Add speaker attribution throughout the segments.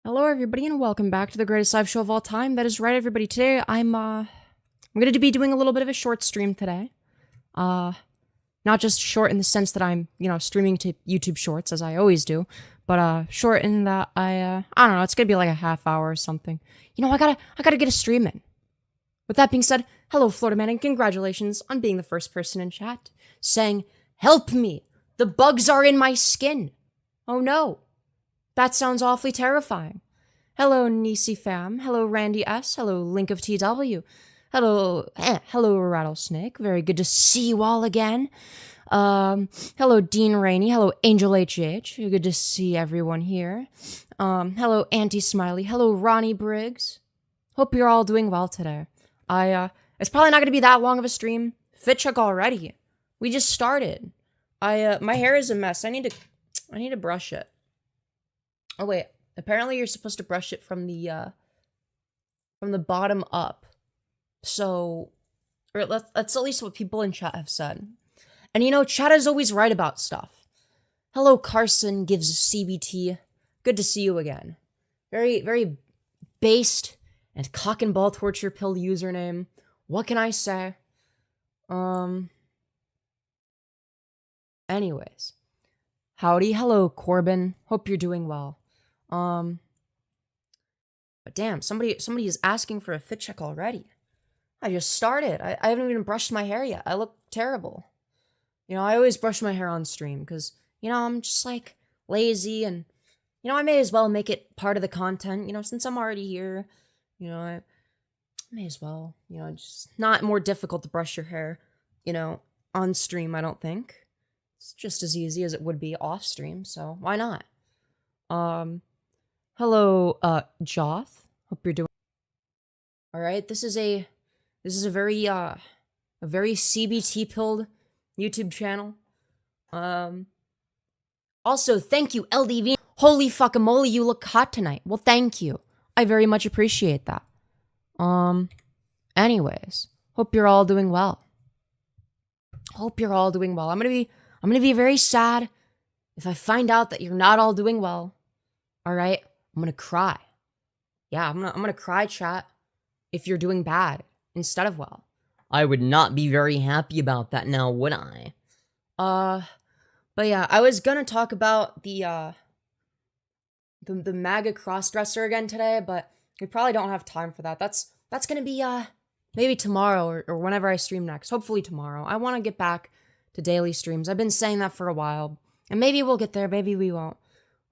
Speaker 1: Hello, everybody, and welcome back to the greatest live show of all time. That is right, everybody. Today, I'm going to be doing a little bit of a short stream today. Not just short in the sense that I'm, streaming to YouTube Shorts as I always do, but short in that I don't know. It's gonna be like a half hour or something. I gotta get a stream in. With that being said, hello, Florida man, and congratulations on being the first person in chat saying, "Help me! The bugs are in my skin." Oh no. That sounds awfully terrifying. Hello, Nisi Fam. Hello, Randy S. Hello, Link of TW. Hello, Rattlesnake. Very good to see you all again. Hello, Dean Rainey. Hello, Angel HH. Good to see everyone here. Hello, Auntie Smiley. Hello, Ronnie Briggs. Hope you're all doing well today. It's probably not going to be that long of a stream. Fit check already. We just started. My hair is a mess. I need to brush it. Oh wait, apparently you're supposed to brush it from the bottom up. So, or that's at least what people in chat have said. And chat is always right about stuff. Hello, Carson gives CBT. Good to see you again. Very, very based and cock and ball torture pill username. What can I say? Anyways. Howdy, hello, Corbin. Hope you're doing well. But damn, somebody is asking for a fit check already. I just started. I haven't even brushed my hair yet. I look terrible. I always brush my hair on stream because, I'm just like lazy and, I may as well make it part of the content, since I'm already here, I may as well, just not more difficult to brush your hair, on stream, I don't think. It's just as easy as it would be off stream, so why not? Hello, Joth. Hope you're doing all right. This is a very CBT pilled YouTube channel. Also, thank you, LDV. Holy fuckamole, you look hot tonight. Well, thank you. I very much appreciate that. Anyways, hope you're all doing well. Hope you're all doing well. I'm gonna be very sad if I find out that you're not all doing well. All right, I'm gonna cry. Yeah, I'm gonna cry, chat, if you're doing bad instead of well. I would not be very happy about that now, would I? But yeah, I was gonna talk about the MAGA crossdresser again today, but we probably don't have time for that. That's gonna be maybe tomorrow or whenever I stream next. Hopefully tomorrow. I want to get back to daily streams. I've been saying that for a while, and maybe we'll get there. Maybe we won't.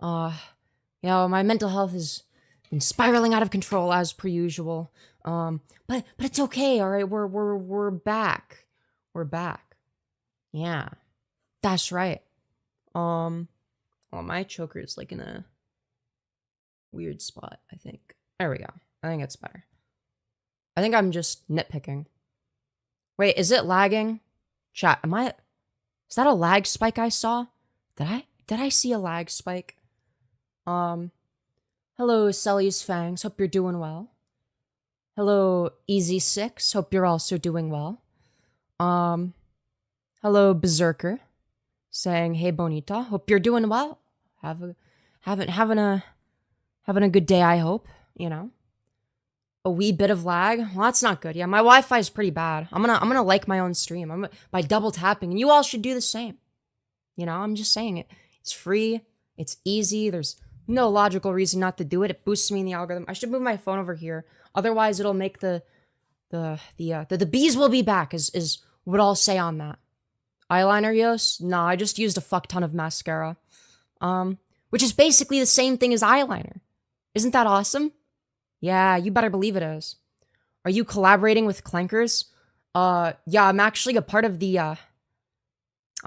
Speaker 1: My mental health has been spiraling out of control as per usual. But it's okay. All right, we're back. We're back. Yeah, that's right. Well, my choker is like in a weird spot. I think. There we go. I think it's better. I think I'm just nitpicking. Wait, is it lagging? Chat, is that a lag spike I saw? Did I see a lag spike? Hello, Sully's Fangs. Hope you're doing well. Hello, Easy6. Hope you're also doing well. Hello, Berserker. Saying, hey, Bonita. Hope you're doing well. Having a good day, I hope. A wee bit of lag. Well, that's not good. Yeah, my Wi-Fi is pretty bad. I'm gonna like my own stream. By double tapping, and you all should do the same. I'm just saying it. It's free. It's easy. There's no logical reason not to do it. It boosts me in the algorithm. I should move my phone over here. Otherwise, it'll make the bees will be back. Is what I'll say on that. Eyeliner use? No, I just used a fuck ton of mascara. Which is basically the same thing as eyeliner. Isn't that awesome? Yeah, you better believe it is. Are you collaborating with Clankers? Yeah, I'm actually a part of the, I'm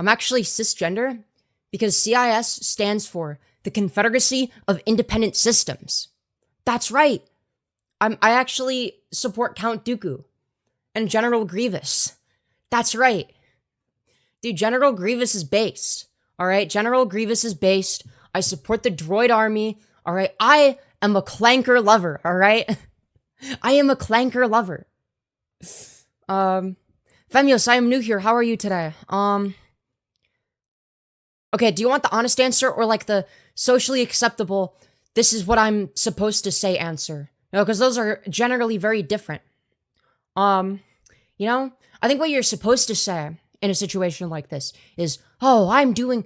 Speaker 1: actually cisgender because CIS stands for the Confederacy of Independent Systems. That's right. I actually support Count Dooku and General Grievous. That's right. Dude, General Grievous is based. All right, General Grievous is based. I support the droid army. All right, I am a clanker lover, all right? I am a clanker lover. Femyoz, I am new here. How are you today? Okay, do you want the honest answer or like the socially acceptable this is what I'm supposed to say answer. Because those are generally very different. You know, I think what you're supposed to say in a situation like this is, oh, I'm doing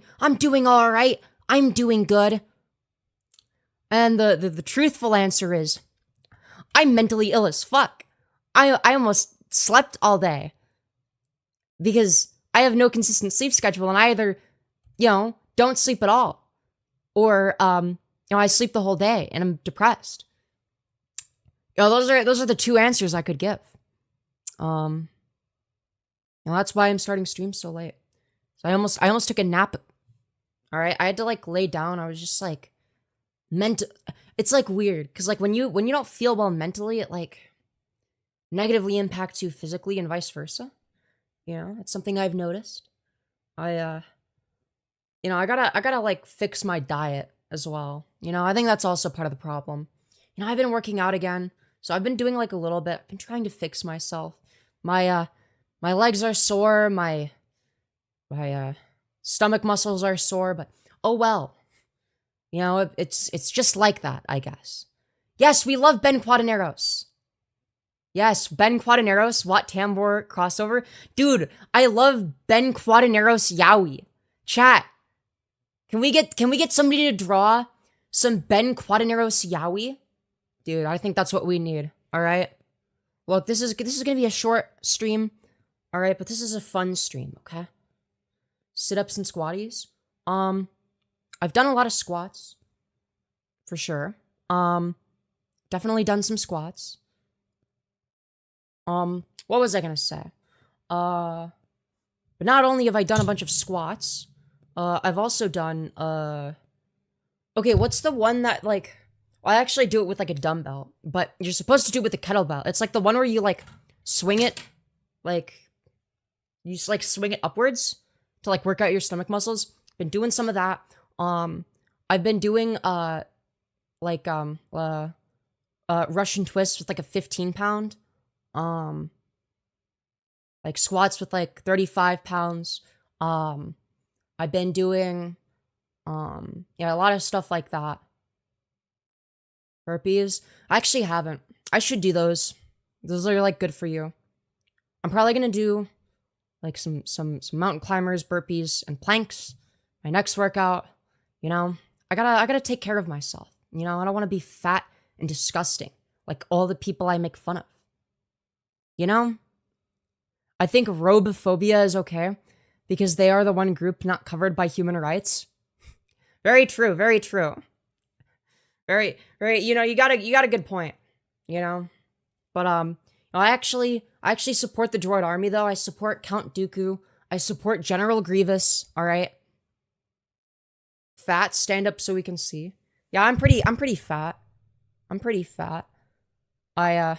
Speaker 1: all right. I'm doing good. And the truthful answer is, I'm mentally ill as fuck. I almost slept all day because I have no consistent sleep schedule, and I either, don't sleep at all, or I sleep the whole day and I'm depressed. Those are the two answers I could give. That's why I'm starting streams so late. So I almost took a nap. All right, I had to like lay down. I was just like it's like weird because like when you don't feel well mentally, it like negatively impacts you physically and vice versa. It's something I've noticed. I gotta like fix my diet as well. I think that's also part of the problem. I've been working out again, so I've been doing like a little bit. I've been trying to fix myself. My legs are sore. My stomach muscles are sore, but oh well. It's just like that, I guess. Yes, we love Ben Quadaneros. Yes, Ben Quadaneros, Wat Tambor crossover. Dude, I love Ben Quadaneros Yowie. Chat. Can we get somebody to draw some Ben Quadaneros Yowie? Dude, I think that's what we need. All right. Look, this is gonna be a short stream. All right, but this is a fun stream. Okay. Sit-ups and squatties. I've done a lot of squats, for sure. Definitely done some squats. What was I gonna say? But not only have I done a bunch of squats, I've also done, okay, what's the one that, like, well, I actually do it with, like, a dumbbell, but you're supposed to do it with a kettlebell. It's, like, the one where you, like, swing it, like, you just, like, swing it upwards to, like, work out your stomach muscles. Been doing some of that. I've been doing, Russian twists with, like, a 15-pound. Like, squats with, like, 35 pounds. I've been doing, a lot of stuff like that. Burpees. I actually haven't. I should do those. Those are, like, good for you. I'm probably gonna do, like, some mountain climbers, burpees, and planks. My next workout, I gotta take care of myself. I don't want to be fat and disgusting like all the people I make fun of. I think robophobia is okay because they are the one group not covered by human rights. Very true, very true. Very, very, you got a good point, But I actually support the droid army though. I support Count Dooku. I support General Grievous, all right? Fat, stand up so we can see. Yeah, I'm pretty fat. I'm pretty fat. I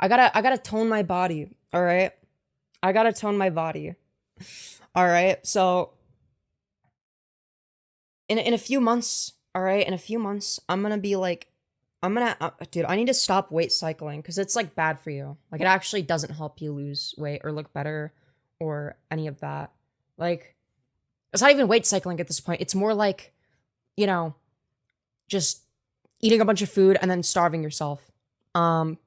Speaker 1: gotta tone my body, all right? I gotta tone my body. All right? So in a few months, all right? In a few months, I'm gonna be like dude, I need to stop weight cycling cuz it's like bad for you. Like it actually doesn't help you lose weight or look better or any of that. Like it's not even weight cycling at this point. It's more like, just eating a bunch of food and then starving yourself over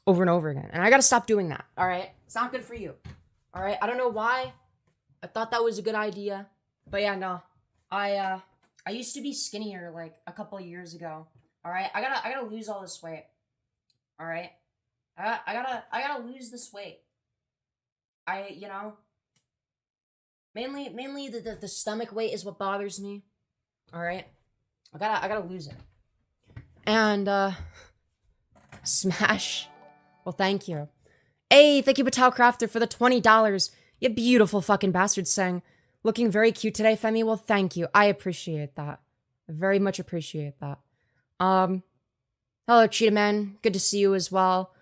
Speaker 1: and over again. And I got to stop doing that. All right? It's not good for you. All right? I don't know why. I thought that was a good idea. But yeah, no. I used to be skinnier like a couple of years ago. All right? I got to lose all this weight. All right? I got to lose this weight. Mainly the stomach weight is what bothers me. All right? I gotta lose it. And, Smash. Well, thank you. Hey, thank you, Batal Crafter, for the $20. You beautiful fucking bastard saying, looking very cute today, Femi. Well, thank you. I appreciate that. I very much appreciate that. Hello, Cheetah Man. Good to see you as well.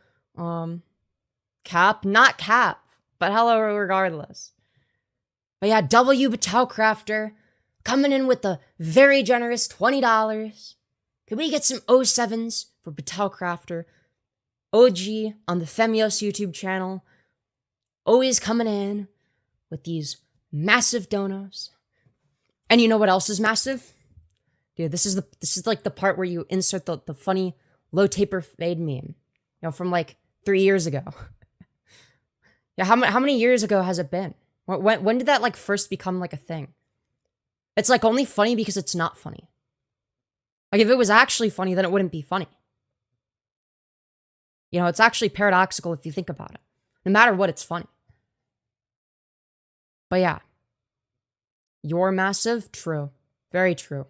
Speaker 1: Cap? Not Cap. But hello regardless. But yeah, W Batal Crafter coming in with a very generous $20. Can we get some 07s for Batal Crafter? OG on the Femyoz YouTube channel. Always coming in with these massive donos. And you know what else is massive? Dude, this is like the part where you insert the funny low taper fade meme. You know, from like 3 years ago. Yeah, how many years ago has it been? When did that like first become like a thing? It's like only funny because it's not funny. Like if it was actually funny, then it wouldn't be funny. You know, it's actually paradoxical if you think about it. No matter what, it's funny. But yeah. You're massive? True. Very true.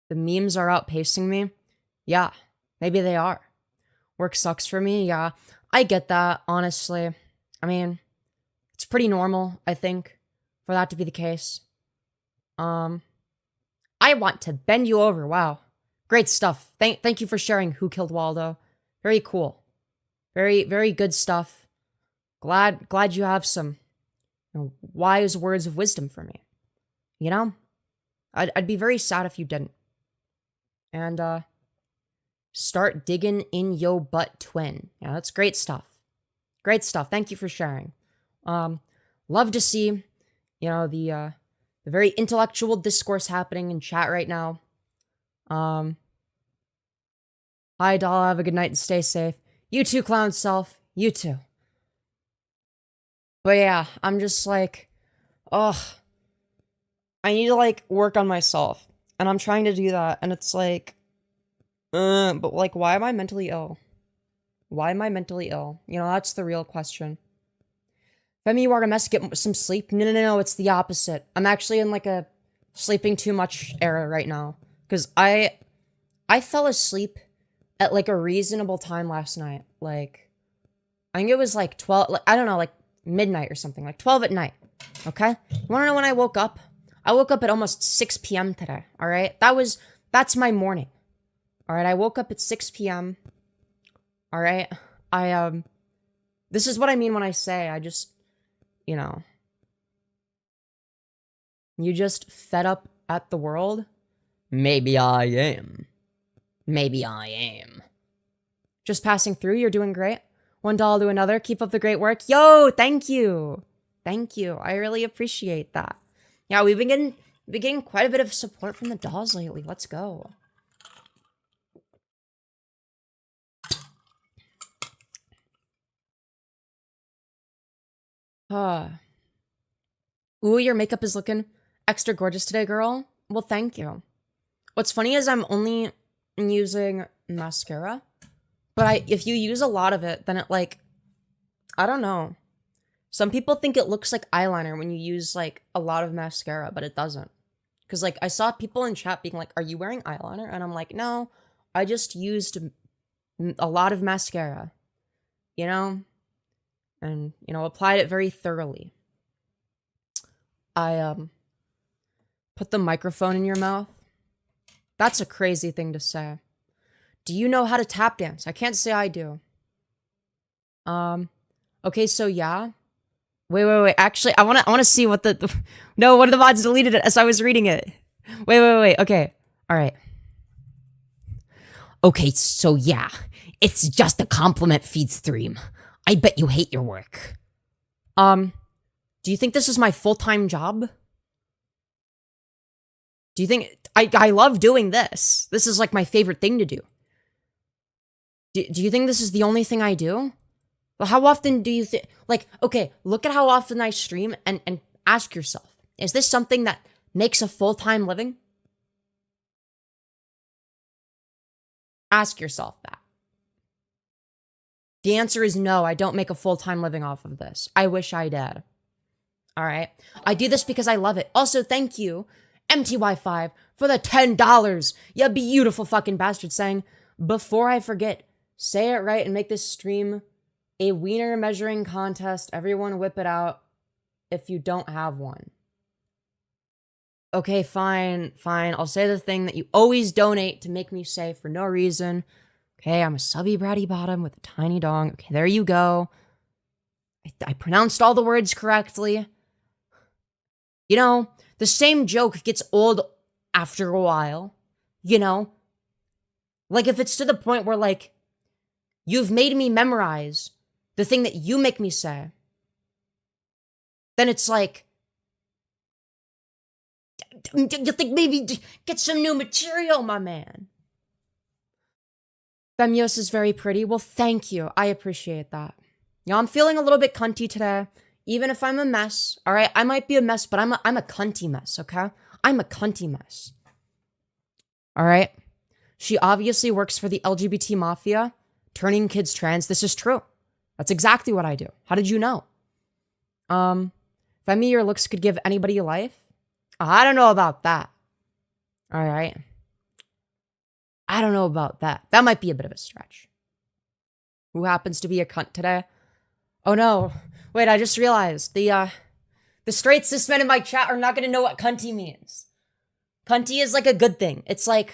Speaker 1: The memes are outpacing me? Yeah, maybe they are. Work sucks for me? Yeah, I get that, honestly. I mean, it's pretty normal, I think, for that to be the case. I want to bend you over. Wow. Great stuff. Thank you for sharing Who Killed Waldo. Very cool. Very, very good stuff. Glad you have some wise words of wisdom for me. You know? I'd be very sad if you didn't. And, start digging in yo butt, twin. Yeah, that's great stuff. Great stuff. Thank you for sharing. Love to see, you know, the very intellectual discourse happening in chat right now. Hi, doll. Have a good night and stay safe. You too, clown self. You too. But yeah, I'm just like, ugh. I need to, like, work on myself. And I'm trying to do that. And it's like, but, like, why am I mentally ill? Why am I mentally ill? You know, that's the real question. Femi, you are a mess, get some sleep. No, it's the opposite. I'm actually in, like, a sleeping too much era right now. Because I fell asleep at, like, a reasonable time last night. Like, I think it was, like, 12, like, I don't know, like, midnight or something. Like, 12 at night. Okay? You wanna know when I woke up? I woke up at almost 6 p.m. today, alright? That's my morning. Alright, I woke up at 6 p.m. Alright? This is what I mean when I say I just, you know. You just fed up at the world? Maybe I am. Maybe I am. Just passing through, you're doing great. $1 to another, keep up the great work. Yo, thank you. Thank you. I really appreciate that. Yeah, we've been getting quite a bit of support from the dolls lately. Let's go. Ooh, your makeup is looking extra gorgeous today, girl. Well, thank you. What's funny is I'm only using mascara. But if you use a lot of it, then it, like, I don't know. Some people think it looks like eyeliner when you use, like, a lot of mascara, but it doesn't. Because, like, I saw people in chat being like, are you wearing eyeliner? And I'm like, no, I just used a lot of mascara. You know? And, you know, applied it very thoroughly. I, put the microphone in your mouth. That's a crazy thing to say. Do you know how to tap dance? I can't say I do. Okay, so yeah. Wait. Actually, I wanna see what no, one of the mods deleted it as I was reading it. Wait. Okay. Alright. Okay, so yeah. It's just a compliment feed stream. I bet you hate your work. Do you think this is my full-time job? Do you think I love doing this? This is like my favorite thing to do. Do you think this is the only thing I do? Well, how often do you think, like, okay, look at how often I stream and ask yourself, is this something that makes a full-time living? Ask yourself that. The answer is no, I don't make a full-time living off of this. I wish I did. Alright? I do this because I love it. Also, thank you, MTY5, for the $10. You beautiful fucking bastard, saying, before I forget, say it right and make this stream a wiener measuring contest. Everyone whip it out if you don't have one. Okay, fine. I'll say the thing that you always donate to make me say for no reason. Okay, I'm a subby bratty bottom with a tiny dong. Okay, there you go. I pronounced all the words correctly. You know, the same joke gets old after a while. You know? Like, if it's to the point where, like, you've made me memorize the thing that you make me say, then it's like, You think maybe get some new material, my man? Femyoz is very pretty. Well, thank you. I appreciate that. You know, I'm feeling a little bit cunty today. Even if I'm a mess, all right? I might be a mess, but I'm a cunty mess, okay? I'm a cunty mess. All right? She obviously works for the LGBT mafia, turning kids trans. This is true. That's exactly what I do. How did you know? Femi, your looks could give anybody life? I don't know about that. All right? I don't know about that. That might be a bit of a stretch. Who happens to be a cunt today? Oh no. Wait, I just realized the straight cis men in my chat are not gonna know what cunty means. Cunty is like a good thing. It's like,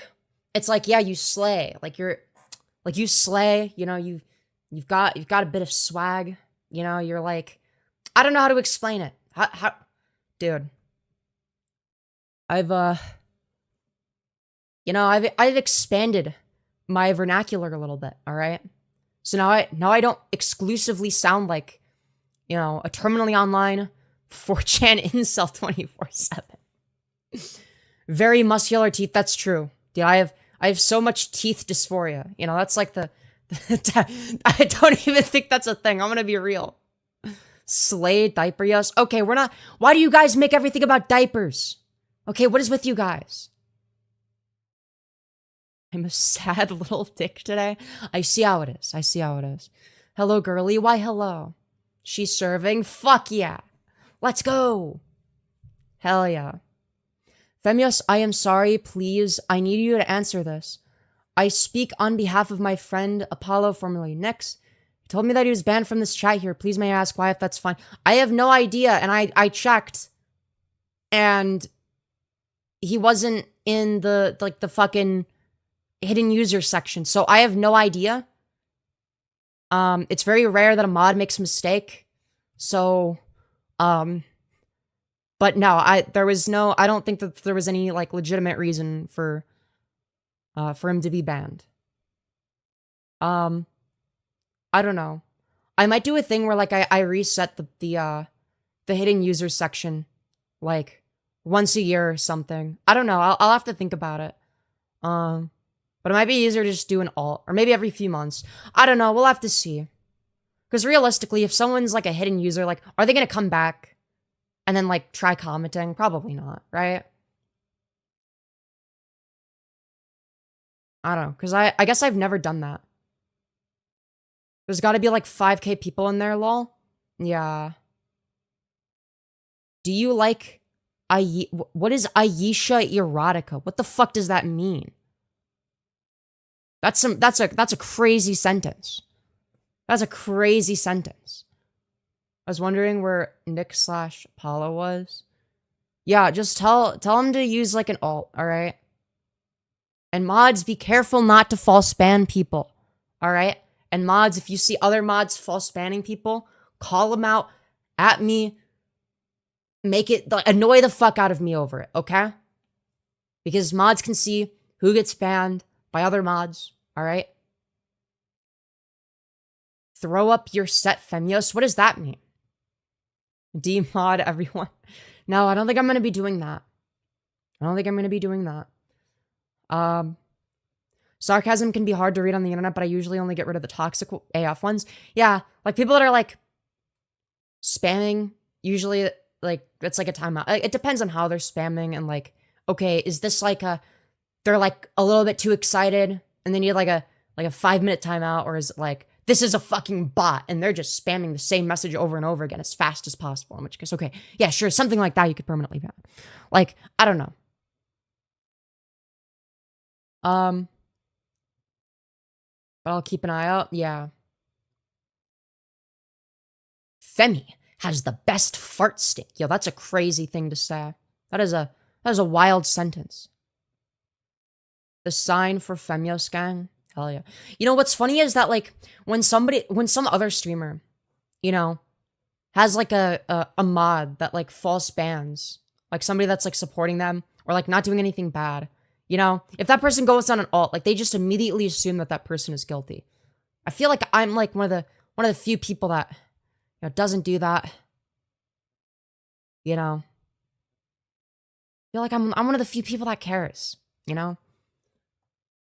Speaker 1: yeah, you slay. You slay, you know, you've got a bit of swag. You know, you're like, I don't know how to explain it. How dude. I've expanded my vernacular a little bit, all right? So now I don't exclusively sound like, you know, a terminally online 4chan incel 24/7. Very muscular teeth, that's true. Dude, I have so much teeth dysphoria. You know, that's like the I don't even think that's a thing. I'm gonna be real. Slay diaper, yes. Okay, we're not. Why do you guys make everything about diapers? Okay, what is with you guys? I'm a sad little dick today. I see how it is. I see how it is. Hello, girly. Why, hello. She's serving. Fuck yeah. Let's go. Hell yeah. Femyoz, I am sorry. Please, I need you to answer this. I speak on behalf of my friend Apollo, formerly Nyx. He told me that he was banned from this chat here. Please may I ask why, if that's fine. I have no idea, and I checked. And he wasn't in the fucking hidden user section, so I have no idea. It's very rare that a mod makes a mistake, so but no, I don't think that there was any like legitimate reason for him to be banned. I don't know. I might do a thing where like I reset the hidden user section like once a year or something. I don't know. I'll have to think about it. But it might be easier to just do an alt, or maybe every few months. I don't know, we'll have to see. Because realistically, if someone's like a hidden user, like, are they gonna come back and then like try commenting? Probably not, right? I don't know, because I guess I've never done that. There's gotta be like 5k people in there, lol. Yeah. Do you like what is Ayesha erotica? What the fuck does that mean? That's a crazy sentence. That's a crazy sentence. I was wondering where Nick/Apollo was. Yeah, just tell him to use like an alt, alright? And mods, be careful not to false ban people. Alright? And mods, if you see other mods false banning people, call them out at me. Make it, like, annoy the fuck out of me over it, okay? Because mods can see who gets banned by other mods, alright? Throw up your set, Femyoz. What does that mean? Demod everyone. No, I don't think I'm gonna be doing that. I don't think I'm gonna be doing that. Sarcasm can be hard to read on the internet, but I usually only get rid of the toxic AF ones. Yeah, like people that are like spamming, usually like it's like a timeout. It depends on how they're spamming and like, okay, is this like they're like a little bit too excited and they need like a 5-minute timeout, or is it like, this is a fucking bot and they're just spamming the same message over and over again as fast as possible, in which case, okay, yeah, sure, something like that you could permanently ban. Like, I don't know. But I'll keep an eye out. Yeah. Femi has the best fart stick. Yo, that's a crazy thing to say. That is a wild sentence. The sign for Femyoz gang. Hell yeah. You know, what's funny is that, like, when some other streamer, you know, has, like, a mod that, like, false bans, like, somebody that's, like, supporting them, or, like, not doing anything bad, you know, if that person goes on an alt, like, they just immediately assume that that person is guilty. I feel like I'm, like, one of the few people that, you know, doesn't do that, you know. feel like I'm one of the few people that cares, you know?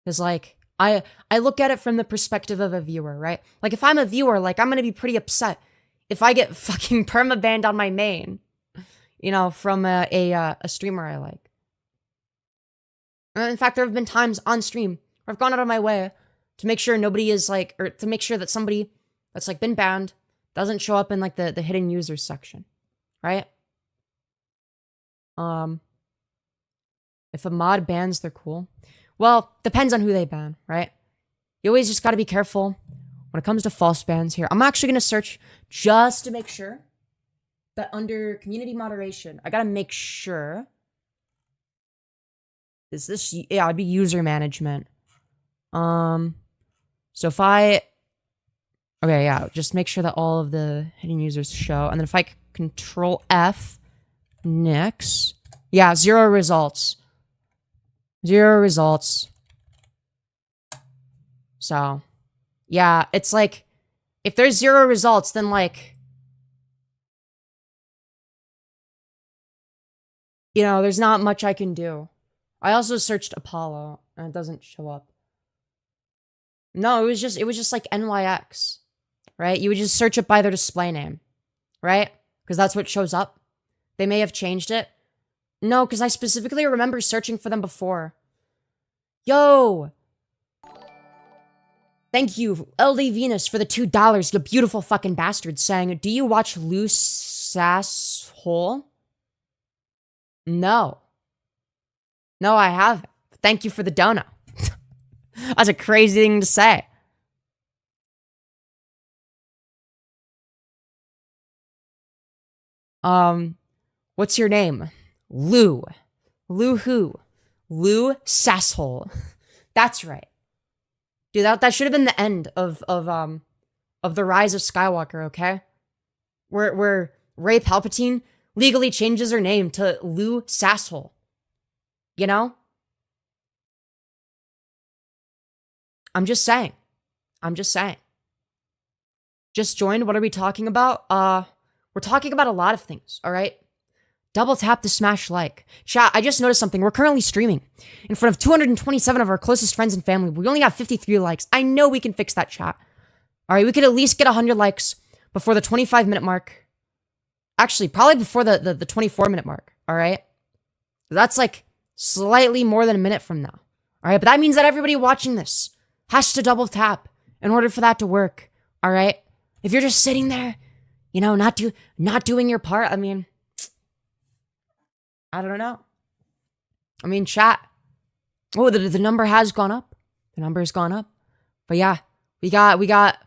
Speaker 1: Because, like, I look at it from the perspective of a viewer, right? Like, if I'm a viewer, like, I'm gonna be pretty upset if I get fucking permabanned on my main, you know, from a streamer I like. In fact, there have been times on stream where I've gone out of my way to make sure nobody is, like, or to make sure that somebody that's, like, been banned doesn't show up in, like, the hidden users section, right? If a mod bans, they're cool. Well, depends on who they ban, right? You always just gotta be careful when it comes to false bans here. I'm actually gonna search just to make sure that under community moderation, I gotta make sure. Is this, yeah, it'd be user management. So if I, okay, yeah, just make sure that all of the hidden users show. And then if I control F, next, yeah, 0 results. 0 results. So, yeah, it's like, if there's 0 results, then like, you know, there's not much I can do. I also searched Apollo, and it doesn't show up. No, it was just like NYX, right? You would just search it by their display name, right? Because that's what shows up. They may have changed it. No, because I specifically remember searching for them before. Yo! Thank you, LD Venus, for the $2, you beautiful fucking bastard, saying, do you watch Loose Sass Hole? No. No, I haven't. Thank you for the donut. That's a crazy thing to say. What's your name? Lou. Lou who? Lou Sasshole. That's right. Dude, that should have been the end of the Rise of Skywalker, okay? Where Rey Palpatine legally changes her name to Lou Sasshole. You know? I'm just saying. I'm just saying. Just joined. What are we talking about? We're talking about a lot of things, all right? Double tap to smash like. Chat, I just noticed something. We're currently streaming in front of 227 of our closest friends and family. We only have 53 likes. I know we can fix that, chat. All right, we could at least get 100 likes before the 25-minute mark. Actually, probably before the 24-minute mark, all right? That's like slightly more than a minute from now. All right, but that means that everybody watching this has to double tap in order for that to work, all right? If you're just sitting there, you know, not doing your part, I mean, I don't know. I mean, chat. Oh, the number has gone up. The number has gone up. But yeah, we got,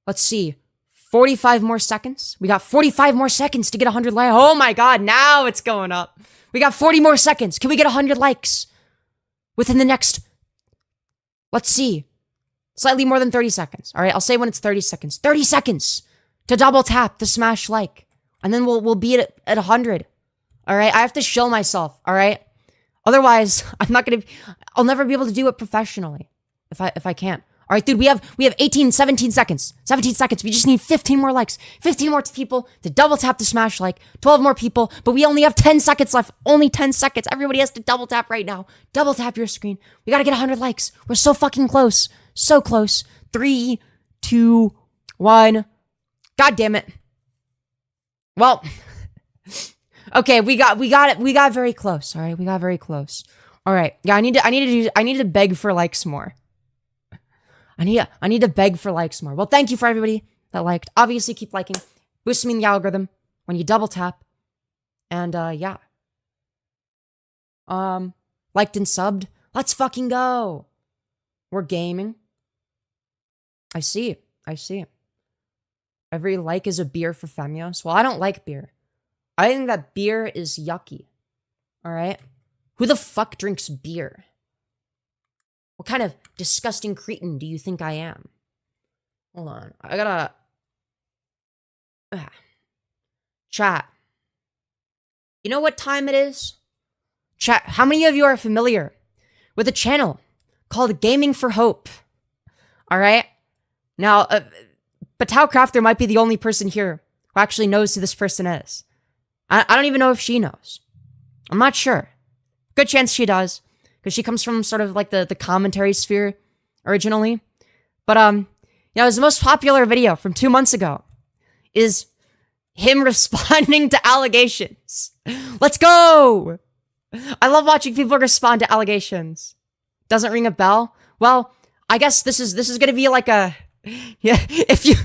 Speaker 1: let's see, 45 more seconds. We got 45 more seconds to get 100 likes. Oh my God, now it's going up. We got 40 more seconds. Can we get 100 likes within the next, let's see, slightly more than 30 seconds. All right, I'll say when it's 30 seconds. 30 seconds to double tap the smash like. And then we'll be at 100. All right, I have to show myself, all right? Otherwise, I'll never be able to do it professionally if I can't. All right, dude, we have 17 seconds. 17 seconds. We just need 15 more likes. 15 more people to double tap the smash like. 12 more people, but we only have 10 seconds left. Only 10 seconds. Everybody has to double tap right now. Double tap your screen. We gotta get 100 likes. We're so fucking close. So close. 3, 2, 1. God damn it. Well, okay, we got very close. All right, we got very close. All right, yeah, I need to beg for likes more. I need to beg for likes more. Well, thank you for everybody that liked. Obviously, keep liking. Boosts me in the algorithm when you double tap. And yeah. Liked and subbed. Let's fucking go. We're gaming. I see. Every like is a beer for Femyoz. Well, I don't like beer. I think that beer is yucky. All right? Who the fuck drinks beer? What kind of disgusting cretin do you think I am? Hold on. I gotta... Chat. You know what time it is? Chat, how many of you are familiar with a channel called Gaming for Hope? All right? Now, Batao Crafter might be the only person here who actually knows who this person is. I don't even know if she knows. I'm not sure. Good chance she does, because she comes from sort of like the commentary sphere originally. But, you know, his most popular video from 2 months ago is him responding to allegations. Let's go! I love watching people respond to allegations. Doesn't ring a bell? Well, I guess this is gonna be like a, yeah, if you,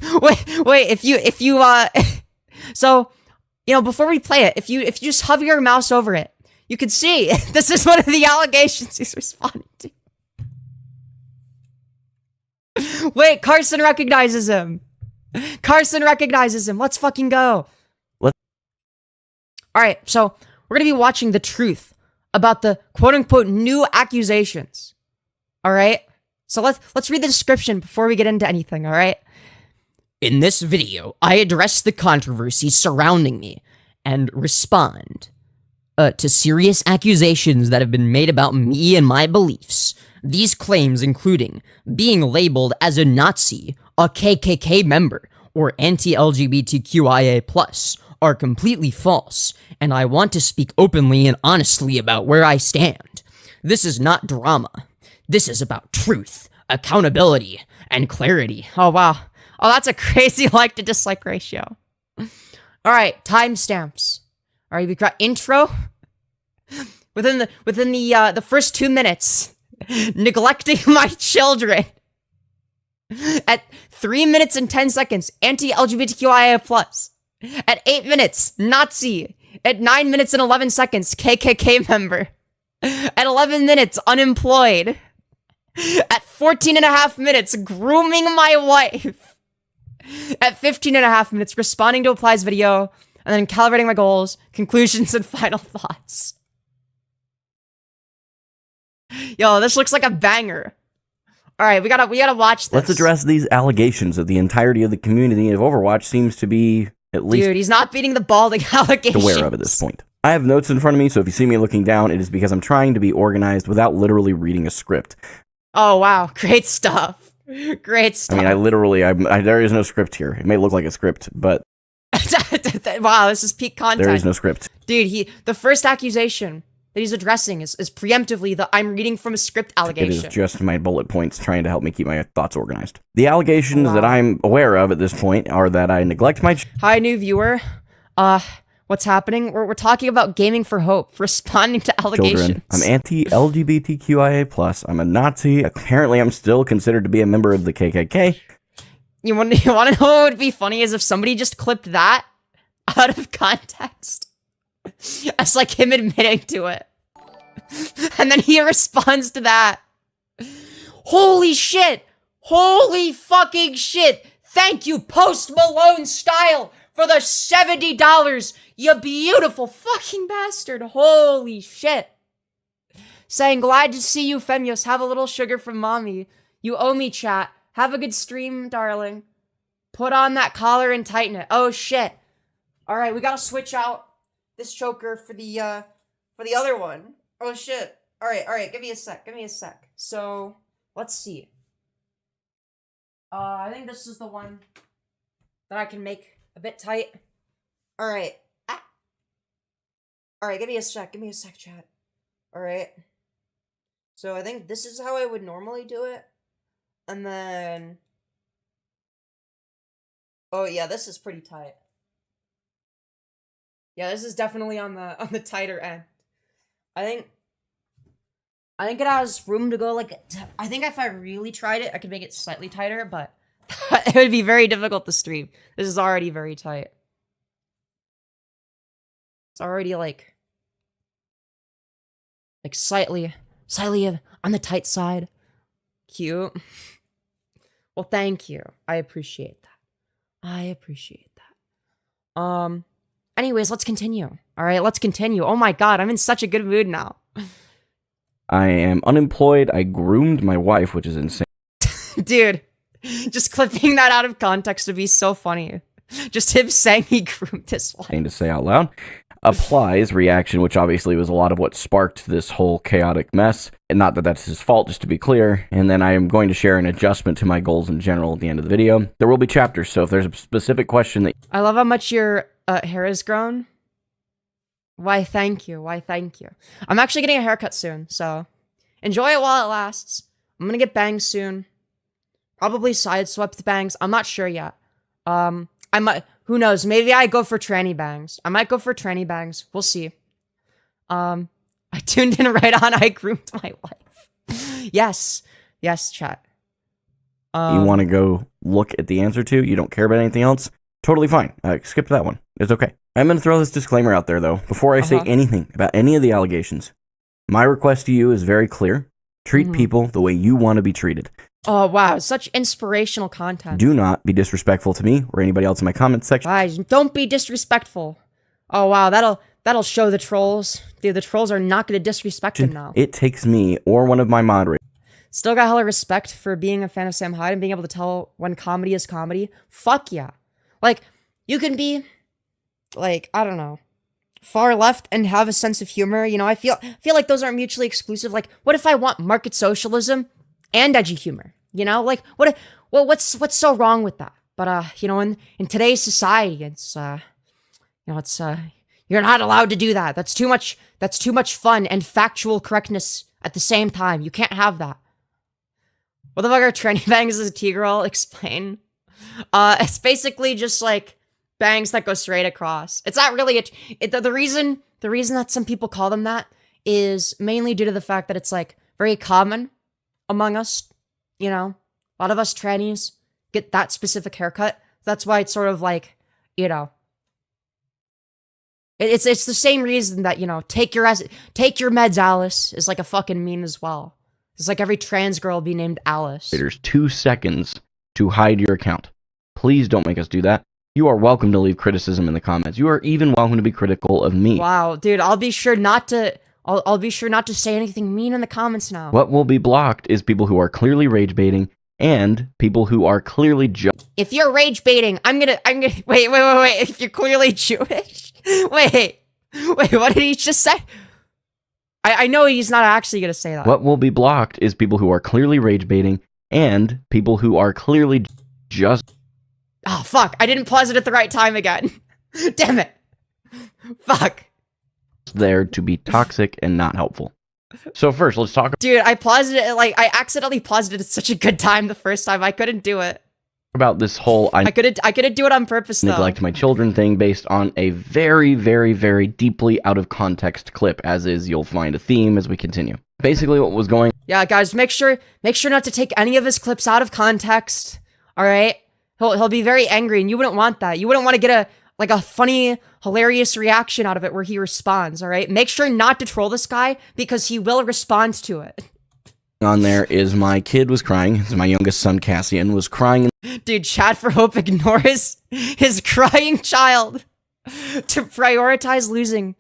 Speaker 1: if you, so, you know, before we play it, if you just hover your mouse over it, you can see, this is one of the allegations he's responding to. Wait, Carson recognizes him. Carson recognizes him. Let's fucking go. Alright, so we're gonna be watching the truth about the quote-unquote new accusations. Alright? So let's read the description before we get into anything, alright? In this video, I address the controversy surrounding me and respond to serious accusations that have been made about me and my beliefs. These claims including being labeled as a Nazi, a KKK member, or anti-LGBTQIA+, are completely false, and I want to speak openly and honestly about where I stand. This is not drama. This is about truth, accountability, and clarity. Oh, wow. Oh, that's a crazy like to dislike ratio. Alright, timestamps. Alright, we got intro. Within the first 2 minutes, neglecting my children. At 3 minutes and 10 seconds, anti-LGBTQIA+. At 8 minutes, Nazi. At 9 minutes and 11 seconds, KKK member. At 11 minutes, unemployed. At 14 and a half minutes, grooming my wife. At 15 and a half minutes, responding to Apply's video, and then calibrating my goals, conclusions, and final thoughts. Yo, this looks like a banger. Alright, we gotta watch this.
Speaker 2: Let's address these allegations that the entirety of the community of Overwatch seems to be at least...
Speaker 1: Dude, he's not beating the balding allegations.
Speaker 2: ...aware of at this point. I have notes in front of me, so if you see me looking down, it is because I'm trying to be organized without literally reading a script.
Speaker 1: Oh, wow. Great stuff. Great stuff.
Speaker 2: I mean, I literally, there is no script here. It may look like a script, but...
Speaker 1: Wow, this is peak content.
Speaker 2: There is no script.
Speaker 1: Dude, the first accusation that he's addressing is preemptively the I'm reading from a script allegation.
Speaker 2: It is just my bullet points trying to help me keep my thoughts organized. The allegations that I'm aware of at this point are that I neglect my...
Speaker 1: Hi, new viewer. What's happening? We're talking about Gaming for Hope, responding to allegations.
Speaker 2: Children. I'm anti-LGBTQIA+. I'm a Nazi. Apparently, I'm still considered to be a member of the KKK.
Speaker 1: You want to know what would be funny is if somebody just clipped that out of context. As like him admitting to it. And then he responds to that. Holy shit! Holy fucking shit! Thank you, Post Malone Style, for the $70, you beautiful fucking bastard. Holy shit. Saying, glad to see you, Femyoz. Have a little sugar from mommy. You owe me, chat. Have a good stream, darling. Put on that collar and tighten it. Oh, shit. Alright, we gotta switch out this choker for the other one. Oh, shit. Alright, give me a sec. So, let's see. I think this is the one that I can make a bit tight. Alright. Alright, give me a sec, chat. Alright. So I think this is how I would normally do it. And then... Oh yeah, this is pretty tight. Yeah, this is definitely on the tighter end. I think it has room to go, like, I think if I really tried it, I could make it slightly tighter, but it would be very difficult to stream. This is already very tight. It's already, like slightly on the tight side. Cute. Well, thank you. I appreciate that. Anyways, let's continue. Alright, let's continue. Oh my god, I'm in such a good mood now.
Speaker 2: I am unemployed. I groomed my wife, which is insane.
Speaker 1: Dude, just clipping that out of context would be so funny. Just him saying he groomed his wife.
Speaker 2: To say out loud. Applies reaction, which obviously was a lot of what sparked this whole chaotic mess. And not that that's his fault, just to be clear. And then I am going to share an adjustment to my goals in general at the end of the video. There will be chapters, so if there's a specific question that...
Speaker 1: I love how much your hair has grown. Why, thank you. Why, thank you. I'm actually getting a haircut soon, so enjoy it while it lasts. I'm gonna get bangs soon. Probably side swept bangs. I'm not sure yet. I might, who knows? Maybe I go for tranny bangs. I might go for tranny bangs. We'll see. I tuned in right on. I groomed my wife. Yes. Yes, chat.
Speaker 2: You want to go look at the answer to, you don't care about anything else, totally fine. Skip that one. It's okay. I'm going to throw this disclaimer out there, though, before I say anything about any of the allegations. My request to you is very clear. Treat people the way you want to be treated.
Speaker 1: Oh, wow. Such inspirational content.
Speaker 2: Do not be disrespectful to me or anybody else in my comment section.
Speaker 1: Guys, don't be disrespectful. Oh, wow. That'll show the trolls. Dude, the trolls are not going to disrespect him now.
Speaker 2: It takes me or one of my moderators.
Speaker 1: Still got hella respect for being a fan of Sam Hyde and being able to tell when comedy is comedy. Fuck yeah. Like, you can be, like, I don't know, far left and have a sense of humor. You know, I feel like those aren't mutually exclusive. Like, what if I want market socialism and edgy humor? You know, like, what's so wrong with that? But, you know, in today's society, it's, you know, it's, you're not allowed to do that. That's too much fun and factual correctness at the same time. You can't have that. What the fuck are tranny bangs as a T-girl? Explain. It's basically just like bangs that go straight across. It's not really the reason that some people call them that is mainly due to the fact that it's like very common among us. You know, a lot of us trannies get that specific haircut. That's why it's sort of like, you know, it's the same reason that, you know, take your meds, Alice, is like a fucking meme as well. It's like every trans girl be named Alice.
Speaker 2: There's 2 seconds to hide your account. Please don't make us do that. You are welcome to leave criticism in the comments. You are even welcome to be critical of me.
Speaker 1: Wow, dude, I'll be sure not to say anything mean in the comments now.
Speaker 2: What will be blocked is people who are clearly rage baiting and people who are clearly
Speaker 1: If you're rage baiting, I'm gonna wait. If you're clearly Jewish, wait, what did he just say? I know he's not actually gonna say that.
Speaker 2: What will be blocked is people who are clearly rage baiting and people who are clearly just...
Speaker 1: Oh, fuck. I didn't pause it at the right time again. Damn it. Fuck.
Speaker 2: There to be toxic and not helpful. So first, let's talk...
Speaker 1: Dude, I paused it, like, I accidentally paused it at such a good time the first time. I couldn't do it.
Speaker 2: About this whole...
Speaker 1: I couldn't do it on purpose, though.
Speaker 2: Neglect my children thing based on a very, very, very deeply out of context clip, as is, you'll find a theme as we continue. Basically, what was going...
Speaker 1: Yeah, guys, make sure not to take any of his clips out of context, alright? He'll be very angry, and you wouldn't want that. You wouldn't want to get a funny, hilarious reaction out of it where he responds, alright? Make sure not to troll this guy, because he will respond to it.
Speaker 2: On there is my kid was crying. My youngest son, Cassian, was crying.
Speaker 1: Dude, Chat for Hope ignores his crying child to prioritize losing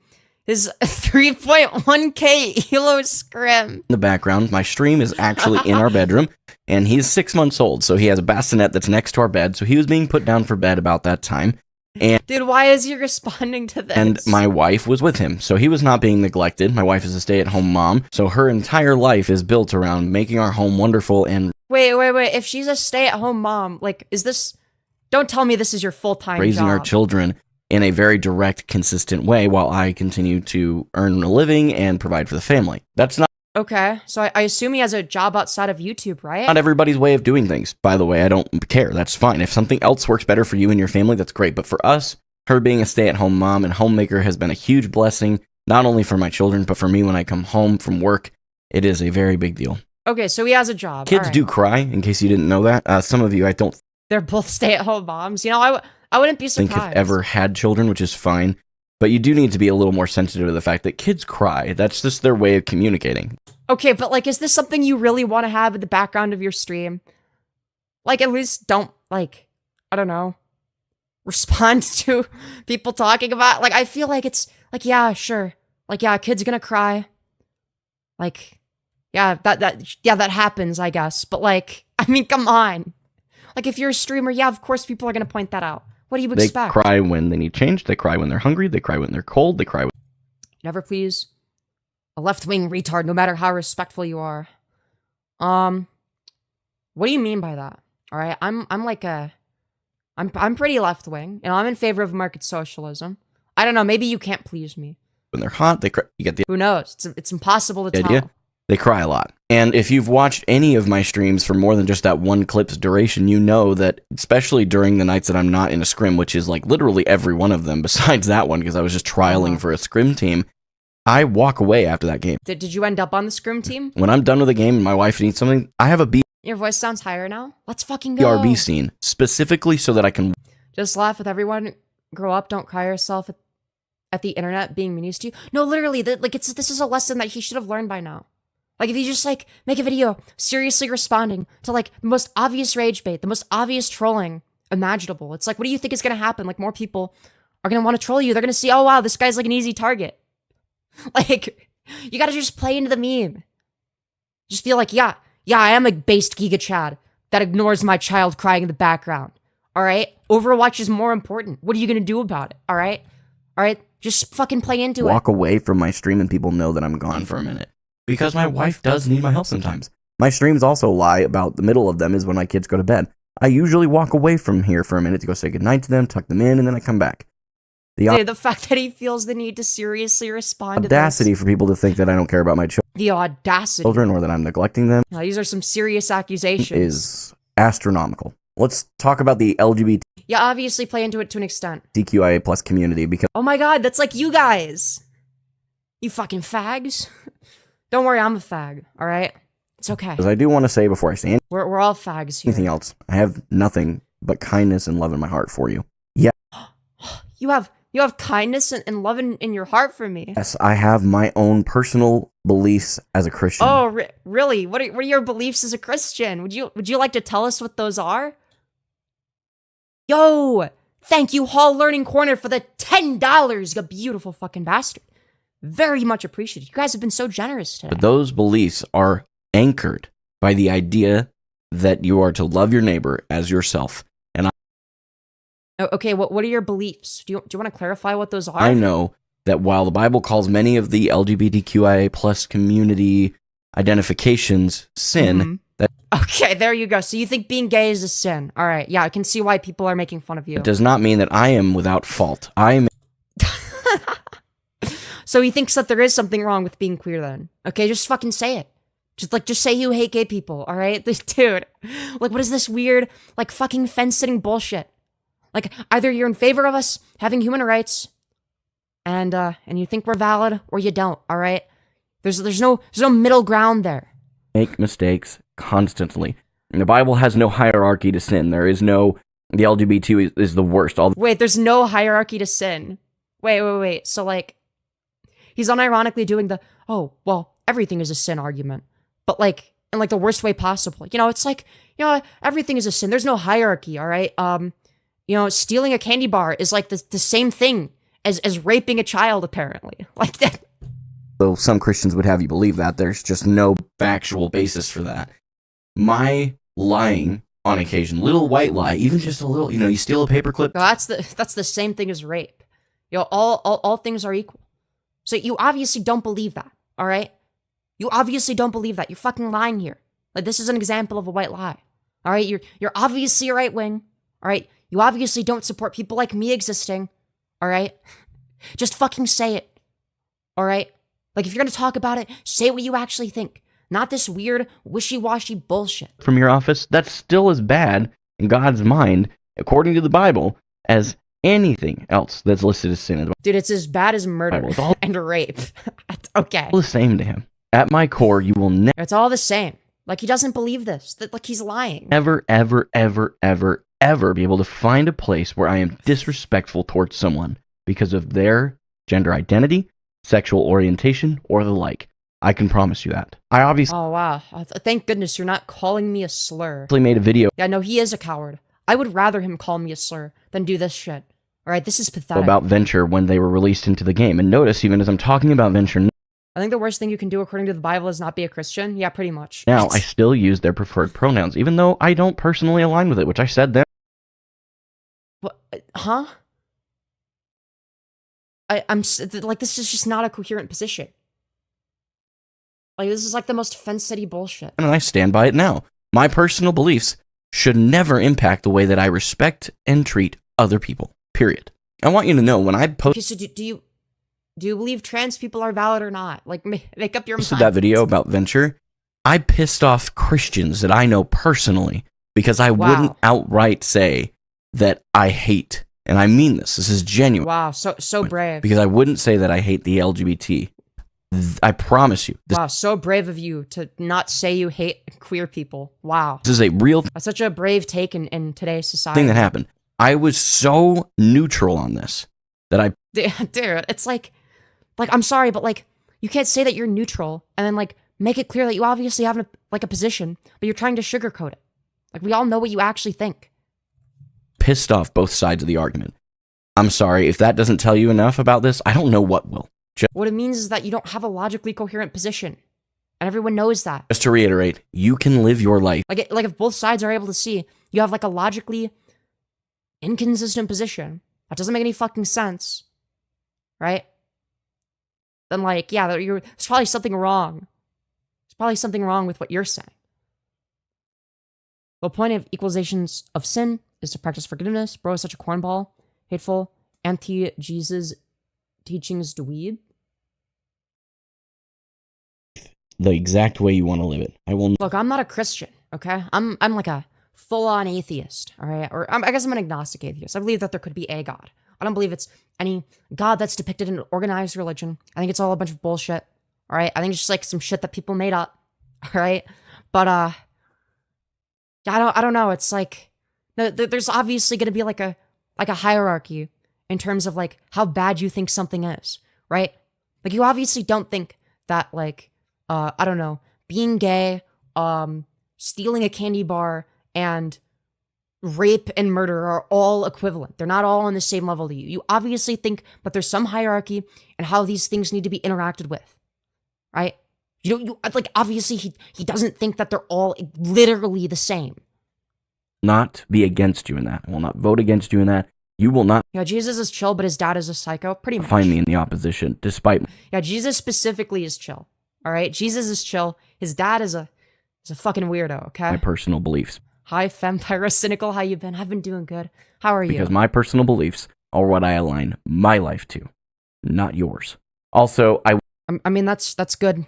Speaker 1: his 3.1k elo scrim.
Speaker 2: In the background, my stream is actually in our bedroom, and he's 6 months old, so he has a bassinet that's next to our bed, so he was being put down for bed about that time. And
Speaker 1: dude, why is he responding to this?
Speaker 2: And my wife was with him, so he was not being neglected. My wife is a stay-at-home mom, so her entire life is built around making our home wonderful and...
Speaker 1: Wait. If she's a stay-at-home mom, like, is this... Don't tell me this is your full-time job.
Speaker 2: Raising our children in a very direct, consistent way while I continue to earn a living and provide for the family. That's not...
Speaker 1: Okay, so I assume he has a job outside of YouTube, right?
Speaker 2: Not everybody's way of doing things. By the way, I don't care. That's fine. If something else works better for you and your family, that's great. But for us, her being a stay-at-home mom and homemaker has been a huge blessing, not only for my children, but for me when I come home from work. It is a very big deal.
Speaker 1: Okay, so he has a job.
Speaker 2: Kids do cry, in case you didn't know that. Some of you, I don't...
Speaker 1: They're both stay-at-home moms. You know, I wouldn't be surprised.
Speaker 2: think have ever had children, which is fine. But you do need to be a little more sensitive to the fact that kids cry. That's just their way of communicating.
Speaker 1: Okay, but, like, is this something you really want to have in the background of your stream? Like, at least don't, like, I don't know, respond to people talking about, like, I feel like it's, like, yeah, sure. Like, yeah, a kid's gonna cry. Like, yeah, that happens, I guess. But, like, I mean, come on. Like, if you're a streamer, yeah, of course people are gonna point that out. What do you expect?
Speaker 2: They cry when they need change. They cry when they're hungry. They cry when they're cold. They cry when...
Speaker 1: Never please a left-wing retard, no matter how respectful you are. What do you mean by that? All right, I'm pretty left-wing, and I'm in favor of market socialism. I don't know, maybe you can't please me.
Speaker 2: when they're hot, they cry. You get the
Speaker 1: Who knows? It's impossible to
Speaker 2: idea.
Speaker 1: tell.
Speaker 2: They cry a lot. And if you've watched any of my streams for more than just that one clip's duration, you know that, especially during the nights that I'm not in a scrim, which is like literally every one of them besides that one, because I was just trialing for a scrim team, I walk away after that game.
Speaker 1: Did you end up on the scrim team?
Speaker 2: When I'm done with the game and my wife needs something, I have a
Speaker 1: Your voice sounds higher now. Let's fucking go.
Speaker 2: BRB scene, specifically so that I can
Speaker 1: Just laugh with everyone. Grow up. Don't cry yourself at the internet being mean to you. No, literally, this is a lesson that he should have learned by now. Like, if you just, like, make a video seriously responding to, like, the most obvious rage bait, the most obvious trolling imaginable. It's like, what do you think is going to happen? Like, more people are going to want to troll you. They're going to see, oh, wow, this guy's, like, an easy target. Like, you got to just play into the meme. Just feel like, yeah, I am a based Giga Chad that ignores my child crying in the background. All right? Overwatch is more important. What are you going to do about it? All right? All right? Just fucking play into it.
Speaker 2: walk away from my stream and people know that I'm gone for a minute. Because my wife does need my help sometimes. My streams also lie about the middle of them is when my kids go to bed. I usually walk away from here for a minute to go say goodnight to them, tuck them in, and then I come back.
Speaker 1: Dude, the fact that he feels the need to seriously respond to
Speaker 2: Audacity for people to think that I don't care about my
Speaker 1: the audacity.
Speaker 2: children or that I'm neglecting them
Speaker 1: Now, these are some serious accusations.
Speaker 2: is astronomical. Let's talk about the
Speaker 1: You obviously play into it to an extent.
Speaker 2: LGBTQIA plus community because
Speaker 1: Oh my god, that's like you guys. You fucking fags. Don't worry, I'm a fag, alright? It's okay.
Speaker 2: I do want to say before I say
Speaker 1: We're all fags here.
Speaker 2: anything else, I have nothing but kindness and love in my heart for you.
Speaker 1: You have kindness and love in your heart for me.
Speaker 2: Yes, I have my own personal beliefs as a Christian.
Speaker 1: Oh, really? What are your beliefs as a Christian? Would you like to tell us what those are? Yo! Thank you, Hall Learning Corner, for the $10, you beautiful fucking bastard. Very much appreciated. You guys have been so generous today.
Speaker 2: But those beliefs are anchored by the idea that you are to love your neighbor as yourself. And
Speaker 1: Okay, what are your beliefs? Do you want to clarify what those are?
Speaker 2: I know that while the Bible calls many of the LGBTQIA plus community identifications sin, that
Speaker 1: Okay, there you go. So you think being gay is a sin. All right, yeah, I can see why people are making fun of you.
Speaker 2: does not mean that I am without fault. I am
Speaker 1: So he thinks that there is something wrong with being queer then. Okay, just fucking say it. Just say you hate gay people, all right? Dude, like, what is this weird, like, fucking fence-sitting bullshit? Like, either you're in favor of us having human rights, and you think we're valid, or you don't, all right? There's no middle ground there.
Speaker 2: make mistakes constantly. And the Bible has no hierarchy to sin. There is no, the LGBT is the worst.
Speaker 1: Wait, there's no hierarchy to sin. Wait. So, like, he's unironically doing the, oh, well, everything is a sin argument. But, like, in, like, the worst way possible. You know, it's like, you know, everything is a sin. There's no hierarchy, all right? You know, stealing a candy bar is, like, the same thing as raping a child, apparently. Like, that.
Speaker 2: Though some Christians would have you believe that, there's just no factual basis for that. My lying on occasion, little white lie, even just a little, you know, you steal a paperclip.
Speaker 1: No, that's the same thing as rape. You know, all things are equal. So you obviously don't believe that, all right? You obviously don't believe that. You're fucking lying here. Like, this is an example of a white lie. All right? You're obviously a right wing. All right? You obviously don't support people like me existing. All right? Just fucking say it. All right? Like, if you're going to talk about it, say what you actually think. Not this weird, wishy-washy bullshit.
Speaker 2: From your office, that's still as bad in God's mind, according to the Bible, as anything else that's listed as sin.
Speaker 1: Dude, it's as bad as murder
Speaker 2: It's all
Speaker 1: and rape. Okay.
Speaker 2: the same to him. At my core, you will
Speaker 1: It's all the same. Like, he doesn't believe this. That, like, he's lying.
Speaker 2: never, ever be able to find a place where I am disrespectful towards someone because of their gender identity, sexual orientation, or the like. I can promise you that. I obviously
Speaker 1: Oh, wow. Thank goodness you're not calling me a slur.
Speaker 2: made a video
Speaker 1: Yeah, no, he is a coward. I would rather him call me a slur than do this shit. Alright, this is pathetic.
Speaker 2: about Venture when they were released into the game. And notice, even as I'm talking about Venture
Speaker 1: I think the worst thing you can do according to the Bible is not be a Christian. Yeah, pretty much.
Speaker 2: now, I still use their preferred pronouns, even though I don't personally align with it, which I said then.
Speaker 1: What? Huh? Like, this is just not a coherent position. Like, this is like the most fence-city bullshit.
Speaker 2: And I stand by it now. My personal beliefs should never impact the way that I respect and treat other people. Period. I want you to know when I post
Speaker 1: Okay, so do you... Do you believe trans people are valid or not? Like, make up your mind.
Speaker 2: That video about Venture, I pissed off Christians that I know personally because I wouldn't outright say that I hate, and I mean this. This is genuine.
Speaker 1: Wow, so brave.
Speaker 2: Because I wouldn't say that I hate the LGBT. I promise you.
Speaker 1: Wow, so brave of you to not say you hate queer people. Wow.
Speaker 2: This is a real
Speaker 1: That's such a brave take in today's society.
Speaker 2: thing that happened. I was so neutral on this that I...
Speaker 1: Dude, it's like, I'm sorry, but like, you can't say that you're neutral and then like, make it clear that you obviously have a position, but you're trying to sugarcoat it. Like, we all know what you actually think.
Speaker 2: Pissed off both sides of the argument. I'm sorry, if that doesn't tell you enough about this, I don't know what will.
Speaker 1: What it means is that you don't have a logically coherent position. And everyone knows that.
Speaker 2: Just to reiterate, you can live your life.
Speaker 1: Like if both sides are able to see you have like a logically inconsistent position that doesn't make any fucking sense, right? Then like, yeah, there's probably something wrong. There's probably something wrong with what you're saying. The point of equalizations of sin is to practice forgiveness. Bro is such a cornball, hateful, anti-Jesus teachings dweeb.
Speaker 2: The exact way you want to live it. I will.
Speaker 1: Look, I'm not a Christian, okay? I'm like a full-on atheist, all right? Or I guess I'm an agnostic atheist. I believe that there could be a God. I don't believe it's any God that's depicted in an organized religion. I think it's all a bunch of bullshit, all right? I think it's just like some shit that people made up, all right? But I don't know. It's like there's obviously going to be like a hierarchy in terms of like how bad you think something is, right? Like you obviously don't think that like I don't know, being gay, stealing a candy bar, and rape and murder are all equivalent. They're not all on the same level to you. You obviously think that there's some hierarchy and how these things need to be interacted with, right? You like obviously he doesn't think that they're all literally the same.
Speaker 2: Not be against you in that. I will not vote against you in that. You will not.
Speaker 1: Yeah, Jesus is chill, but his dad is a psycho. Pretty much.
Speaker 2: Find me in the opposition, despite.
Speaker 1: Yeah, Jesus specifically is chill. All right, Jesus is chill. His dad is a fucking weirdo. Okay.
Speaker 2: My personal beliefs.
Speaker 1: Hi, Fempire Cynical. How you been? I've been doing good. How are you?
Speaker 2: Because my personal beliefs are what I align my life to, not yours. Also,
Speaker 1: I mean that's good,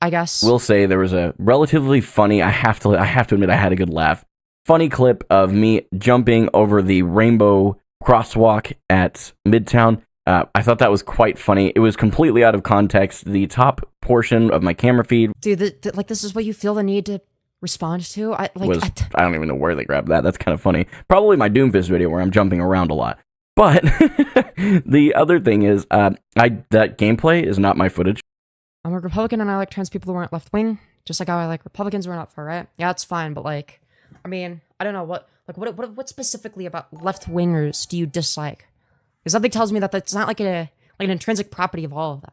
Speaker 1: I guess.
Speaker 2: Will say there was a relatively funny. I have to admit I had a good laugh. Funny clip of me jumping over the rainbow crosswalk at Midtown. I thought that was quite funny. It was completely out of context. The top portion of my camera feed,
Speaker 1: dude, like this is what you feel the need to respond to. I
Speaker 2: don't even know where they grabbed that. That's kind of funny. Probably my Doomfist video where I'm jumping around a lot. But the other thing is, that gameplay is not my footage.
Speaker 1: I'm a Republican and I like trans people who aren't left wing, just like how I like Republicans who are not far right. Yeah, it's fine, but like, I mean, I don't know what specifically about left wingers do you dislike? Because something tells me that that's not like an intrinsic property of all of them,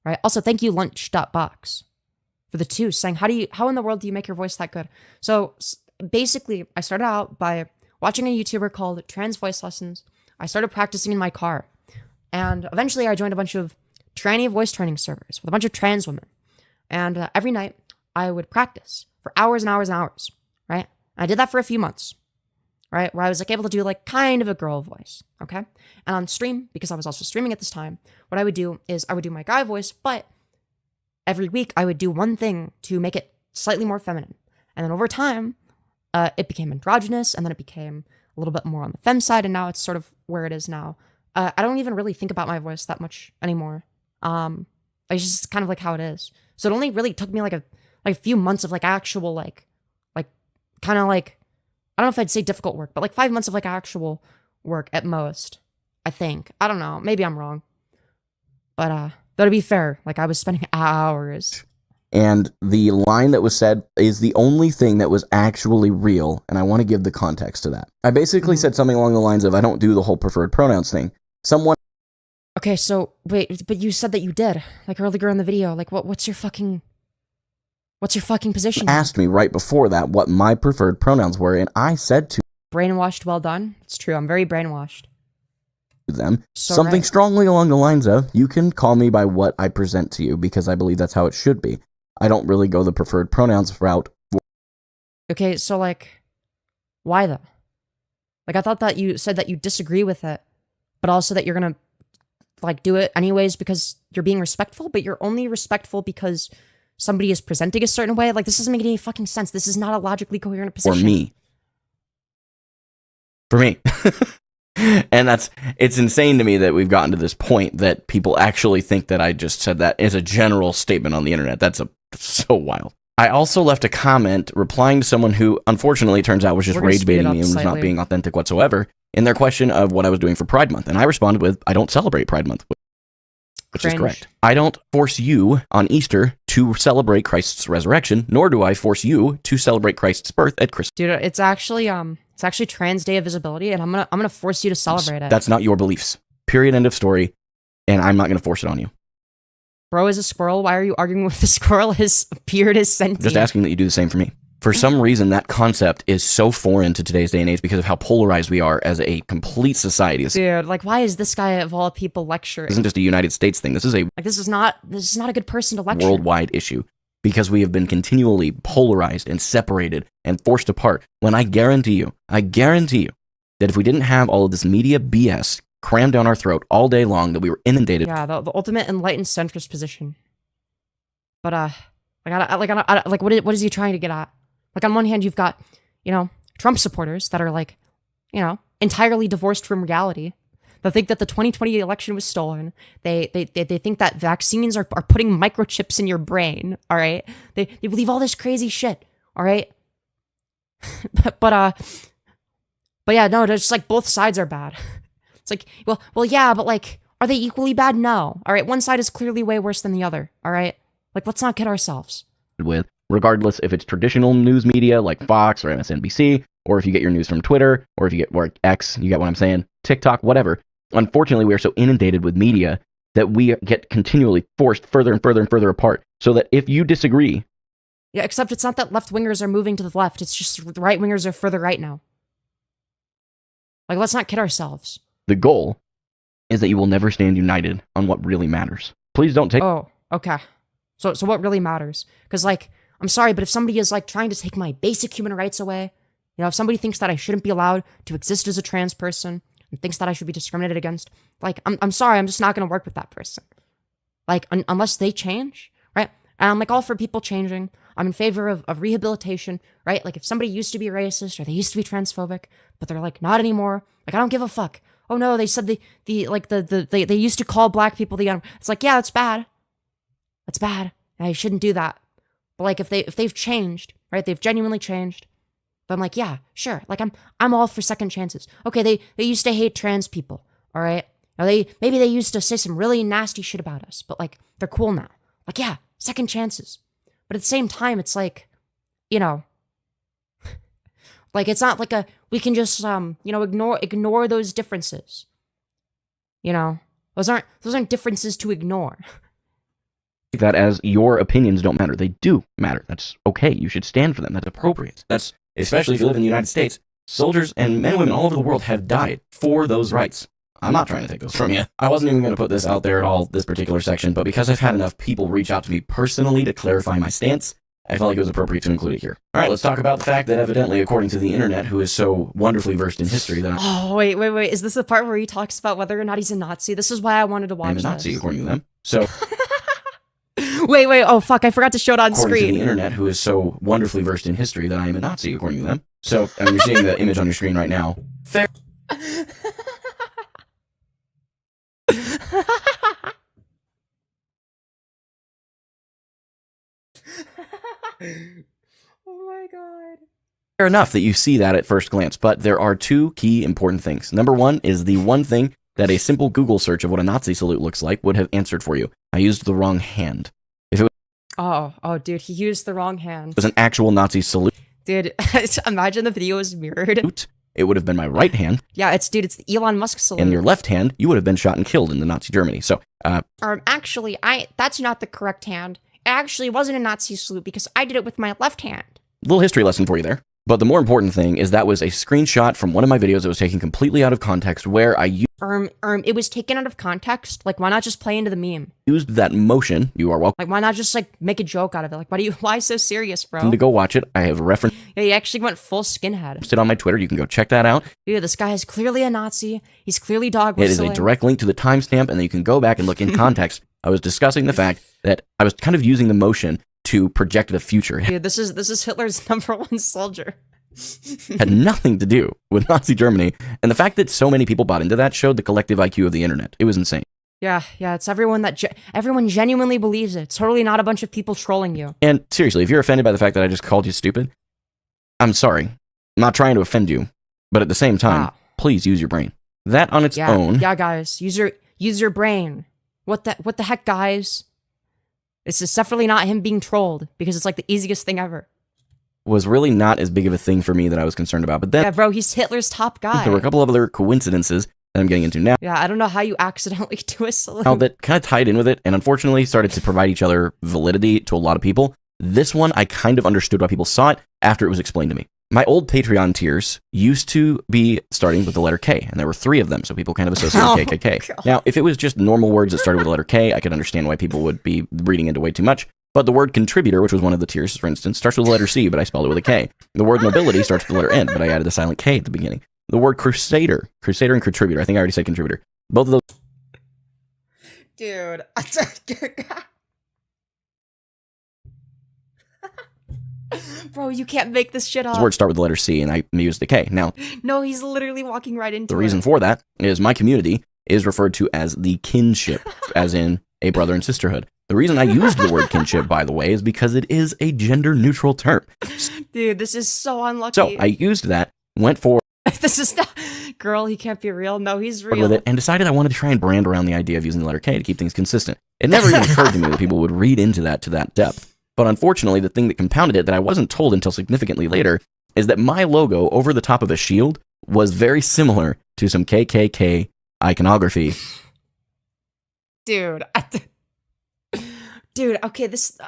Speaker 1: right? Also, thank you Lunch.box for the 2 saying how in the world do you make your voice that good? So basically, I started out by watching a YouTuber called Trans Voice Lessons. I started practicing in my car, and eventually I joined a bunch of tranny voice training servers with a bunch of trans women, and every night I would practice for hours and hours and hours, right? And I did that for a few months. Right, where I was like able to do like kind of a girl voice, okay? And on stream, because I was also streaming at this time, what I would do is I would do my guy voice, but every week I would do one thing to make it slightly more feminine. And then over time, it became androgynous, and then it became a little bit more on the femme side, and now it's sort of where it is now. I don't even really think about my voice that much anymore. It's just kind of like how it is. So it only really took me like a few months of like actual like kind of like, I don't know if I'd say difficult work, but like 5 months of like actual work at most, I think. I don't know. Maybe I'm wrong. But though to be fair, like I was spending hours.
Speaker 2: And the line that was said is the only thing that was actually real, and I want to give the context to that. I basically said something along the lines of, I don't do the whole preferred pronouns thing. Someone...
Speaker 1: Okay, so, wait, but you said that you did, like earlier in the video. Like, what's your fucking position?
Speaker 2: Asked me right before that what my preferred pronouns were, and I said to...
Speaker 1: Brainwashed, well done. It's true, I'm very brainwashed.
Speaker 2: Them something strongly along the lines of, you can call me by what I present to you, because I believe that's how it should be. I don't really go the preferred pronouns route.
Speaker 1: Okay, so like, why though? Like, I thought that you said that you disagree with it, but also that you're gonna like do it anyways because you're being respectful, but you're only respectful because somebody is presenting a certain way. Like, this doesn't make any fucking sense. This is not a logically coherent position.
Speaker 2: For me. And it's insane to me that we've gotten to this point that people actually think that I just said that as a general statement on the internet. That's so wild. I also left a comment replying to someone who, unfortunately, turns out was just rage baiting me and was not being authentic whatsoever in their question of what I was doing for Pride Month. And I responded with, I don't celebrate Pride Month, which is correct. I don't force you on Easter to celebrate Christ's resurrection, nor do I force you to celebrate Christ's birth at Christmas.
Speaker 1: Dude, it's actually Trans Day of Visibility, and I'm gonna force you to celebrate it.
Speaker 2: That's not your beliefs. Period. End of story. And I'm not gonna force it on you.
Speaker 1: Bro is a squirrel. Why are you arguing with the squirrel? His beard is sentient.
Speaker 2: Just asking that you do the same for me. For some reason, that concept is so foreign to today's day and age because of how polarized we are as a complete society.
Speaker 1: Dude, like, why is this guy of all people lecturing?
Speaker 2: This isn't just a United States thing. This is
Speaker 1: not a good person to lecture.
Speaker 2: Worldwide issue. Because we have been continually polarized and separated and forced apart. When I guarantee you that if we didn't have all of this media BS crammed down our throat all day long, that we were inundated.
Speaker 1: Yeah, the ultimate enlightened centrist position. But what is he trying to get at? Like, on one hand, you've got, Trump supporters that are like, entirely divorced from reality. They think that the 2020 election was stolen. They think that vaccines are putting microchips in your brain. All right, they believe all this crazy shit. All right, but yeah, no, it's just like both sides are bad. It's like, well, yeah, but like, are they equally bad? No. All right, one side is clearly way worse than the other. All right, like, let's not kid ourselves.
Speaker 2: With regardless if it's traditional news media like Fox or MSNBC, or if you get your news from Twitter, or if you get X, you get what I'm saying, TikTok, whatever. Unfortunately, we are so inundated with media that we get continually forced further and further and further apart. So that if you disagree,
Speaker 1: yeah, except it's not that left wingers are moving to the left. It's just the right wingers are further right now. Like, let's not kid ourselves.
Speaker 2: The goal is that you will never stand united on what really matters. Please don't take.
Speaker 1: Oh, okay. So what really matters? Because, like, I'm sorry, but if somebody is like trying to take my basic human rights away, if somebody thinks that I shouldn't be allowed to exist as a trans person and thinks that I should be discriminated against, like, I'm sorry, I'm just not going to work with that person. Like, unless they change, right? And I'm like all for people changing. I'm in favor of rehabilitation, right? Like, if somebody used to be racist or they used to be transphobic, but they're like not anymore, like, I don't give a fuck. Oh no, they said they used to call black people the It's like, yeah, that's bad. That's bad. I shouldn't do that. But like, if they've changed, right? They've genuinely changed. But I'm like, yeah, sure. Like, I'm all for second chances. Okay, they used to hate trans people, all right? Now maybe they used to say some really nasty shit about us, but like, they're cool now. Like, yeah, second chances. But at the same time, it's like, like, it's not like we can just ignore those differences. Those aren't differences to ignore.
Speaker 2: That as your opinions don't matter. They do matter. That's okay. You should stand for them. That's appropriate. That's especially if you live in the United States. Soldiers and men and women all over the world have died for those rights. I'm not trying to take those from you. I wasn't even going to put this out there at all, this particular section, but because I've had enough people reach out to me personally to clarify my stance, I felt like it was appropriate to include it here. All right, let's talk about the fact that evidently, according to the internet, who is so wonderfully versed in history, that
Speaker 1: Oh, wait. Is this the part where he talks about whether or not he's a Nazi? This is why I wanted to watch this.
Speaker 2: I'm a Nazi, according to them. So...
Speaker 1: Wait, oh fuck, I forgot to show it on screen.
Speaker 2: According to the internet, who is so wonderfully versed in history, that I am a Nazi, according to them. So, you're seeing the image on your screen right now. Fair.
Speaker 1: Oh my god.
Speaker 2: Fair enough that you see that at first glance, but there are two key important things. Number one is the one thing that a simple Google search of what a Nazi salute looks like would have answered for you. I used the wrong hand. If it was
Speaker 1: Oh, dude, he used the wrong hand.
Speaker 2: It was an actual Nazi salute.
Speaker 1: Dude, imagine the video was mirrored.
Speaker 2: It would have been my right hand.
Speaker 1: Yeah, it's the Elon Musk salute.
Speaker 2: And your left hand, you would have been shot and killed in the Nazi Germany. So,
Speaker 1: actually, that's not the correct hand. It actually wasn't a Nazi salute because I did it with my left hand.
Speaker 2: Little history lesson for you there. But the more important thing is that was a screenshot from one of my videos that was taken completely out of context where I
Speaker 1: it was taken out of context. Like, why not just play into the meme?
Speaker 2: used that motion. You are welcome
Speaker 1: Like, why not just, like, make a joke out of it? Like, why so serious, bro?
Speaker 2: to go watch it. I have referenced
Speaker 1: Yeah, he actually went full skinhead.
Speaker 2: it on my Twitter. You can go check that out.
Speaker 1: Dude, this guy is clearly a Nazi. He's clearly dog
Speaker 2: It is
Speaker 1: whistling.
Speaker 2: a direct link to the timestamp, and then you can go back and look in context. I was discussing the fact that I was kind of using the motion to project the future. It
Speaker 1: Dude, this is Hitler's #1 soldier.
Speaker 2: had nothing to do with Nazi Germany, and the fact that so many people bought into that showed the collective IQ of the internet. It was insane.
Speaker 1: Yeah, it's everyone that everyone genuinely believes it. It's totally not a bunch of people trolling you.
Speaker 2: And seriously, if you're offended by the fact that I just called you stupid, I'm sorry. I'm not trying to offend you, but at the same time,
Speaker 1: Wow.
Speaker 2: please use your brain. That on its own
Speaker 1: Yeah, guys, use your brain. What the heck, guys? This is definitely not him being trolled because it's like the easiest thing ever.
Speaker 2: was really not as big of a thing for me that I was concerned about. But then
Speaker 1: Yeah, bro, he's Hitler's top guy.
Speaker 2: there were a couple of other coincidences that I'm getting into now
Speaker 1: Yeah, I don't know how you accidentally do a salute.
Speaker 2: that kind of tied in with it, and unfortunately started to provide each other validity to a lot of people. This one, I kind of understood why people saw it after it was explained to me. My old Patreon tiers used to be starting with the letter K, and there were 3 of them, so people kind of associated
Speaker 1: Oh,
Speaker 2: KKK.
Speaker 1: God.
Speaker 2: Now, if it was just normal words that started with the letter K, I could understand why people would be reading into way too much. But the word contributor, which was one of the tiers, for instance, starts with the letter C, but I spelled it with a K. The word nobility starts with the letter N, but I added a silent K at the beginning. The word crusader and contributor, I think I already said contributor. Both of those
Speaker 1: Dude. Bro, you can't make this shit up.
Speaker 2: words start with the letter C, and I used the K. Now,
Speaker 1: No, he's literally walking right into
Speaker 2: the reason for that is my community is referred to as the kinship, as in a brother and sisterhood. The reason I used the word kinship, by the way, is because it is a gender-neutral term.
Speaker 1: Dude, this is so unlucky.
Speaker 2: So I used that, went forward
Speaker 1: This is not... Girl, he can't be real. No, he's real.
Speaker 2: with it, and decided I wanted to try and brand around the idea of using the letter K to keep things consistent. It never even occurred to me that people would read into that to that depth. But unfortunately, the thing that compounded it that I wasn't told until significantly later is that my logo over the top of a shield was very similar to some KKK iconography.
Speaker 1: Dude. Dude, okay, this...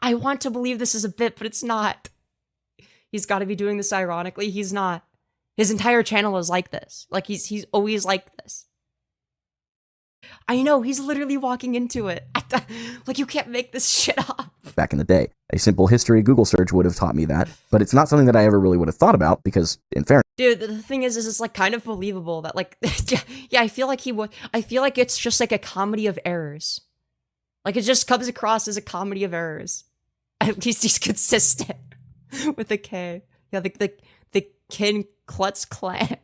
Speaker 1: I want to believe this is a bit, but it's not. He's got to be doing this ironically. He's not. His entire channel is like this. Like, he's always like this. I know, he's literally walking into it. Like, you can't make this shit up.
Speaker 2: Back in the day, a simple history Google search would have taught me that, but it's not something that I ever really would have thought about because, in fairness,
Speaker 1: Dude, the thing is it's like kind of believable that like, yeah, I feel like he would, I feel like it's just like a comedy of errors. Like it just comes across as a comedy of errors. At least he's consistent with the K. Yeah, the Kin Klutz Klan.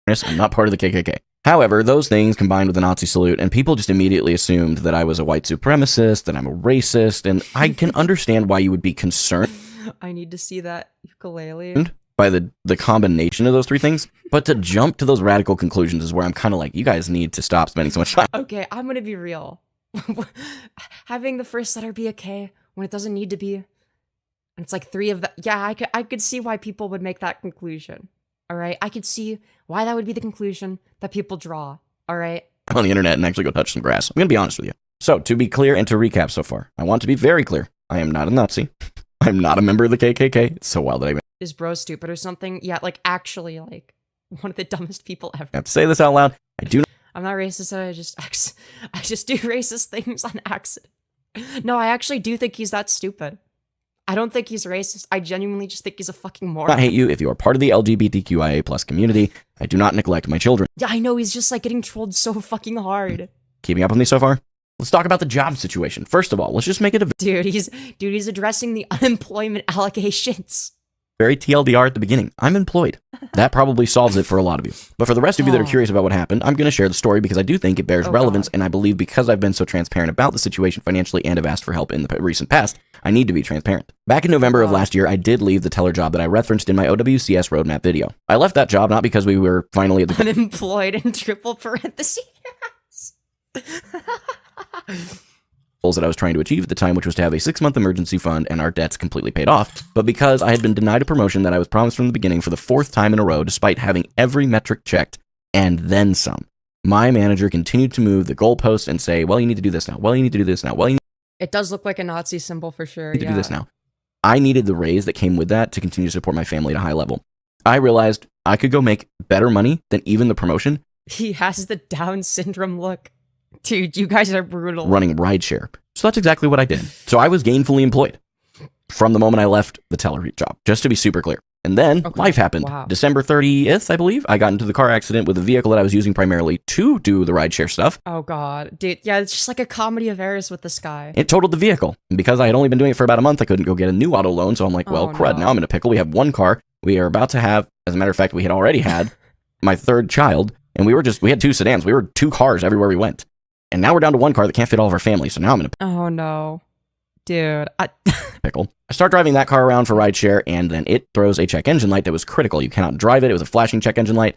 Speaker 2: I'm not part of the KKK. However, those things combined with the Nazi salute, and people just immediately assumed that I was a white supremacist, that I'm a racist, and I can understand why you would be concerned
Speaker 1: I need to see that ukulele.
Speaker 2: by the combination of those 3 things, but to jump to those radical conclusions is where I'm kind of like, you guys need to stop spending so much time.
Speaker 1: Okay, I'm gonna be real. Having the first letter be a K when it doesn't need to be, and it's like 3 of the, yeah, I could see why people would make that conclusion. All right, I could see why that would be the conclusion that people draw. All right.
Speaker 2: On the internet and actually go touch some grass. I'm going to be honest with you. So, to be clear and to recap so far, I want to be very clear. I am not a Nazi. I'm not a member of the KKK. It's so wild that I even
Speaker 1: Is bro stupid or something? Yeah, like actually, like one of the dumbest people ever.
Speaker 2: have to say this out loud. I do
Speaker 1: I'm not racist. I just do racist things on accident. No, I actually do think he's that stupid. I don't think he's racist. I genuinely just think he's a fucking moron.
Speaker 2: not hate you if you are part of the LGBTQIA plus community. I do not neglect my children.
Speaker 1: Yeah, I know, he's just like getting trolled so fucking hard.
Speaker 2: Keeping up with me so far? Let's talk about the job situation. First of all, let's just make it a
Speaker 1: Dude, he's addressing the unemployment allegations.
Speaker 2: very TLDR at the beginning. I'm employed. That probably solves it for a lot of you. But for the rest of you that are
Speaker 1: Oh.
Speaker 2: curious about what happened, I'm going to share the story because I do think it bears
Speaker 1: Oh,
Speaker 2: relevance,
Speaker 1: God.
Speaker 2: and I believe because I've been so transparent about the situation financially and have asked for help in the recent past, I need to be transparent. Back in November of
Speaker 1: Oh.
Speaker 2: last year, I did leave the teller job that I referenced in my OWCS roadmap video. I left that job not because we were finally at the
Speaker 1: Unemployed in triple parentheses.
Speaker 2: goals that I was trying to achieve at the time, which was to have a 6-month emergency fund and our debts completely paid off, but because I had been denied a promotion that I was promised from the beginning for the 4th time in a row, despite having every metric checked and then some. My manager continued to move the goalposts and say, well, you need to do this now. Well, you need to do this now. Well, you
Speaker 1: It does look like a Nazi symbol for sure.
Speaker 2: need to do this now. I needed the raise that came with that to continue to support my family at a high level. I realized I could go make better money than even the promotion.
Speaker 1: He has the Down syndrome look. Dude, you guys are brutal.
Speaker 2: Running rideshare. So that's exactly what I did. So I was gainfully employed from the moment I left the teller job, just to be super clear. And then life happened.
Speaker 1: Wow.
Speaker 2: December 30th, I believe, I got into the car accident with a vehicle that I was using primarily to do the rideshare stuff.
Speaker 1: Oh, God. Dude, yeah, it's just like a comedy of errors with this guy.
Speaker 2: It totaled the vehicle. And because I had only been doing it for about a month, I couldn't go get a new auto loan. So I'm like, well, crud, now I'm in a pickle. We have one car. We are about to have, as a matter of fact, we had already had my third child. And we had two sedans. We were two cars everywhere we went. And now we're down to one car that can't fit all of our family. So now I'm in a
Speaker 1: Oh, no. Dude,
Speaker 2: pickle. I start driving that car around for rideshare, and then it throws a check engine light that was critical. You cannot drive it. It was a flashing check engine light.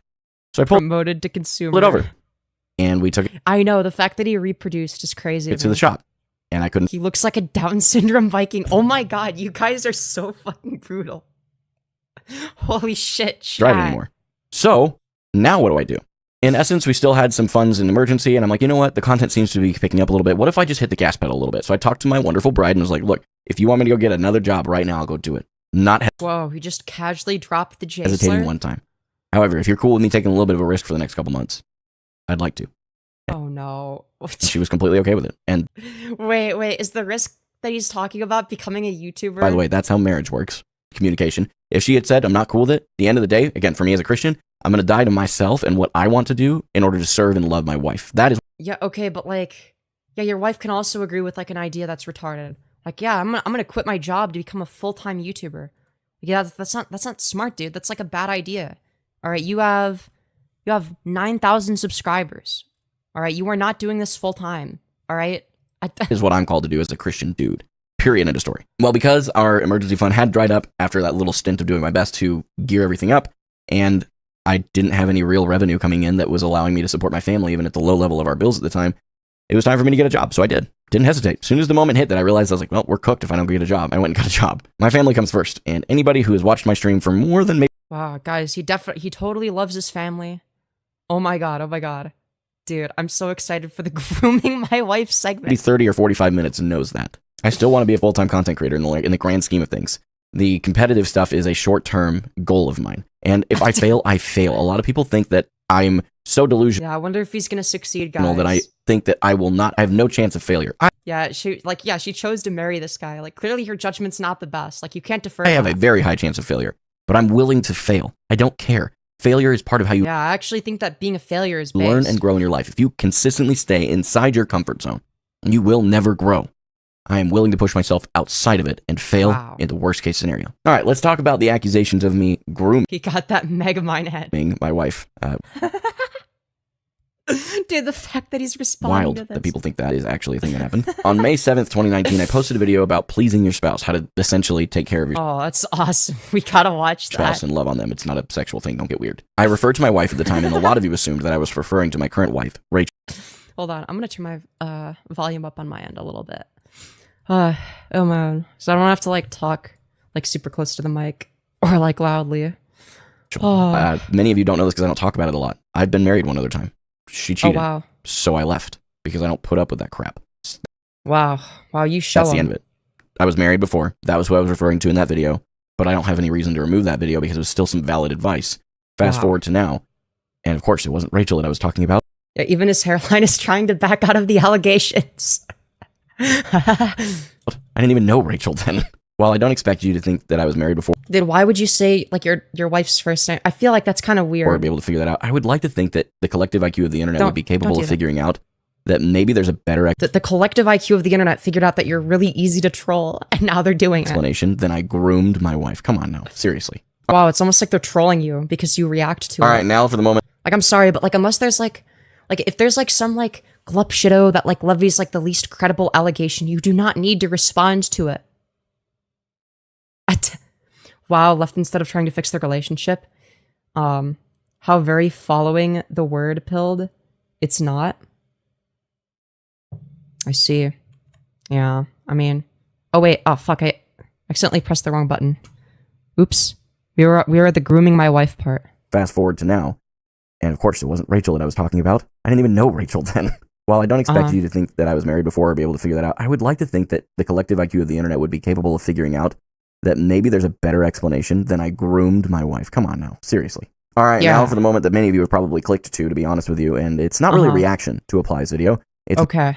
Speaker 2: So I pulled
Speaker 1: promoted to consumer.
Speaker 2: it over. And we took it
Speaker 1: I know, the fact that he reproduced is crazy.
Speaker 2: to the shop. And I couldn't
Speaker 1: He looks like a Down syndrome Viking. Oh my God, you guys are so fucking brutal. Holy shit,
Speaker 2: drive it
Speaker 1: chat.
Speaker 2: anymore. So now what do I do? In essence, we still had some funds in emergency, and I'm like, you know what? The content seems to be picking up a little bit. What if I just hit the gas pedal a little bit? So I talked to my wonderful bride and was like, look, if you want me to go get another job right now, I'll go do it. Not
Speaker 1: Whoa, he just casually dropped the J
Speaker 2: hesitating
Speaker 1: slur?
Speaker 2: one time. However, if you're cool with me taking a little bit of a risk for the next couple months, I'd like to.
Speaker 1: Oh no.
Speaker 2: And she was completely okay with it. And
Speaker 1: Wait, is the risk that he's talking about becoming a YouTuber?
Speaker 2: by the way, that's how marriage works. Communication. If she had said, I'm not cool with it, at the end of the day, again, for me as a Christian, I'm going to die to myself and what I want to do in order to serve and love my wife. That is
Speaker 1: Yeah, okay, but like, yeah, your wife can also agree with like an idea that's retarded. Like, yeah, I'm gonna quit my job to become a full-time YouTuber. Yeah, that's not smart, dude. That's like a bad idea. All right, you have 9,000 subscribers. All right, you are not doing this full time. All right,
Speaker 2: is what I'm called to do as a Christian dude. Period. End of story. Well, because our emergency fund had dried up after that little stint of doing my best to gear everything up, and I didn't have any real revenue coming in that was allowing me to support my family, even at the low level of our bills at the time, it was time for me to get a job. So I did. Didn't hesitate. As soon as the moment hit that I realized, I was like, well, we're cooked if I don't get a job. I went and got a job. My family comes first, and anybody who has watched my stream for more than maybe
Speaker 1: wow, guys, he totally loves his family. Oh my god, dude, I'm so excited for the grooming my wife segment.
Speaker 2: 30 or 45 minutes and knows that. I still want to be a full-time content creator in the grand scheme of things. The competitive stuff is a short-term goal of mine. And if I fail, I fail. A lot of people think that I'm so delusional
Speaker 1: Yeah, I wonder if he's gonna succeed, guys.
Speaker 2: that I think that I will not, I have no chance of failure.
Speaker 1: She chose to marry this guy. Like, clearly her judgment's not the best. Like, you can't defer.
Speaker 2: I have a very high chance of failure, but I'm willing to fail. I don't care. Failure is part of how you
Speaker 1: Yeah, I actually think that being a failure is
Speaker 2: learn
Speaker 1: based.
Speaker 2: and grow in your life. If you consistently stay inside your comfort zone, you will never grow. I am willing to push myself outside of it and fail
Speaker 1: Wow.
Speaker 2: in the worst case scenario. All right, let's talk about the accusations of me grooming
Speaker 1: He got that Megamind head.
Speaker 2: my wife.
Speaker 1: Dude, the fact that he's responding
Speaker 2: Wild
Speaker 1: to this.
Speaker 2: that people think that is actually a thing that happened. On May 7th, 2019, I posted a video about pleasing your spouse, how to essentially take care of your
Speaker 1: Oh, that's awesome. We gotta watch
Speaker 2: spouse
Speaker 1: that.
Speaker 2: and love on them. It's not a sexual thing. Don't get weird. I referred to my wife at the time, and a lot of you assumed that I was referring to my current wife, Rachel.
Speaker 1: Hold on, I'm gonna turn my volume up on my end a little bit. Oh man, so I don't have to like talk like super close to the mic or like loudly. Oh,
Speaker 2: Many of you don't know this because I don't talk about it a lot. I've been married one other time. She cheated,
Speaker 1: wow,
Speaker 2: so I left because I don't put up with that crap.
Speaker 1: wow, you show
Speaker 2: That's the
Speaker 1: him.
Speaker 2: end of it. I was married before. That was who I was referring to in that video, but I don't have any reason to remove that video because it was still some valid advice. Fast
Speaker 1: Wow.
Speaker 2: forward to now, and of course, it wasn't Rachel that I was talking about.
Speaker 1: Yeah, even his hairline is trying to back out of the allegations.
Speaker 2: I didn't even know Rachel then. While I don't expect you to think that I was married before
Speaker 1: Dude, why would you say like your wife's first name? I feel like that's kind of
Speaker 2: or
Speaker 1: weird.
Speaker 2: be able to figure that out, I would like to think that the collective IQ of the internet would be capable
Speaker 1: don't do
Speaker 2: of
Speaker 1: that.
Speaker 2: figuring out that maybe there's a better
Speaker 1: The collective IQ of the internet figured out that you're really easy to troll, and now they're doing it.
Speaker 2: explanation than I groomed my wife. Come on now, seriously.
Speaker 1: Wow, it's almost like they're trolling you because you react to
Speaker 2: All
Speaker 1: it.
Speaker 2: right, now for the moment.
Speaker 1: Like, I'm sorry, but like, unless there's like if there's like some like glup shitto that like levies like the least credible allegation, you do not need to respond to it. Wow, left instead of trying to fix their relationship. How very following the word pilled. It's not. I see. Yeah, I mean. Oh wait, oh fuck, I accidentally pressed the wrong button. Oops. We were at the grooming my wife part.
Speaker 2: Fast forward to now, and of course, it wasn't Rachel that I was talking about. I didn't even know Rachel then. While I don't expect you to think that I was married before or be able to figure that out, I would like to think that the collective IQ of the internet would be capable of figuring out that maybe there's a better explanation than I groomed my wife. Come on now, seriously. All right,
Speaker 1: Yeah.
Speaker 2: now for the moment that many of you have probably clicked to be honest with you, and it's not really a reaction to Apply's video. It's
Speaker 1: okay.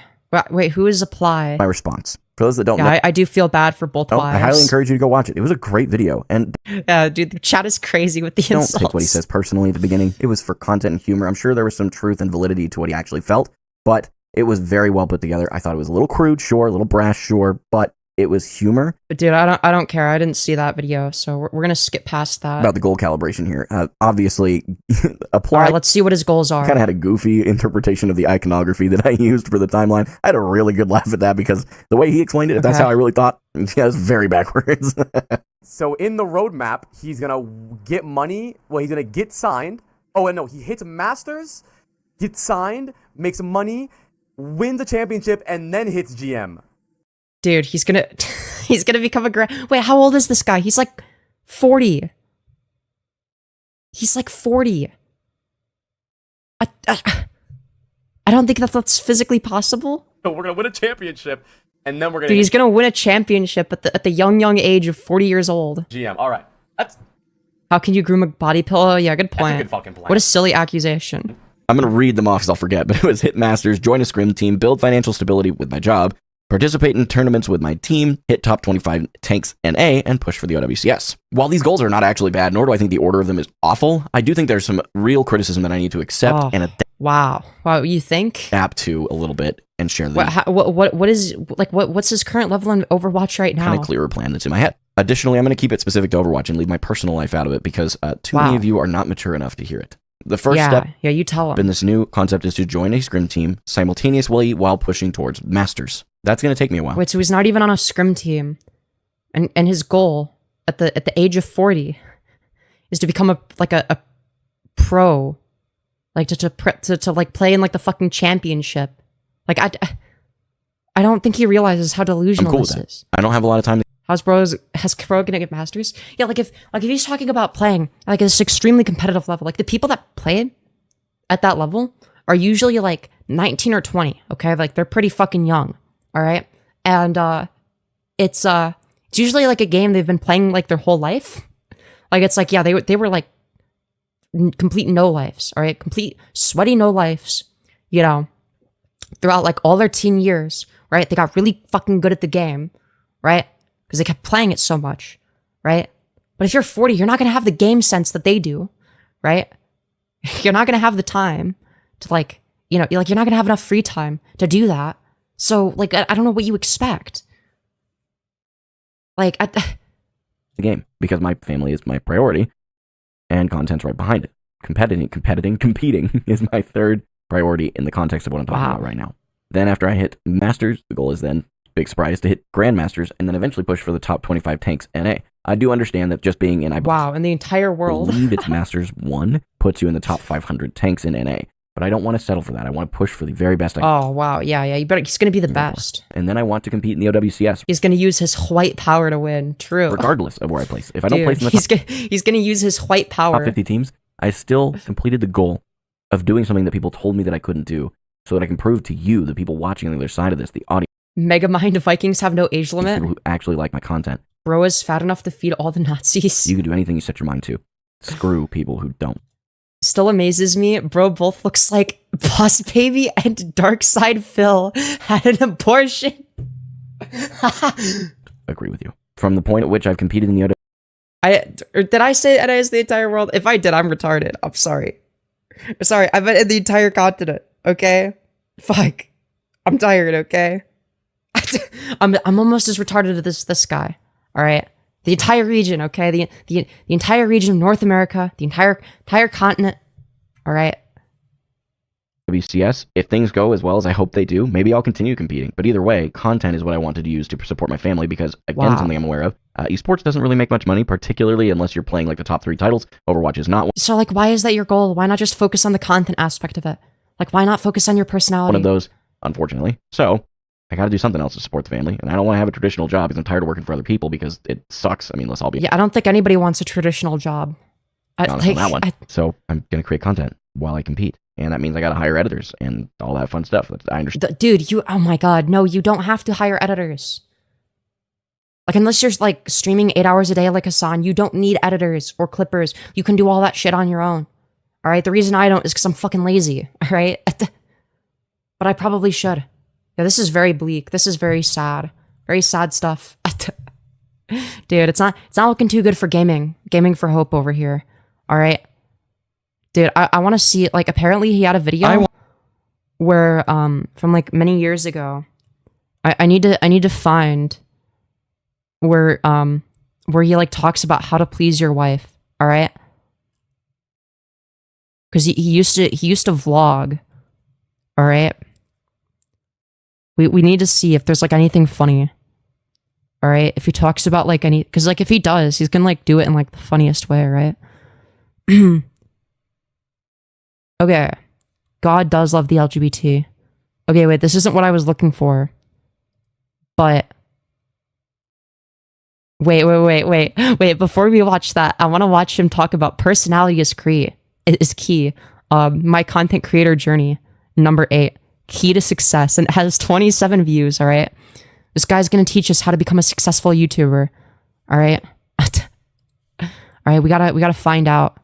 Speaker 1: Wait, who is Apply?
Speaker 2: my response. For those that don't know,
Speaker 1: I do feel bad for both wives.
Speaker 2: I highly encourage you to go watch it. It was a great video, and
Speaker 1: Yeah, dude, the chat is crazy with the insults.
Speaker 2: don't take what he says personally at the beginning. It was for content and humor. I'm sure there was some truth and validity to what he actually felt, but it was very well put together. I thought it was a little crude, sure, a little brash, sure, but it was humor.
Speaker 1: But dude, I don't care. I didn't see that video, so we're gonna skip past that.
Speaker 2: About the goal calibration here. Obviously, Apply.
Speaker 1: All right, let's see what his goals are.
Speaker 2: Kind of had a goofy interpretation of the iconography that I used for the timeline. I had a really good laugh at that because the way he explained it, if that's how I really thought, yeah, it's very backwards.
Speaker 3: So in the roadmap, he's gonna get money. Well, he's gonna get signed. Oh, and no, he hits Masters, gets signed, makes money, wins a championship, and then hits GM.
Speaker 1: Dude, he's gonna become a Wait, how old is this guy? He's like 40. He's like 40. I don't think that's physically possible.
Speaker 3: So we're gonna win a championship, and then we're gonna.
Speaker 1: Dude, he's gonna win a championship at the young age of 40 years old.
Speaker 3: GM. All right, that's
Speaker 1: How can you groom a body pillow? Yeah, good point.
Speaker 3: a good fucking plan.
Speaker 1: What a silly accusation.
Speaker 2: I'm going to read them off because I'll forget, but it was hit Masters, join a scrim team, build financial stability with my job, participate in tournaments with my team, hit top 25 tanks NA, and push for the OWCS. While these goals are not actually bad, nor do I think the order of them is awful, I do think there's some real criticism that I need to accept and
Speaker 1: Wow, you think?
Speaker 2: adapt to a little bit and share the
Speaker 1: What's his current level in Overwatch right now?
Speaker 2: kind of clearer plan that's in my head. Additionally, I'm going to keep it specific to Overwatch and leave my personal life out of it because too many of you are not mature enough to hear it. The first step
Speaker 1: you tell him.
Speaker 2: in this new concept is to join a scrim team simultaneously while pushing towards Masters. That's going to take me a while.
Speaker 1: Wait, so he's not even on a scrim team, and his goal at the age of 40 is to become a pro, like to like play in like the fucking championship. Like I don't think he realizes how
Speaker 2: I'm
Speaker 1: delusional
Speaker 2: cool with
Speaker 1: this
Speaker 2: that.
Speaker 1: is.
Speaker 2: I don't have a lot of time.
Speaker 1: Has Bro gonna get Masters? Yeah, like if he's talking about playing like at this extremely competitive level, like the people that play at that level are usually like 19 or 20. Okay, like they're pretty fucking young. All right, and it's usually like a game they've been playing like their whole life. Like it's like they were like complete no lives. All right, complete sweaty no lives. You know, throughout like all their teen years. Right, they got really fucking good at the game. Right. Because they kept playing it so much, right? But if you're 40, you're not going to have the game sense that they do, right? You're not going to have the time to you're not going to have enough free time to do that. So, I don't know what you expect.
Speaker 2: The game, because my family is my priority, and content's right behind it. Competing is my third priority in the context of what I'm talking about right now. Then after I hit Masters, the goal is then, big surprise, to hit Grandmasters and then eventually push for the top 25 tanks NA. I do understand that just being in in
Speaker 1: the entire world.
Speaker 2: I believe it's Masters 1 puts you in the top 500 tanks in NA. But I don't want to settle for that. I want to push for the very best I can.
Speaker 1: Oh, wow. Yeah. He's going to be the best.
Speaker 2: And then I want to compete in the OWCS.
Speaker 1: He's going to use his white power to win. True.
Speaker 2: Regardless of where I place. If I don't place in the
Speaker 1: he's going to use his white power.
Speaker 2: top 50 teams, I still completed the goal of doing something that people told me that I couldn't do so that I can prove to you, the people watching on the other side of this, the audience,
Speaker 1: Megamind Vikings have no age limit.
Speaker 2: people who actually like my content.
Speaker 1: Bro is fat enough to feed all the Nazis.
Speaker 2: You can do anything you set your mind to. Screw people who don't.
Speaker 1: Still amazes me. Bro both looks like Boss Baby and Darkside Phil had an abortion.
Speaker 2: Agree with you. From the point at which I've competed in the
Speaker 1: Did I say NA is the entire world? If I did, I'm retarded. I'm sorry. I meant in the entire continent. Okay? Fuck. I'm tired, okay? I'm almost as retarded as this guy. All right, the entire region. Okay, the entire region of North America, the entire continent. All right.
Speaker 2: WCS, if things go as well as I hope they do, maybe I'll continue competing. But either way, content is what I wanted to use to support my family because, again, something I'm aware of, esports doesn't really make much money, particularly unless you're playing like the top 3 titles. Overwatch is not one.
Speaker 1: So why is that your goal? Why not just focus on the content aspect of it? Why not focus on your personality?
Speaker 2: One of those, unfortunately. So I got to do something else to support the family, and I don't want to have a traditional job because I'm tired of working for other people because it sucks. I mean, let's all be.
Speaker 1: Yeah, I don't think anybody wants a traditional job.
Speaker 2: So I'm gonna create content while I compete, and that means I got to hire editors and all that fun stuff. I understand.
Speaker 1: Dude, oh my god, no, you don't have to hire editors. Like, unless you're, like, streaming 8 hours a day like Hassan, you don't need editors or clippers. You can do all that shit on your own. All right? The reason I don't is because I'm fucking lazy. All right? But I probably should. Yeah, this is very bleak. This is very sad. Very sad stuff. Dude, it's not looking too good for gaming. Gaming for hope over here. All right? Dude, I want to see, like, apparently he had a video where, from, like, many years ago. I need to find where he, like, talks about how to please your wife. All right? Because he used to vlog. All right? We need to see if there's, like, anything funny. All right? If he talks about, like, any... Because, like, if he does, he's gonna, like, do it in, like, the funniest way, right? Okay. God does love the LGBT. Okay, wait, this isn't what I was looking for. But... Wait, before we watch that, I want to watch him talk about personality is key. My content creator journey, number 8. Key to success, and it has 27 views, all right? This guy's gonna teach us how to become a successful YouTuber, all right? All right, we gotta find out.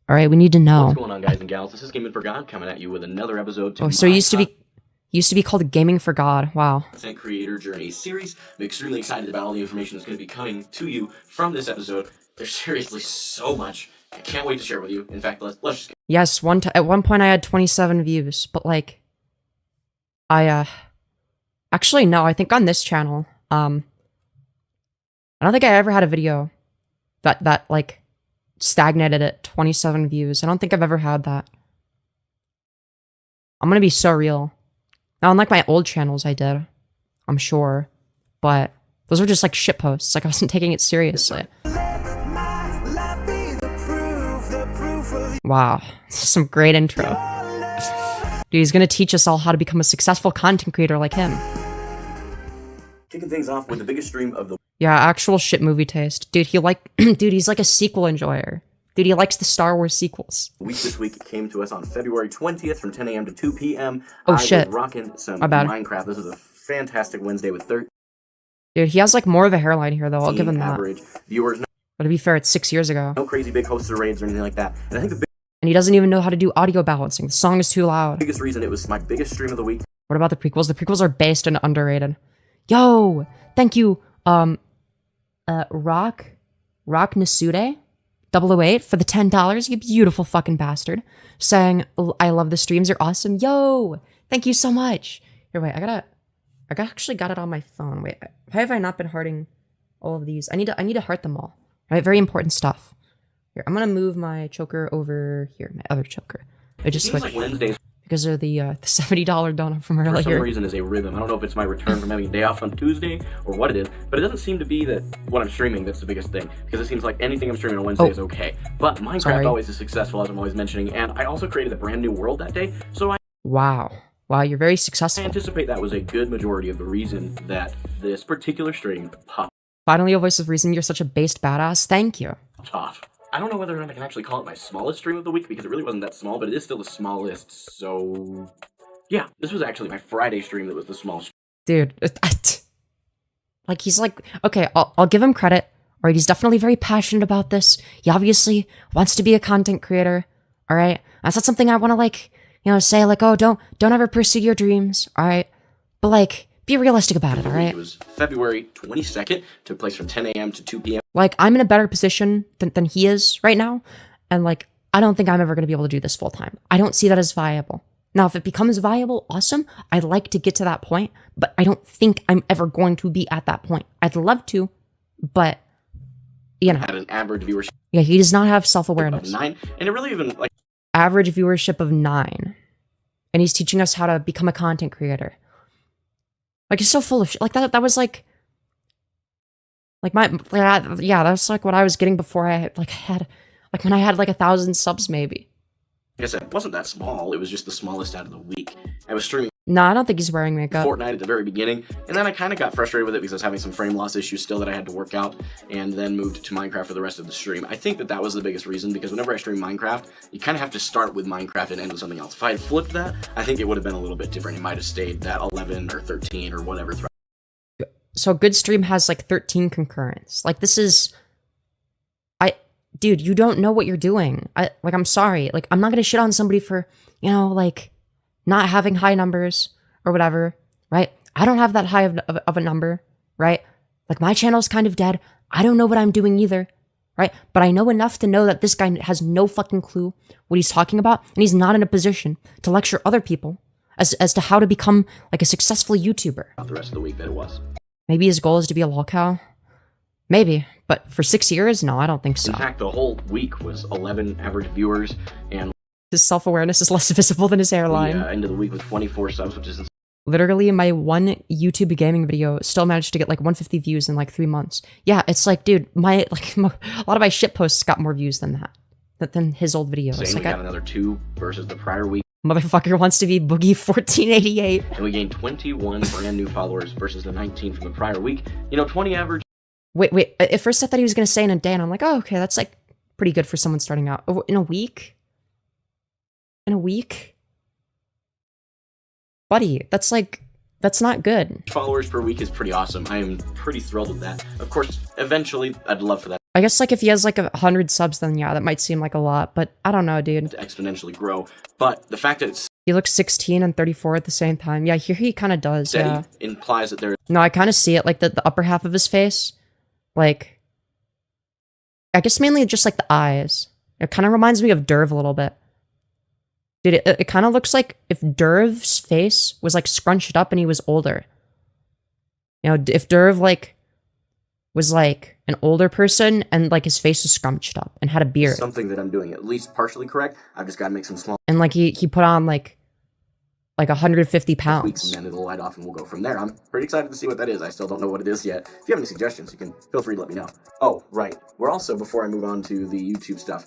Speaker 1: All right, we need to know.
Speaker 2: What's going on, guys and gals? This is Gaming for God coming at you with another episode.
Speaker 1: Oh, so it used to be called Gaming for God. Wow.
Speaker 2: Content Creator Journey series. I'm extremely excited about all the information that's going to be coming to you from this episode. There's seriously so much. I can't wait to share with you. In fact, let's just get...
Speaker 1: Yes, at one point I had 27 views, but like, actually no, I think on this channel, I don't think I ever had a video that like stagnated at 27 views. I don't think I've ever had that. I'm gonna be so real. Now, unlike my old channels, I did, I'm sure, but those were just like shit posts. Like, I wasn't taking it seriously. Wow, this is some great intro. Dude, he's gonna teach us all how to become a successful content creator like him.
Speaker 2: Kicking things off with the biggest stream of the
Speaker 1: Yeah, actual shit movie taste. Dude, dude, he's like a sequel enjoyer. Dude, he likes the Star Wars sequels.
Speaker 2: week this week. It came to us on February 20th from 10 a.m. to 2 p.m.
Speaker 1: Oh, shit.
Speaker 2: I was rocking some
Speaker 1: My bad.
Speaker 2: Minecraft. This is a fantastic Wednesday with 13
Speaker 1: Dude, he has like more of a hairline here though, I'll give him that.
Speaker 2: average viewers.
Speaker 1: But to be fair, it's 6 years ago.
Speaker 2: No crazy big hosts or raids or anything like that. And I think the
Speaker 1: And he doesn't even know how to do audio balancing. The song is too loud.
Speaker 2: biggest reason it was my biggest stream of the week.
Speaker 1: What about the prequels? The prequels are based and underrated. Yo! Thank you, Rock Nasude 008 for the $10, you beautiful fucking bastard. Saying, I love the streams, you're awesome. Yo! Thank you so much. Here, wait, I actually got it on my phone. Wait, why have I not been hearting all of these? I need to heart them all. Right, very important stuff. Here, I'm gonna move my choker over here, my other choker. I just
Speaker 2: Seems
Speaker 1: switched
Speaker 2: like Wednesdays
Speaker 1: because of the $70 donut from
Speaker 2: for some
Speaker 1: earlier.
Speaker 2: reason is a rhythm. I don't know if it's my return from having a day off on Tuesday or what it is, but it doesn't seem to be that what I'm streaming that's the biggest thing, because it seems like anything I'm streaming on Wednesday is okay. But Minecraft
Speaker 1: Sorry.
Speaker 2: always is successful, as I'm always mentioning, and I also created a brand new world that day, so I
Speaker 1: Wow, you're very successful.
Speaker 2: anticipate that was a good majority of the reason that this particular stream popped
Speaker 1: Finally, a voice of reason. You're such a based badass. Thank you.
Speaker 2: off. I don't know whether or not I can actually call it my smallest stream of the week, because it really wasn't that small, but it is still the smallest, so... Yeah, this was actually my Friday stream that was the smallest.
Speaker 1: Dude, like, he's like, okay, I'll give him credit. All right, he's definitely very passionate about this. He obviously wants to be a content creator. All right, that's not something I want to, like, you know, say, like, oh, don't ever pursue your dreams. All right, but, like, be realistic about it, all right?
Speaker 2: It was February 22nd, took place from 10 a.m. to 2 p.m.
Speaker 1: Like, I'm in a better position than he is right now. And, like, I don't think I'm ever going to be able to do this full time. I don't see that as viable. Now, if it becomes viable, awesome. I'd like to get to that point, but I don't think I'm ever going to be at that point. I'd love to, but, you know.
Speaker 2: Had an average viewership
Speaker 1: Yeah, he does not have
Speaker 2: of
Speaker 1: self-awareness.
Speaker 2: 9, and it really even, like,
Speaker 1: Average viewership of 9. And he's teaching us how to become a content creator. Like, he's so full of shit. Like, that was, like yeah, that's, like, what I was getting before I, like, had, like, when I had, like, 1,000 subs, maybe.
Speaker 2: I said, it wasn't that small, it was just the smallest out of the week. I was streaming
Speaker 1: No, I don't think he's wearing makeup.
Speaker 2: Fortnite at the very beginning, and then I kind of got frustrated with it because I was having some frame loss issues still that I had to work out, and then moved to Minecraft for the rest of the stream. I think that was the biggest reason, because whenever I stream Minecraft, you kind of have to start with Minecraft and end with something else. If I had flipped that, I think it would have been a little bit different. It might have stayed that 11 or 13 or whatever.
Speaker 1: So a good stream has like 13 concurrents. Like this is, dude, you don't know what you're doing. I'm sorry. Like, I'm not gonna shit on somebody for, you know, like, not having high numbers or whatever, right? I don't have that high of a number, right? Like, my channel's kind of dead. I don't know what I'm doing either, right? But I know enough to know that this guy has no fucking clue what he's talking about, and he's not in a position to lecture other people as to how to become, like, a successful YouTuber.
Speaker 2: The rest of the week that it was.
Speaker 1: Maybe his goal is to be a lolcow. Maybe, but for 6 years? No, I don't think so.
Speaker 2: In fact, the whole week was 11 average viewers, and
Speaker 1: His self-awareness is less visible than his hairline.
Speaker 2: the end of the week with 24 subs, which is
Speaker 1: Literally, my one YouTube gaming video still managed to get like 150 views in like 3 months. Yeah, it's like, dude, a lot of my shit posts got more views than than his old videos.
Speaker 2: insane.
Speaker 1: Like,
Speaker 2: We got another 2 versus the prior week,
Speaker 1: motherfucker wants to be Boogie 1488.
Speaker 2: and we gained 21 brand new followers versus the 19 from the prior week. You know, 20 average.
Speaker 1: Wait. At first, I thought he was gonna say in a day, and I'm like, oh, okay, that's like pretty good for someone starting out. Oh, in a week. Buddy, that's not good.
Speaker 2: Followers per week is pretty awesome. I am pretty thrilled with that. Of course, eventually, I'd love for that
Speaker 1: I guess like if he has like 100 subs, then yeah, that might seem like a lot, but I don't know, dude.
Speaker 2: to exponentially grow. But the fact that it's
Speaker 1: He looks 16 and 34 at the same time. Yeah, here he kind of does,
Speaker 2: steady
Speaker 1: yeah.
Speaker 2: implies that there
Speaker 1: No, I kind of see it, like the upper half of his face. Like, I guess mainly just like the eyes. It kind of reminds me of Derv a little bit. Dude, it kind of looks like if Derv's face was like scrunched up and he was older. You know, if Derv like was like an older person and like his face was scrunched up and had a beard.
Speaker 2: something that I'm doing at least partially correct. I've just got to make some small
Speaker 1: And like he put on like 150
Speaker 2: tweaks,
Speaker 1: pounds.
Speaker 2: and then it'll light off, and we'll go from there. I'm pretty excited to see what that is. I still don't know what it is yet. If you have any suggestions, you can feel free to let me know. Oh, right. We're also, before I move on to the YouTube stuff,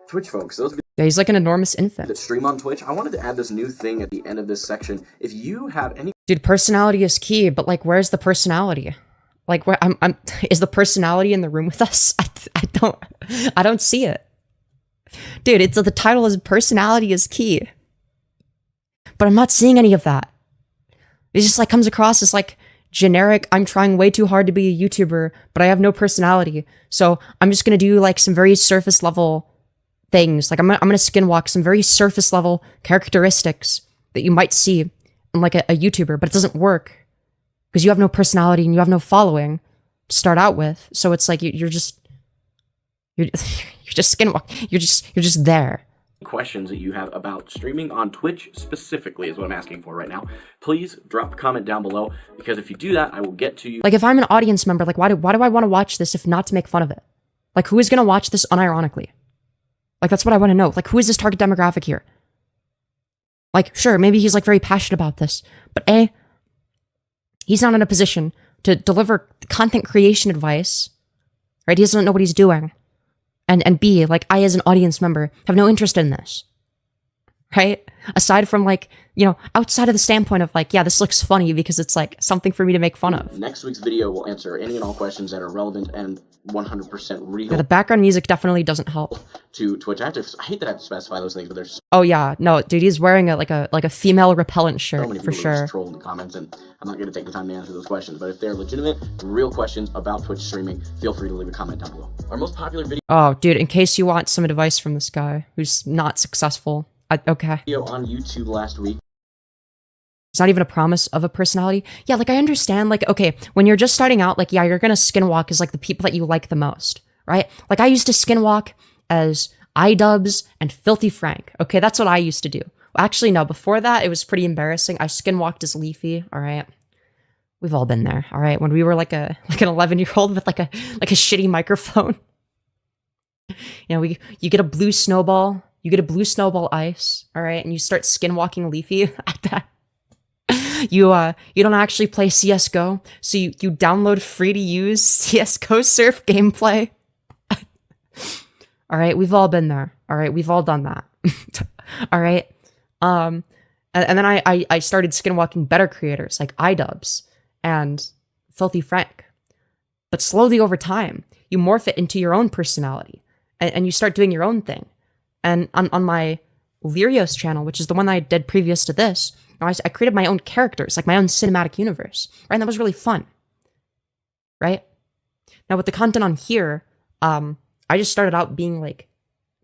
Speaker 2: Twitch folks, those of you
Speaker 1: Yeah, he's like an enormous infant.
Speaker 2: that stream on Twitch, I wanted to add this new thing at the end of this section. If you have any
Speaker 1: Dude, personality is key, but like, where's the personality? Like, where is the personality in the room with us? I don't see it. Dude, the title is personality is key. But I'm not seeing any of that. It just like comes across as like generic, I'm trying way too hard to be a YouTuber, but I have no personality. So I'm just gonna do like some very surface level things. Like I'm gonna skinwalk some very surface level characteristics that you might see in like a YouTuber, but it doesn't work because you have no personality and you have no following to start out with. So it's like you're just skinwalk. You're just there.
Speaker 2: questions that you have about streaming on Twitch specifically is what I'm asking for right now, please drop a comment down below, because if you do that, I will get to you.
Speaker 1: Like if I'm an audience member, like why do I want to watch this if not to make fun of it? Like who is gonna watch this unironically? Like that's what I want to know. Like who is this target demographic here? Like sure, maybe he's like very passionate about this, but A, he's not in a position to deliver content creation advice, right? He doesn't know what he's doing. And B, like I as an audience member have no interest in this, right? Aside from like, you know, outside of the standpoint of like, yeah, this looks funny because it's like something for me to make fun of.
Speaker 2: Next week's video will answer any and all questions that are relevant and 100% real
Speaker 1: Yeah, the background music definitely doesn't help.
Speaker 2: to Twitch. I hate that I have to specify those things, but there's
Speaker 1: Oh yeah, no, dude, he's wearing like a female repellent
Speaker 2: so
Speaker 1: shirt
Speaker 2: many
Speaker 1: for
Speaker 2: people that
Speaker 1: sure.
Speaker 2: just troll in the comments, and I'm not going to take the time to answer those questions. But if they're legitimate, real questions about Twitch streaming, feel free to leave a comment down below. Our most popular
Speaker 1: Oh, dude, in case you want some advice from this guy who's not successful, okay.
Speaker 2: video on YouTube last week.
Speaker 1: It's not even a promise of a personality. Yeah, like I understand, like, okay, when you're just starting out, like, yeah, you're gonna skinwalk as like the people that you like the most, right? Like I used to skinwalk as iDubbbz and Filthy Frank. Okay, that's what I used to do. Actually, no, before that, it was pretty embarrassing. I skinwalked as Leafy, all right? We've all been there, all right? When we were like an 11-year-old with like a shitty microphone. You know, you get a blue snowball, ice, all right? And you start skinwalking Leafy. You don't actually play CSGO, so you download free to use CSGO surf gameplay. All right, we've all been there. All right, we've all done that. All right. And then I started skinwalking better creators like iDubbbz and Filthy Frank. But slowly over time, you morph it into your own personality and you start doing your own thing. And on my Lyrios channel, which is the one I did previous to this, I created my own characters, like my own cinematic universe, right? And that was really fun. right? Now with the content on here, I just started out being like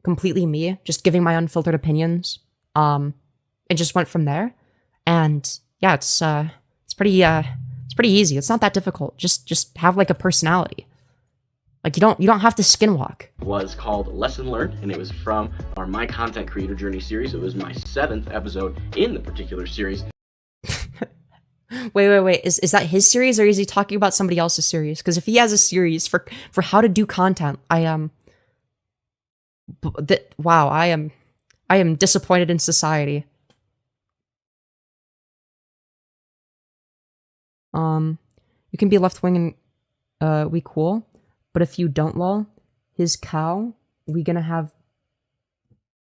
Speaker 1: completely me, just giving my unfiltered opinions, and just went from there. And yeah, it's pretty easy. It's not that difficult. Just have like a personality. Like you don't have to skinwalk.
Speaker 2: Was called Lesson Learned, and it was from our My Content Creator Journey series. It was my 7th episode in the particular series.
Speaker 1: Wait. Is that his series, or is he talking about somebody else's series? Because if he has a series for how to do content, wow, I am disappointed in society. You can be left wing and we cool, but if you don't lol his cow, we gonna have.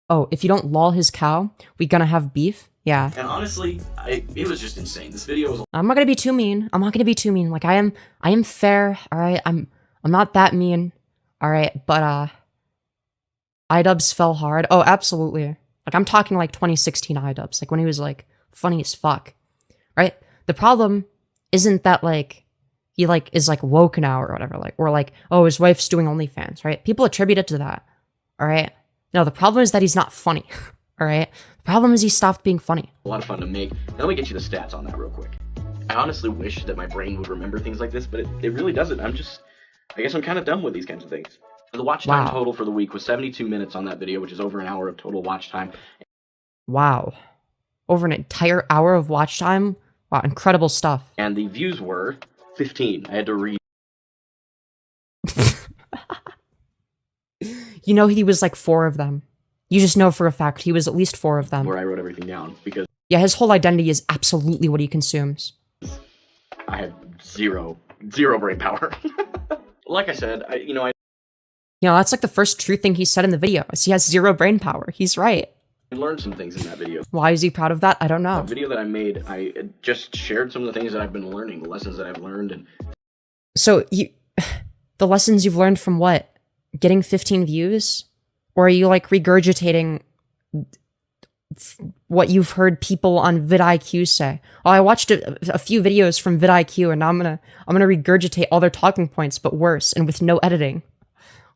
Speaker 1: Oh, if you don't lol his cow, we gonna have beef. Yeah.
Speaker 2: And honestly, it was just insane. This video was.
Speaker 1: I'm not gonna be too mean. Like I am fair. All right. I'm not that mean. All right. But iDubbbz fell hard. Oh, absolutely. Like I'm talking like 2016 iDubbbz, like when he was like funny as fuck. Right. The problem isn't that like he like is like woke now or whatever, like, or like, oh, his wife's doing OnlyFans, right? People attribute it to that. All right. No, the problem is that he's not funny. All right. The problem is he stopped being funny.
Speaker 2: A lot of fun to make. Now let me get you the stats on that real quick. I honestly wish that my brain would remember things like this, but it really doesn't. I guess I'm kind of dumb with these kinds of things. The watch time total for the week was 72 minutes on that video, which is over an hour of total watch time.
Speaker 1: Wow. Over an entire hour of watch time? Wow, incredible stuff.
Speaker 2: And the views were 15. I had to read.
Speaker 1: You know he was like 4 of them. You just know for a fact he was at least 4 of them.
Speaker 2: Where I wrote everything down because.
Speaker 1: Yeah, his whole identity is absolutely what he consumes.
Speaker 2: I have zero brain power. Like I said, You
Speaker 1: know, that's like the first true thing he said in the video, is he has 0 brain power. He's right.
Speaker 2: I learned some things in that video.
Speaker 1: Why is he proud of that? I don't know.
Speaker 2: The video that I made, I just shared some of the things that I've been learning, the lessons that I've learned. And
Speaker 1: so the lessons you've learned from what? Getting 15 views? Or are you like regurgitating what you've heard people on vidIQ say? Oh, I watched a few videos from vidIQ, and now I'm gonna regurgitate all their talking points, but worse and with no editing.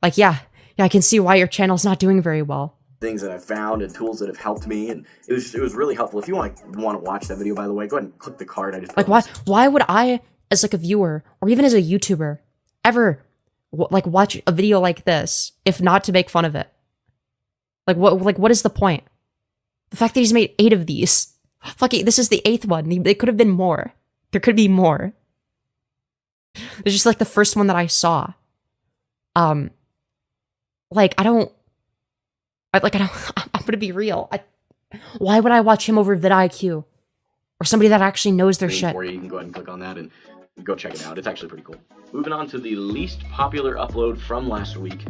Speaker 1: Like, yeah, I can see why your channel's not doing very well.
Speaker 2: Things that I've found and tools that have helped me, and it was really helpful. If you want to watch that video, by the way, go ahead and click the card. I just
Speaker 1: like why would I, as like a viewer or even as a YouTuber, ever like watch a video like this if not to make fun of it? Like what is the point? The fact that he's made 8 of these. Fucking, this is the 8th one. They could have been more. There could be more. It's just like the first one that I saw. Like I'm gonna be real. Why would I watch him over vidIQ? Or somebody that actually knows their shit?
Speaker 2: For you can go ahead and click on that and go check it out. It's actually pretty cool. Moving on to the least popular upload from last week.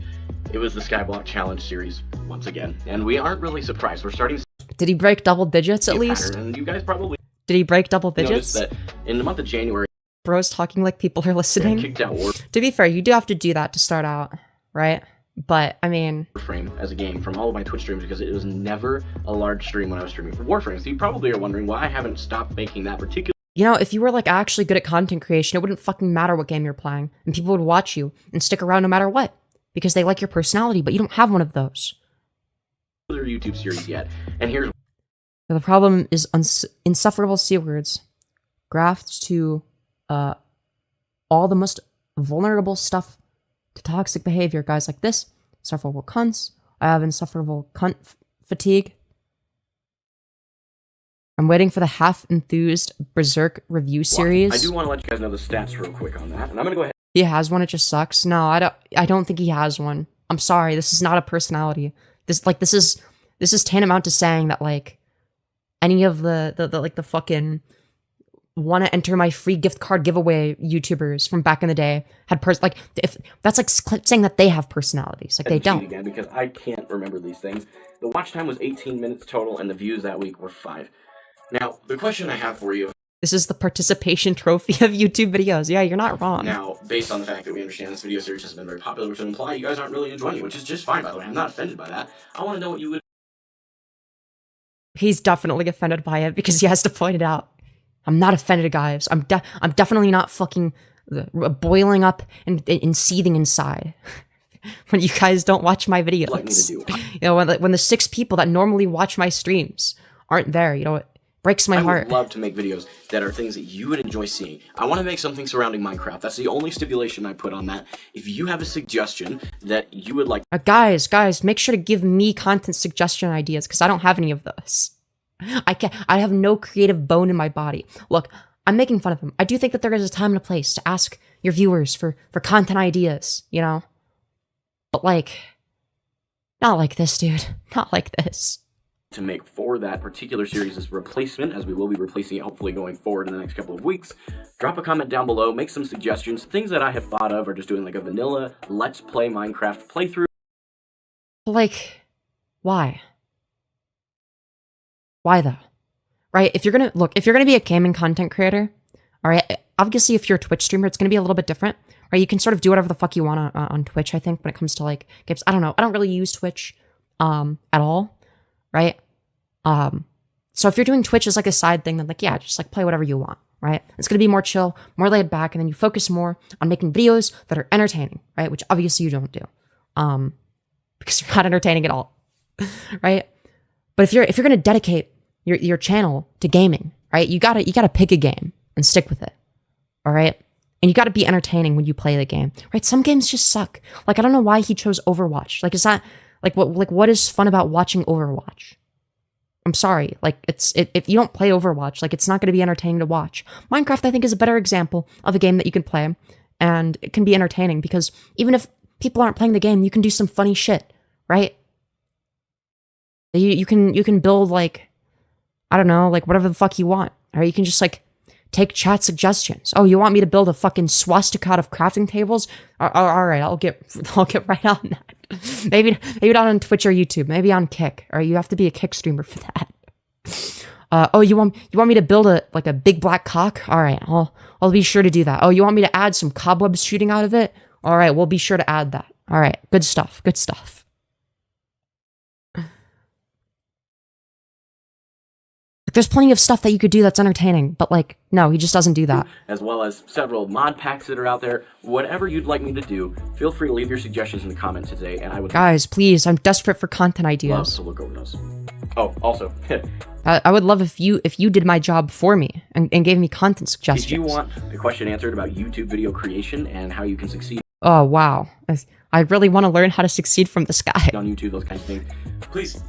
Speaker 2: It was the Skyblock Challenge series, once again. And we aren't really surprised. We're starting to
Speaker 1: Did he break double digits at least?
Speaker 2: pattern, and you guys probably
Speaker 1: Did he break double digits?
Speaker 2: noticed that in the month of January,
Speaker 1: Bro's talking like people are listening.
Speaker 2: kicked out
Speaker 1: To be fair, you do have to do that to start out, right? But, I mean...
Speaker 2: Warframe as a game from all of my Twitch streams because it was never a large stream when I was streaming for Warframe. So you probably are wondering why I haven't stopped making that particular...
Speaker 1: You know, if you were, like, actually good at content creation, it wouldn't fucking matter what game you're playing. And people would watch you and stick around no matter what. Because they like your personality, but you don't have one of those.
Speaker 2: YouTube series yet. And here's...
Speaker 1: The problem is insufferable C words. Grafts to, all the most vulnerable stuff to toxic behavior. Guys like this. Insufferable cunts. I have insufferable cunt fatigue. I'm waiting for the half-enthused Berserk review series.
Speaker 2: I do want to let you guys know the stats real quick on that. And I'm going to go ahead.
Speaker 1: He has one, it just sucks. No, I don't think he has one. I'm sorry, this is not a personality. This is tantamount to saying that, like, any of the fucking want to enter my free gift card giveaway YouTubers from back in the day had if that's like saying that they have personalities. Like, they don't.
Speaker 2: Again, because I can't remember these things. The watch time was 18 minutes total, and the views that week were 5. Now, the question I have for you...
Speaker 1: This is the participation trophy of YouTube videos. Yeah, you're not wrong.
Speaker 2: Now, based on the fact that we understand this video series has been very popular, which would imply you guys aren't really enjoying it, which is just fine, by the way. I'm not offended by that. I want to know what you would...
Speaker 1: He's definitely offended by it because he has to point it out. I'm not offended, guys. I'm definitely not fucking boiling up and seething inside when you guys don't watch my videos.
Speaker 2: Like me to do.
Speaker 1: You know, when the 6 people that normally watch my streams aren't there, you know, it breaks my heart.
Speaker 2: I would love to make videos that are things that you would enjoy seeing. I want to make something surrounding Minecraft. That's the only stipulation I put on that. If you have a suggestion that you would like...
Speaker 1: Guys, make sure to give me content suggestion ideas, because I don't have any of those. I have no creative bone in my body. Look, I'm making fun of him. I do think that there is a time and a place to ask your viewers for content ideas, you know? But like, not like this, dude. Not like this.
Speaker 2: To make for that particular series' replacement, as we will be replacing it hopefully going forward in the next couple of weeks. Drop a comment down below, make some suggestions, things that I have thought of, or just doing like a vanilla Let's Play Minecraft playthrough.
Speaker 1: Like, why? Why though? Right? If you're gonna be a gaming content creator, all right, obviously if you're a Twitch streamer, it's gonna be a little bit different, right? You can sort of do whatever the fuck you want on Twitch, I think, when it comes to like games. I don't know. I don't really use Twitch at all, right? So if you're doing Twitch as like a side thing, then like, yeah, just like play whatever you want, right? It's going to be more chill, more laid back, and then you focus more on making videos that are entertaining, right? Which obviously you don't do, because you're not entertaining at all, right? But if you're going to dedicate your channel to gaming, right? You gotta pick a game and stick with it, all right? And you gotta be entertaining when you play the game, right? Some games just suck. Like, I don't know why he chose Overwatch. Like, is that, what is fun about watching Overwatch? I'm sorry, like, if you don't play Overwatch, like, it's not going to be entertaining to watch. Minecraft, I think, is a better example of a game that you can play, and it can be entertaining, because even if people aren't playing the game, you can do some funny shit, right? You can build, like, I don't know, like, whatever the fuck you want, or you can just, like, take chat suggestions. Oh, you want me to build a fucking swastika out of crafting tables? All right, I'll get right on that. Maybe not on Twitch or YouTube. Maybe on Kick. Or you have to be a Kick streamer for that. Oh, you want me to build a big black cock? All right, I'll be sure to do that. Oh, you want me to add some cobwebs shooting out of it? All right, we'll be sure to add that. All right, good stuff. Good stuff. There's plenty of stuff that you could do that's entertaining, but like, no, he just doesn't do that.
Speaker 2: As well as several mod packs that are out there. Whatever you'd like me to do, feel free to leave your suggestions in the comments today, and I would...
Speaker 1: Guys, please, I'm desperate for content
Speaker 2: love
Speaker 1: ideas.
Speaker 2: to look over those. Oh, also,
Speaker 1: I would love if you did my job for me and gave me content suggestions.
Speaker 2: if you want a question answered about YouTube video creation and how you can succeed
Speaker 1: Oh, wow. I really want to learn how to succeed from this guy.
Speaker 2: on YouTube, those kinds of things, please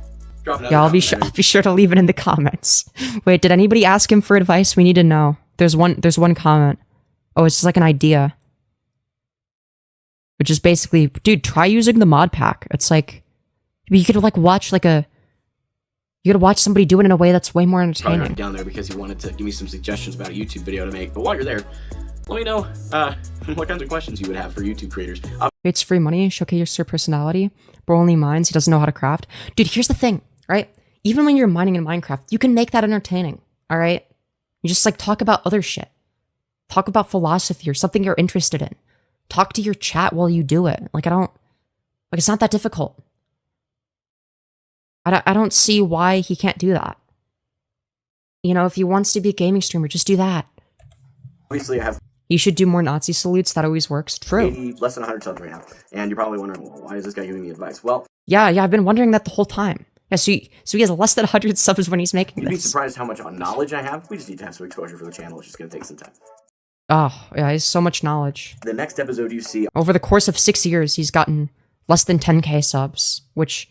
Speaker 2: drop it.
Speaker 1: Yeah, I'll be sure to leave it in the comments. Wait, did anybody ask him for advice? We need to know. There's one comment. Oh, it's just like an idea. Which is basically, dude, try using the mod pack. It's like, you could like watch like you gotta watch somebody do it in a way that's way more
Speaker 2: Probably
Speaker 1: entertaining.
Speaker 2: right down there because you wanted to give me some suggestions about a YouTube video to make. But while you're there, let me know what kinds of questions you would have for YouTube creators.
Speaker 1: It's free money, showcase your personality. Bro only mines, he doesn't know how to craft. Dude, here's the thing, right? Even when you're mining in Minecraft, you can make that entertaining, all right? You just like talk about other shit. Talk about philosophy or something you're interested in. Talk to your chat while you do it. Like, it's not that difficult. I don't see why he can't do that. You know, if he wants to be a gaming streamer, just do that.
Speaker 2: Obviously, I have
Speaker 1: You should do more Nazi salutes. That always works. True.
Speaker 2: 80, less than 100 subs right now. And you're probably wondering, well, why is this guy giving me advice? Well,
Speaker 1: Yeah, I've been wondering that the whole time. Yeah, so he has less than 100 subs when he's making
Speaker 2: you'd be
Speaker 1: this.
Speaker 2: surprised how much knowledge I have. We just need to have some exposure for the channel. It's just going to take some time.
Speaker 1: Oh, yeah, he has so much knowledge.
Speaker 2: The next episode you see
Speaker 1: Over the course of 6 years, he's gotten less than 10k subs, which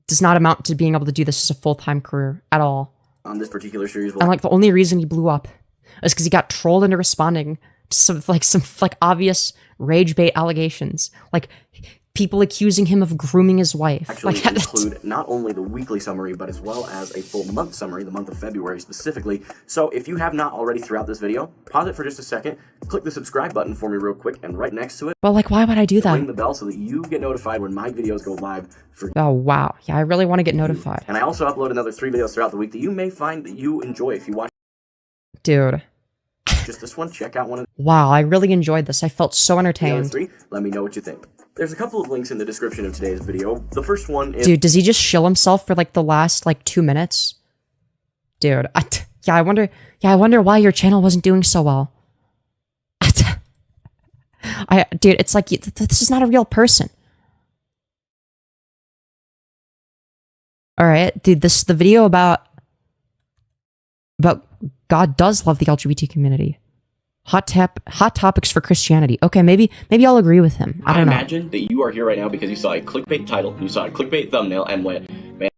Speaker 1: does not amount to being able to do this as a full-time career at all.
Speaker 2: on this particular series,
Speaker 1: And like the only reason he blew up is because he got trolled into responding to some obvious rage bait allegations, like people accusing him of grooming his wife.
Speaker 2: actually
Speaker 1: Like,
Speaker 2: include not only the weekly summary, but as well as a full month summary, the month of February specifically. So if you have not already throughout this video, pause it for just a second, click the subscribe button for me real quick, and right next to it,
Speaker 1: well, like, why would I do
Speaker 2: ring
Speaker 1: that?
Speaker 2: the bell so that you get notified when my videos go live for
Speaker 1: Oh, wow. Yeah, I really want to get notified.
Speaker 2: And I also upload another 3 videos throughout the week that you may find that you enjoy. If you watch
Speaker 1: Dude.
Speaker 2: just this one, check out one of
Speaker 1: Wow, I really enjoyed this. I felt so
Speaker 2: the other
Speaker 1: entertained.
Speaker 2: 3. Let me know what you think. There's a couple of links in the description of today's video. The first one is
Speaker 1: Dude, does he just shill himself for like the last 2 minutes? Dude, I wonder why your channel wasn't doing so well. Dude, it's like, this is not a real person. All right, dude, the video about God does love the LGBT community. Hot topics for Christianity. Okay, maybe I'll agree with him. I don't know.
Speaker 2: Imagine that you are here right now because you saw a clickbait title, you saw a clickbait thumbnail, and went, man.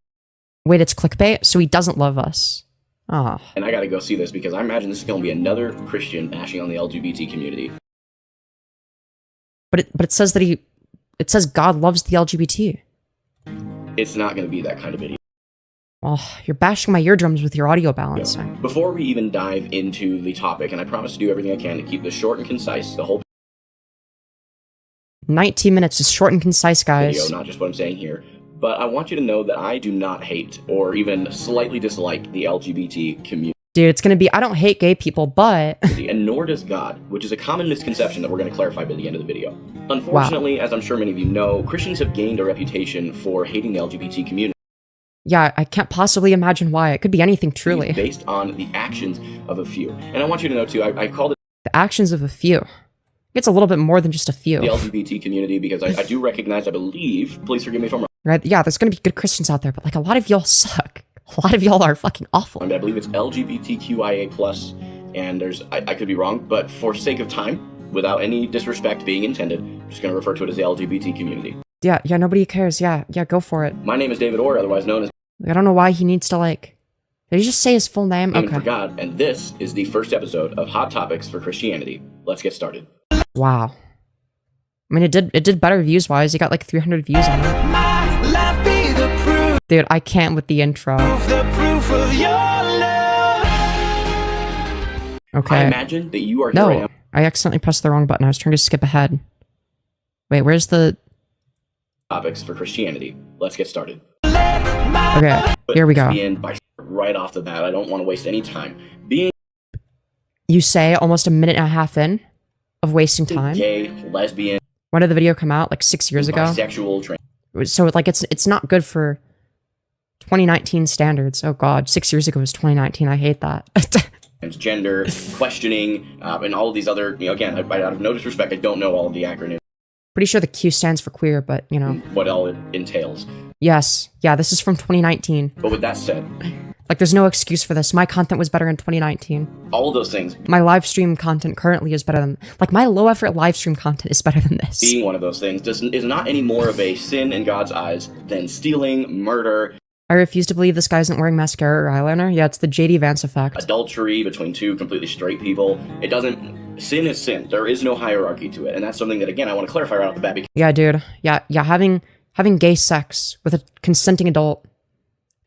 Speaker 1: Wait, it's clickbait? So he doesn't love us. Oh.
Speaker 2: And I gotta go see this because I imagine this is gonna be another Christian bashing on the LGBT community.
Speaker 1: But it says that it says God loves the LGBT.
Speaker 2: It's not gonna be that kind of video.
Speaker 1: Well, you're bashing my eardrums with your audio balancing.
Speaker 2: Before we even dive into the topic, and I promise to do everything I can to keep this short and concise, the whole
Speaker 1: 19 minutes is short and concise, guys.
Speaker 2: video, not just what I'm saying here. But I want you to know that I do not hate or even slightly dislike the LGBT community.
Speaker 1: Dude, it's gonna be, I don't hate gay people, but...
Speaker 2: and nor does God, which is a common misconception that we're going to clarify by the end of the video. Unfortunately, as I'm sure many of you know, Christians have gained a reputation for hating the LGBT community.
Speaker 1: Yeah, I can't possibly imagine why. It could be anything, truly.
Speaker 2: Based on the actions of a few. And I want you to know, too, I called it
Speaker 1: the actions of a few. It's a little bit more than just a few.
Speaker 2: The LGBT community because I do recognize, I believe, please forgive me if I'm wrong.
Speaker 1: Right? Yeah, there's gonna be good Christians out there, but like a lot of y'all suck. A lot of y'all are fucking awful.
Speaker 2: I believe it's LGBTQIA+, and I could be wrong, but for sake of time, without any disrespect being intended, I'm just going to refer to it as the LGBT community.
Speaker 1: Yeah, nobody cares. Yeah, go for it.
Speaker 2: My name is David Orr, otherwise known as...
Speaker 1: I don't know why he needs to, like... Did he just say his full name?
Speaker 2: Aiming
Speaker 1: Okay.
Speaker 2: for God, and this is the first episode of Hot Topics for Christianity. Let's get started.
Speaker 1: Wow. I mean, it did better views-wise. It got like 300 views on it. Dude, I can't with the intro. Okay.
Speaker 2: I imagine that you are here right
Speaker 1: No,
Speaker 2: now.
Speaker 1: I accidentally pressed the wrong button. I was trying to skip ahead. Wait, where's the...
Speaker 2: Topics for Christianity. Let's get started.
Speaker 1: Okay, here we go.
Speaker 2: Begin by right off the bat. I don't want to waste any time. Being
Speaker 1: You say almost a minute and a half in of wasting time.
Speaker 2: gay, lesbian,
Speaker 1: When did the video come out? Like 6 years ago?
Speaker 2: bisexual,
Speaker 1: So like it's not good for 2019 standards. Oh god, 6 years ago was 2019. I hate that.
Speaker 2: transgender, questioning, and all of these other, again, out of no disrespect, I don't know all of the acronyms,
Speaker 1: Pretty sure the Q stands for queer, but you know.
Speaker 2: what all it entails.
Speaker 1: Yes. Yeah, this is from 2019.
Speaker 2: But with that said,
Speaker 1: Like there's no excuse for this. My content was better in 2019.
Speaker 2: all of those things,
Speaker 1: My live stream content currently is better than, like my low effort live stream content is better than this.
Speaker 2: being one of those things, is not any more of a sin in God's eyes than stealing, murder,
Speaker 1: I refuse to believe this guy isn't wearing mascara or eyeliner. Yeah, it's the JD Vance effect.
Speaker 2: adultery between two completely straight people. It doesn't, sin is sin. There is no hierarchy to it. And that's something that, again, I want to clarify right off the bat
Speaker 1: Yeah, dude. Yeah, having gay sex with a consenting adult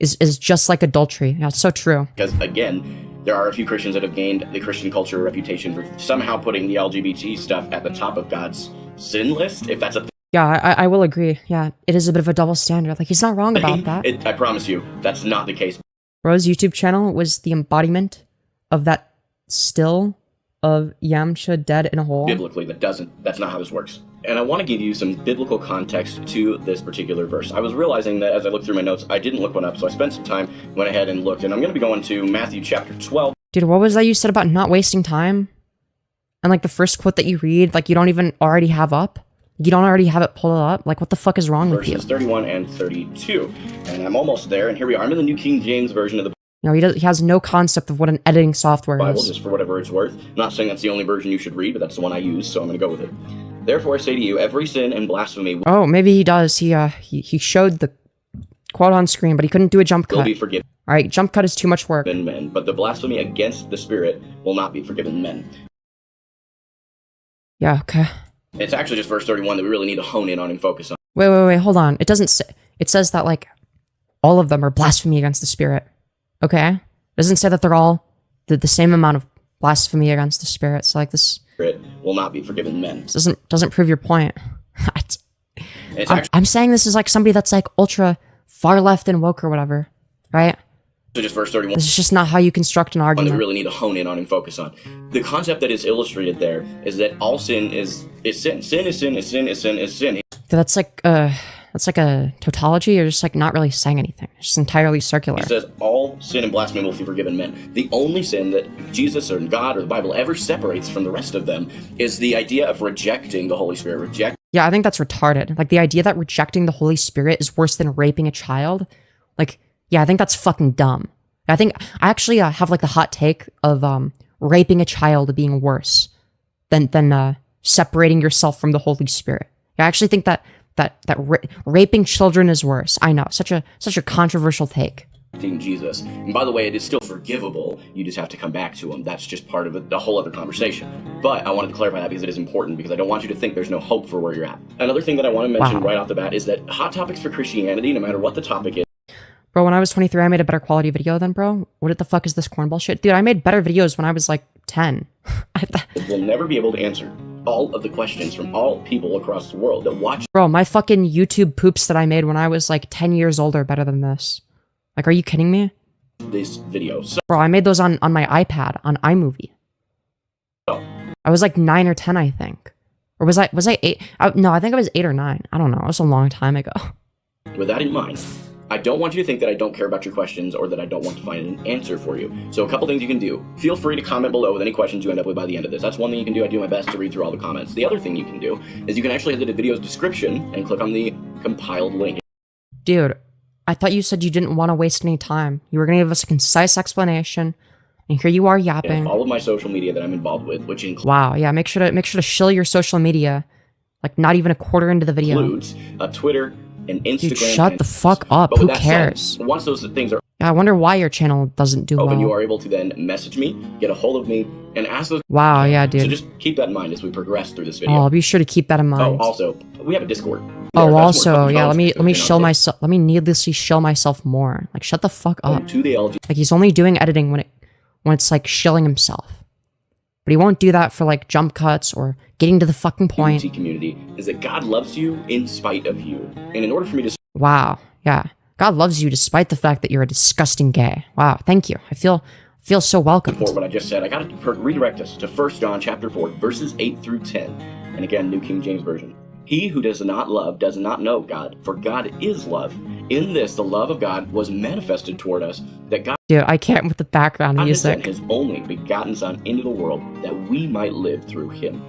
Speaker 1: is just like adultery. Yeah, it's so true.
Speaker 2: because, again, there are a few Christians that have gained the Christian culture reputation for somehow putting the LGBT stuff at the top of God's sin list, if that's a thing.
Speaker 1: Yeah, I will agree. Yeah, it is a bit of a double standard. Like, he's not wrong about that.
Speaker 2: I promise you, that's not the case.
Speaker 1: Bro's YouTube channel was the embodiment of that still of Yamcha dead in a hole.
Speaker 2: Biblically, that's not how this works. And I want to give you some biblical context to this particular verse. I was realizing that as I looked through my notes, I didn't look one up, so I spent some time, went ahead and looked, and I'm going to be going to Matthew chapter 12.
Speaker 1: Dude, what was that you said about not wasting time? And like the first quote that you read, like you don't even already have up? You don't already have it pulled up? Like what the fuck is wrong with you?
Speaker 2: Verses 31 and 32. And I'm almost there, and here we are. I'm in the New King James Version of the
Speaker 1: You know, he has no concept of what an editing software
Speaker 2: Bible,
Speaker 1: is.
Speaker 2: just for whatever it's worth. I'm not saying that's the only version you should read, but that's the one I use, so I'm going to go with it. Therefore I say to you, every sin and blasphemy
Speaker 1: Oh, maybe he does. He showed the quote on screen, but he couldn't do a jump
Speaker 2: will
Speaker 1: cut.
Speaker 2: be forgiven
Speaker 1: All right, jump cut is too much work.
Speaker 2: men, but the blasphemy against the Spirit will not be forgiven men.
Speaker 1: Yeah, okay.
Speaker 2: It's actually just verse 31 that we really need to hone in on and focus on.
Speaker 1: Wait, hold on. It doesn't say, it says that like all of them are blasphemy against the Spirit. Okay? It doesn't say that they're all the same amount of blasphemy against the Spirit. So like this
Speaker 2: Spirit will not be forgiven men.
Speaker 1: doesn't prove your point.
Speaker 2: It's actually
Speaker 1: I'm saying this is like somebody that's like ultra far left and woke or whatever, right?
Speaker 2: just verse 31
Speaker 1: This is just not how you construct an
Speaker 2: that we
Speaker 1: argument.
Speaker 2: really need to hone in on and focus on. The concept that is illustrated there is that all sin is sin. Sin is sin is sin is sin is sin.
Speaker 1: That's like that's like a tautology. You're just like not really saying anything. It's just entirely circular.
Speaker 4: He says all sin and blasphemy will be forgiven men. The only sin that Jesus or God or the Bible ever separates from the rest of them is the idea of rejecting the Holy Spirit.
Speaker 1: Yeah, I think that's retarded. Like the idea that rejecting the Holy Spirit is worse than raping a child. Like, yeah, I think that's fucking dumb. I think I actually have like the hot take of raping a child being worse than separating yourself from the Holy Spirit. I actually think that raping children is worse. I know, such a controversial take.
Speaker 4: Jesus. And by the way, it is still forgivable. You just have to come back to him. That's just part of a whole other conversation. But I wanted to clarify that because it is important, because I don't want you to think there's no hope for where you're at. Another thing that I want to mention right off the bat is that hot topics for Christianity, no matter what the topic is.
Speaker 1: Bro, when I was 23, I made a better quality video than bro. What the fuck is this cornball shit? Dude, I made better videos when I was like 10.
Speaker 4: We'll never be able to answer all of the questions from all people across the world that watch.
Speaker 1: Bro, my fucking YouTube poops that I made when I was like 10 years old are better than this. Like, are you kidding me?
Speaker 4: This video. So,
Speaker 1: bro, I made those on my iPad, on iMovie. I was like 9 or 10, I think. Or was I 8? No, I think I was 8 or 9. I don't know. It was a long time ago.
Speaker 4: With that in mind, I don't want you to think that I don't care about your questions or that I don't want to find an answer for you. So a couple things you can do. Feel free to comment below with any questions you end up with by the end of this. That's one thing you can do. I do my best to read through all the comments. The other thing you can do is you can actually head to the video's description and click on the compiled link.
Speaker 1: Dude, I thought you said you didn't want to waste any time. You were going to give us a concise explanation, and here you are yapping.
Speaker 4: And all of my social media that I'm involved with, which includes...
Speaker 1: Wow, yeah, make sure to shill your social media, like not even a quarter into the video.
Speaker 4: Includes Twitter and Instagram.
Speaker 1: Dude, shut the fuck up. Who cares?
Speaker 4: Said, once those things are...
Speaker 1: Yeah, I wonder why your channel doesn't do
Speaker 4: open,
Speaker 1: well.
Speaker 4: You are able to then message me, get a hold of me, and ask those...
Speaker 1: Wow, yeah, dude.
Speaker 4: So just keep that in mind as we progress through this video.
Speaker 1: Oh, I'll be sure to keep that in mind.
Speaker 4: Oh, also, we have a Discord.
Speaker 1: Oh, also, yeah, let me show myself, let me needlessly show myself more. Like, shut the fuck up.
Speaker 4: To the LG
Speaker 1: like, he's only doing editing when it's like shilling himself. But he won't do that for like jump cuts or getting to the fucking point.
Speaker 4: community is that God loves you in spite of you. And in order for me to...
Speaker 1: Wow, yeah. God loves you despite the fact that you're a disgusting gay. Wow, thank you. I feel so welcome.
Speaker 4: For what I just said, I gotta redirect us to 1 John chapter 4, verses 8 through 10. And again, New King James Version. He who does not love does not know God, for God is love. In this, the love of God was manifested toward us, that God...
Speaker 1: Dude, I can't with the background music.
Speaker 4: ...sent his only begotten Son into the world, that we might live through him.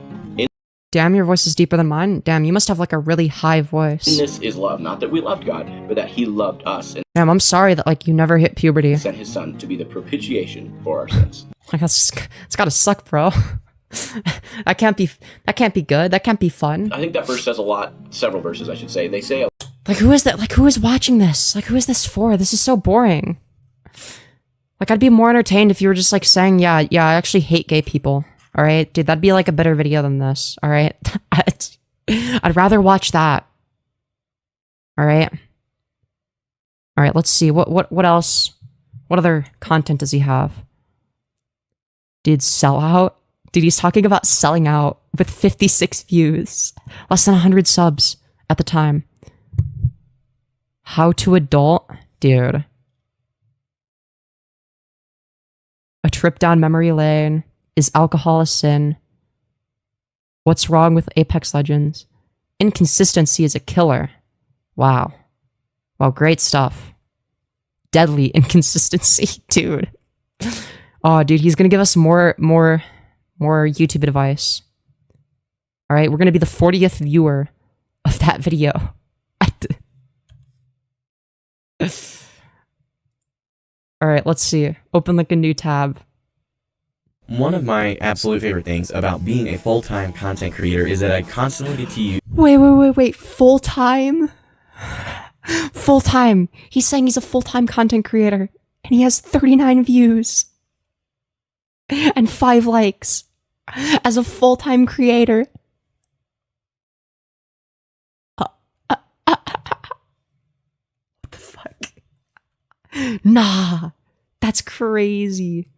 Speaker 1: Damn, your voice is deeper than mine. Damn, you must have like a really high voice.
Speaker 4: And this is love, not that we loved God, but that he loved us. And
Speaker 1: damn, I'm sorry that like you never hit puberty.
Speaker 4: Sent his Son to be the propitiation for our sins.
Speaker 1: Like it's gotta suck, bro. that can't be good. That can't be fun.
Speaker 4: I think that verse says a lot. Several verses, I should say. They say
Speaker 1: like, who is that? Like, who is watching this? Like, who is this for? This is so boring. Like, I'd be more entertained if you were just like saying, yeah, I actually hate gay people. All right, dude, that'd be like a better video than this. All right, I'd rather watch that. All right, let's see what else. What other content does he have? Dude, sell out. Dude, he's talking about selling out with 56 views, less than 100 subs at the time. How to adult, dude. A trip down memory lane. Is alcohol a sin? What's wrong with Apex Legends? Inconsistency is a killer. Wow. Wow, great stuff. Deadly inconsistency, dude. Oh, dude, he's gonna give us more YouTube advice. Alright, we're gonna be the 40th viewer of that video. Alright, let's see. Open like a new tab.
Speaker 5: One of my absolute favorite things about being a full-time content creator is that I constantly get to use...
Speaker 1: Wait, full-time? Full-time. He's saying he's a full-time content creator, and he has 39 views. And 5 likes. As a full-time creator. What the fuck? Nah, that's crazy.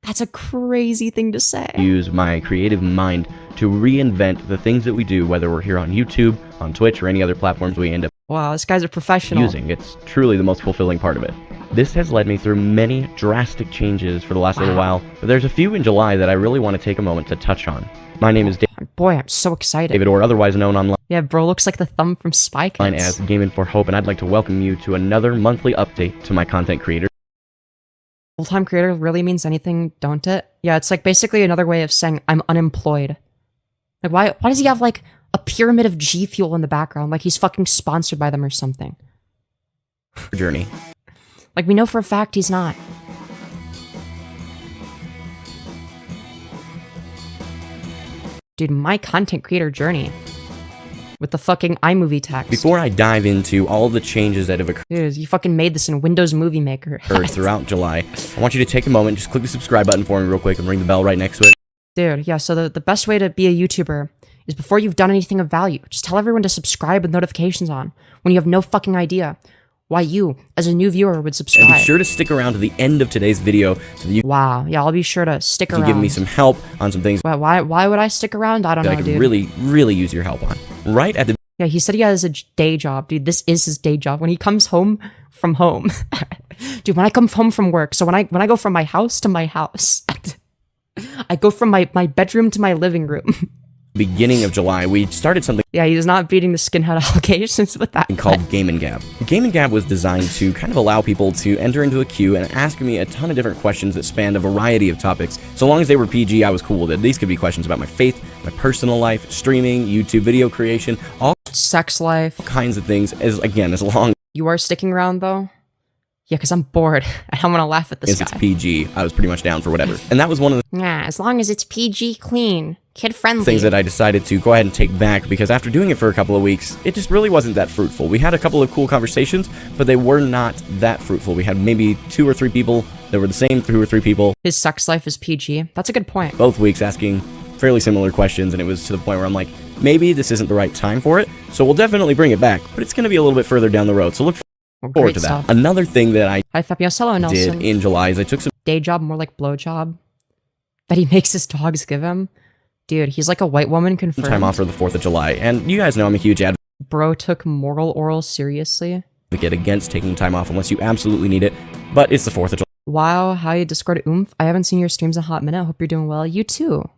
Speaker 1: That's a crazy thing to say.
Speaker 2: Use my creative mind to reinvent the things that we do, whether we're here on YouTube, on Twitch, or any other platforms we end up
Speaker 1: wow, this guy's a professional.
Speaker 2: using. It's truly the most fulfilling part of it. This has led me through many drastic changes for the last little while, but there's a few in July that I really want to take a moment to touch on. My name is Dave.
Speaker 1: boy, I'm so excited.
Speaker 2: David, or otherwise known online
Speaker 1: Yeah, bro looks like the thumb from Spy Kids.
Speaker 2: as Gaming for Hope, and I'd like to welcome you to another monthly update to my content creator.
Speaker 1: Full-time creator really means anything, don't it? Yeah, it's like basically another way of saying I'm unemployed. Like, why does he have like a pyramid of G Fuel in the background? Like he's fucking sponsored by them or something.
Speaker 2: Journey.
Speaker 1: Like we know for a fact he's not. Dude, my content creator journey. With the fucking iMovie text.
Speaker 2: Before I dive into all the changes that have occurred
Speaker 1: Dude, you fucking made this in Windows Movie Maker.
Speaker 2: throughout July, I want you to take a moment, just click the subscribe button for me real quick and ring the bell right next to it.
Speaker 1: Dude, yeah, so the best way to be a YouTuber is before you've done anything of value, just tell everyone to subscribe with notifications on when you have no fucking idea why you, as a new viewer, would
Speaker 2: And
Speaker 1: subscribe.
Speaker 2: be sure to stick around to the end of today's video so that you
Speaker 1: Wow, yeah, I'll be sure to stick
Speaker 2: can
Speaker 1: around.
Speaker 2: give me some help on some things
Speaker 1: Why would I stick around? I don't
Speaker 2: that I
Speaker 1: know,
Speaker 2: could
Speaker 1: dude.
Speaker 2: really use your help on. Right at the
Speaker 1: Yeah, he said he has a day job, dude. This is his day job. When he comes home from home, dude. When I come home from work, so when I go from my house to my house, I go from my bedroom to my living room.
Speaker 2: beginning of July, we started something
Speaker 1: Yeah, he's not beating the skinhead allegations with that.
Speaker 2: called Game and Gab. Game and Gab was designed to kind of allow people to enter into a queue and ask me a ton of different questions that spanned a variety of topics. So long as they were PG, I was cool with it. These could be questions about my faith, my personal life, streaming, YouTube video creation, all
Speaker 1: Sex life.
Speaker 2: kinds of things, as long
Speaker 1: You are sticking around though? Yeah, because I'm bored. I'm gonna laugh at this
Speaker 2: as
Speaker 1: guy.
Speaker 2: it's PG. I was pretty much down for whatever. And that was one of the
Speaker 1: Yeah, as long as it's PG clean, kid friendly.
Speaker 2: things that I decided to go ahead and take back, because after doing it for a couple of weeks, it just really wasn't that fruitful. We had a couple of cool conversations, but they were not that fruitful. We had maybe 2 or 3 people that were the same 2 or 3 people
Speaker 1: His sex life is PG. That's a good point.
Speaker 2: both weeks asking fairly similar questions, and it was to the point where I'm like, maybe this isn't the right time for it, so we'll definitely bring it back, but it's going to be a little bit further down the road, so look
Speaker 1: Well,
Speaker 2: forward
Speaker 1: great
Speaker 2: to that.
Speaker 1: stuff.
Speaker 2: Another thing that I
Speaker 1: Hi, Femyoz. Hello, Nelson.
Speaker 2: did in July is I took some
Speaker 1: Day job, more like blow job. That he makes his dogs give him. Dude, he's like a white woman confirmed.
Speaker 2: time off for the 4th of July, and you guys know I'm a huge
Speaker 1: Bro took moral oral seriously.
Speaker 2: advocate against taking time off unless you absolutely need it, but it's the 4th of
Speaker 1: Wow, hi, Discord Oomph. I haven't seen your streams in a hot minute. Hope you're doing well. You too.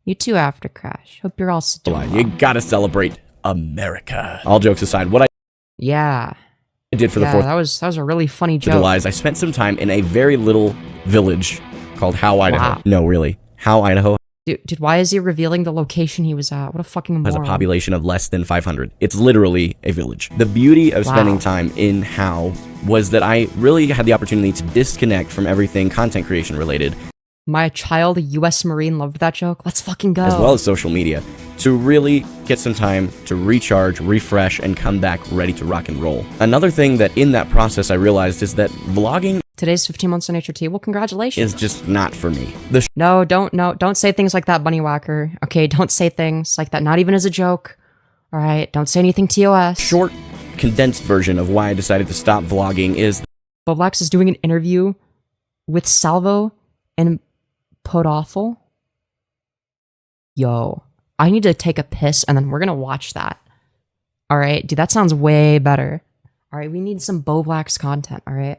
Speaker 1: You too, After Crash. Hope you're all
Speaker 2: July.
Speaker 1: doing
Speaker 2: You
Speaker 1: well.
Speaker 2: gotta celebrate America. All jokes aside, what I
Speaker 1: Yeah.
Speaker 2: did for the
Speaker 1: Yeah,
Speaker 2: 4th
Speaker 1: that was a really funny
Speaker 2: of
Speaker 1: joke.
Speaker 2: July is I spent some time in a very little village called Howe, Idaho.
Speaker 1: Wow.
Speaker 2: No, really. Howe, Idaho
Speaker 1: Dude, why is he revealing the location he was at? What a fucking
Speaker 2: has a
Speaker 1: moron.
Speaker 2: population of less than 500. It's literally a village. The beauty of
Speaker 1: Wow.
Speaker 2: spending time in Howe was that I really had the opportunity to disconnect from everything content creation related,
Speaker 1: My child, a U.S. Marine, loved that joke. Let's fucking go.
Speaker 2: as well as social media, to really get some time to recharge, refresh, and come back ready to rock and roll. Another thing that in that process I realized is that vlogging
Speaker 1: Today's 15 months in HRT. Well, congratulations.
Speaker 2: is just not for me. The
Speaker 1: No, don't say things like that, Bunny Whacker. Okay, don't say things like that, not even as a joke. All right, don't say anything TOS.
Speaker 2: short, condensed version of why I decided to stop vlogging is
Speaker 1: Boblax is doing an interview with Salvo and Podawful. Yo, I need to take a piss and then we're gonna watch that. All right, dude, that sounds way better. All right, we need some Boblax content. All right.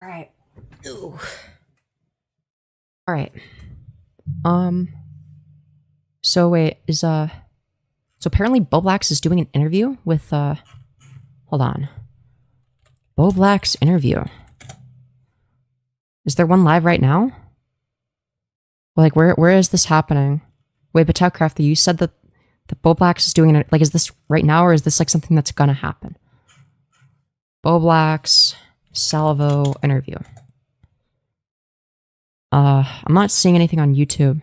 Speaker 1: All right. Ooh. All right. So wait, so apparently Boblax is doing an interview with hold on. Boblax interview. Is there one live right now? Like where is this happening? Wait, but Crafty, you said that the Boblax is doing it, like, is this right now or is this like something that's gonna happen? Boblax Salvo interview. I'm not seeing anything on YouTube.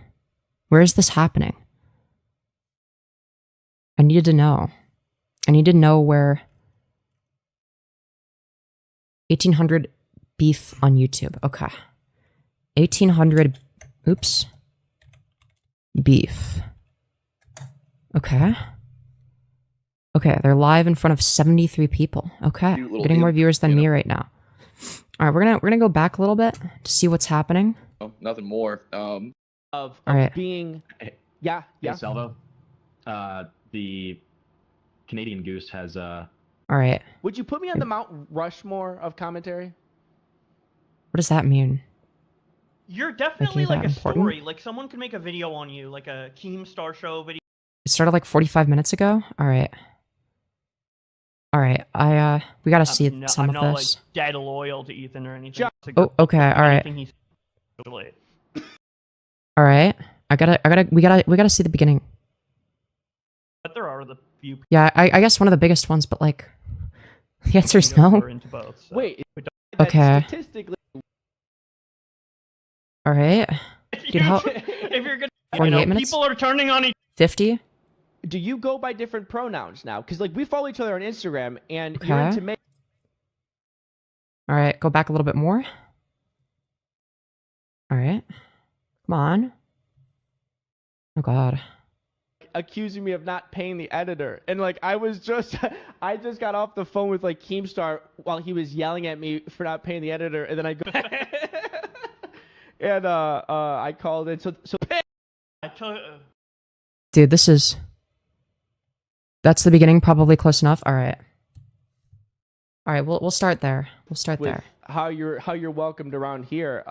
Speaker 1: Where is this happening? I needed to know. I need to know where 1800 beef on YouTube. Okay. 1800 oops. Beef. Okay. Okay, they're live in front of 73 people. Okay. Getting more viewers than me right now. All right, we're gonna go back a little bit to see what's happening.
Speaker 6: Oh, nothing more.
Speaker 7: Of
Speaker 1: All right.
Speaker 7: being, yeah.
Speaker 8: Salvo. The Canadian Goose has
Speaker 1: All right.
Speaker 7: Would you put me on the Mount Rushmore of commentary?
Speaker 1: What does that mean?
Speaker 9: You're definitely
Speaker 1: Like,
Speaker 9: like a
Speaker 1: is that important?
Speaker 9: story. Like someone could make a video on you, like a Keemstar show video.
Speaker 1: It started like 45 minutes ago. All right. All right. We gotta see some
Speaker 9: I'm
Speaker 1: of
Speaker 9: not
Speaker 1: this.
Speaker 9: like dead loyal to Ethan or anything.
Speaker 7: Ju-
Speaker 9: It's a
Speaker 1: Oh, okay. All right.
Speaker 9: anything he's really-
Speaker 1: All right. We gotta see the beginning.
Speaker 9: But there are the few
Speaker 1: Yeah, I guess one of the biggest ones, but like, the answer is
Speaker 9: people who
Speaker 1: no.
Speaker 9: are into both. So.
Speaker 7: Wait,
Speaker 9: We don't-
Speaker 7: that
Speaker 1: Okay.
Speaker 7: Statistically,
Speaker 1: All right. Dude, how-
Speaker 9: if you're gonna,
Speaker 1: 48 minutes?
Speaker 9: people are turning on each.
Speaker 1: 50.
Speaker 7: do you go by different pronouns now? Because like we follow each other on Instagram, and
Speaker 1: Okay.
Speaker 7: you're into make.
Speaker 1: All right. Go back a little bit more. All right. Come on. Oh God.
Speaker 7: Accusing me of not paying the editor, and like I just got off the phone with like Keemstar while he was yelling at me for not paying the editor, and then I go and I called it. So
Speaker 9: I told,
Speaker 1: Dude, that's the beginning, probably close enough. All right. All right, we'll start there. We'll start
Speaker 7: with
Speaker 1: there.
Speaker 7: how you're welcomed around here,